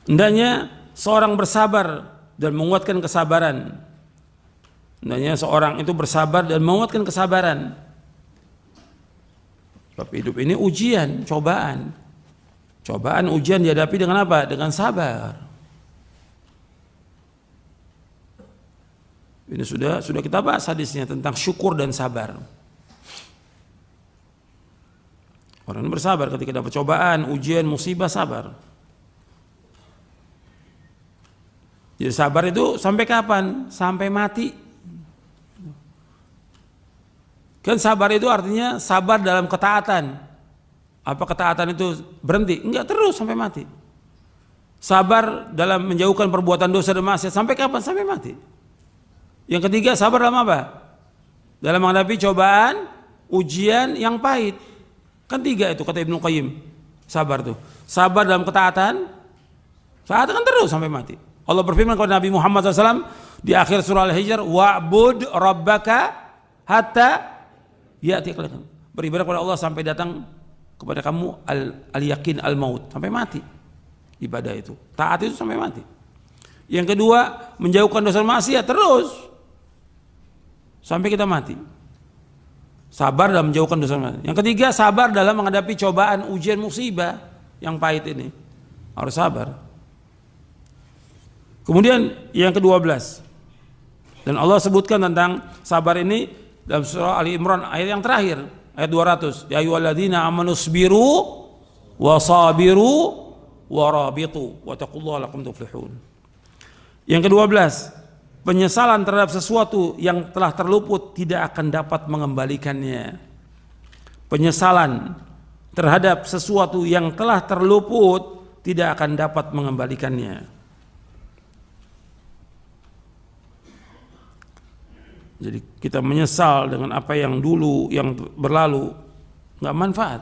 Speaker 1: hendaknya seorang bersabar dan menguatkan kesabaran. Hendaknya seorang itu bersabar dan menguatkan kesabaran. Sebab hidup ini ujian, cobaan. Cobaan, ujian dihadapi dengan apa? Dengan sabar. Ini sudah kita bahas hadisnya tentang syukur dan sabar. Orang ini bersabar ketika dapat cobaan, ujian, musibah, sabar. Jadi sabar itu sampai kapan? Sampai mati. Kan sabar itu artinya sabar dalam ketaatan. Apa ketaatan itu berhenti? Enggak, terus sampai mati. Sabar dalam menjauhkan perbuatan dosa dan maksiat sampai kapan? Sampai mati. Yang ketiga, sabar dalam apa? Dalam menghadapi cobaan, ujian yang pahit. Kan 3 itu kata Ibnu Qayyim. Sabar tuh. Sabar dalam ketaatan, ketaatan kan terus sampai mati. Allah berfirman kepada Nabi Muhammad SAW di akhir surah Al-Hijr, wa'bud rabbaka hatta ya'tiyakal yaqin. Beribadah kepada Allah sampai datang kepada kamu al-yakin al-maut, sampai mati. Ibadah itu, taat itu sampai mati. Yang kedua, menjauhkan dosa maksiat terus sampai kita mati. Sabar dalam menjauhkan dosa maksiat. Yang ketiga, sabar dalam menghadapi cobaan, ujian, musibah yang pahit ini. Harus sabar. Kemudian yang ke-12, dan Allah sebutkan tentang sabar ini dalam surah Ali Imran ayat yang terakhir, ayat 200. Ya ayyuhalladzina amanu sabiru wa sabiru wa rabitu wa taqullaha lakum tuflihun. Yang ke-12, penyesalan terhadap sesuatu yang telah terluput tidak akan dapat mengembalikannya. Penyesalan terhadap sesuatu yang telah terluput tidak akan dapat mengembalikannya. Jadi kita menyesal dengan apa yang dulu, yang berlalu, nggak manfaat.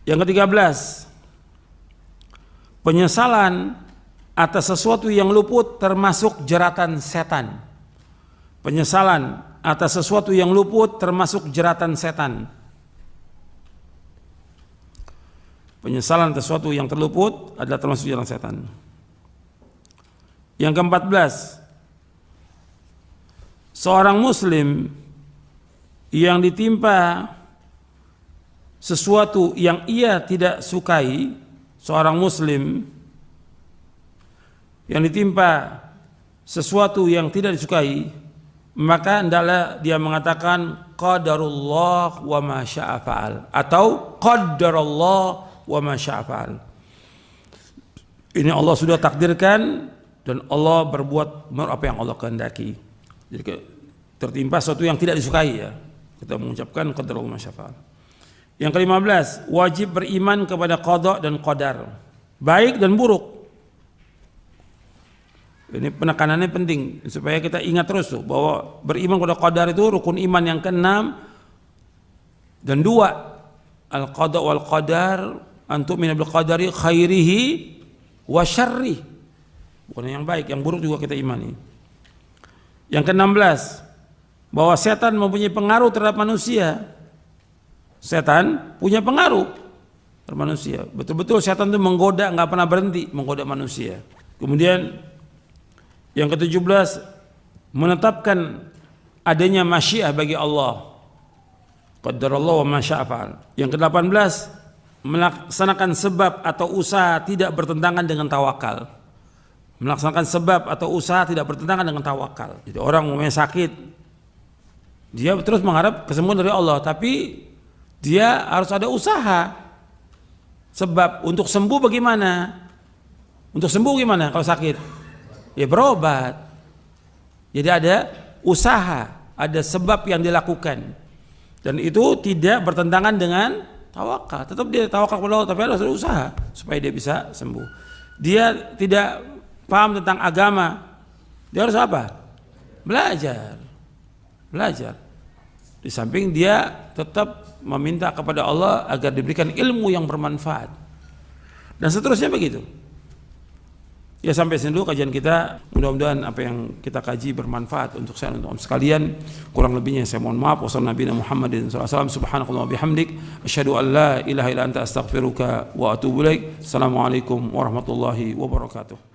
Speaker 1: Yang ke-13, penyesalan atas sesuatu yang luput termasuk jeratan setan. Penyesalan atas sesuatu yang luput termasuk jeratan setan. Penyesalan atas sesuatu yang terluput adalah termasuk jeratan setan. Yang ke-14, seorang muslim yang ditimpa sesuatu yang ia tidak sukai, seorang muslim yang ditimpa sesuatu yang tidak disukai, maka hendaklah dia mengatakan qadarullah wa ma syaa fa'al, atau qaddarallah wa ma syaa fa'al. Ini Allah sudah takdirkan dan Allah berbuat apa yang Allah kehendaki. Jadi tertimpa sesuatu yang tidak disukai ya, kita mengucapkan qadarullah ma syaa fa'al. Yang ke-15, wajib beriman kepada qada dan qadar, baik dan buruk. Ini penekanannya penting supaya kita ingat terus tuh bahwa beriman kepada qadar itu rukun iman yang ke-6 dan 2. Al-qada wal qadar antum min bil qadari khairihi wa syarrih. Bukan yang baik, yang buruk juga kita imani. Yang ke-16, bahwa setan mempunyai pengaruh terhadap manusia. Setan punya pengaruh terhadap manusia. Betul-betul setan itu menggoda, nggak pernah berhenti menggoda manusia. Kemudian yang ke-17, menetapkan adanya masyiah bagi Allah. Qadarallahu wa ma syaa fa'al. Yang ke-18, melaksanakan sebab atau usaha tidak bertentangan dengan tawakal. Melaksanakan sebab atau usaha tidak bertentangan dengan tawakal. Jadi orang yang sakit, dia terus mengharap kesembuhan dari Allah, tapi dia harus ada usaha. Sebab untuk sembuh bagaimana? Untuk sembuh gimana kalau sakit? Ya berobat. Jadi ada usaha, ada sebab yang dilakukan. Dan itu tidak bertentangan dengan tawakal. Tetap dia tawakal kepada Allah, tapi harus ada usaha supaya dia bisa sembuh. Dia tidak paham tentang agama, dia harus apa? Belajar. Di samping dia tetap meminta kepada Allah agar diberikan ilmu yang bermanfaat. Dan seterusnya begitu. Ya sampai sini dulu kajian kita. Mudah-mudahan apa yang kita kaji bermanfaat untuk saya dan untuk sekalian. Kurang lebihnya saya mohon maaf. Wassalamualaikum warahmatullahi wabarakatuh. Subhanakallah wa bihamdik. Asyhadu an la ilaha illa anta astaghfiruka wa atubu ilaik. Assalamualaikum warahmatullahi wabarakatuh.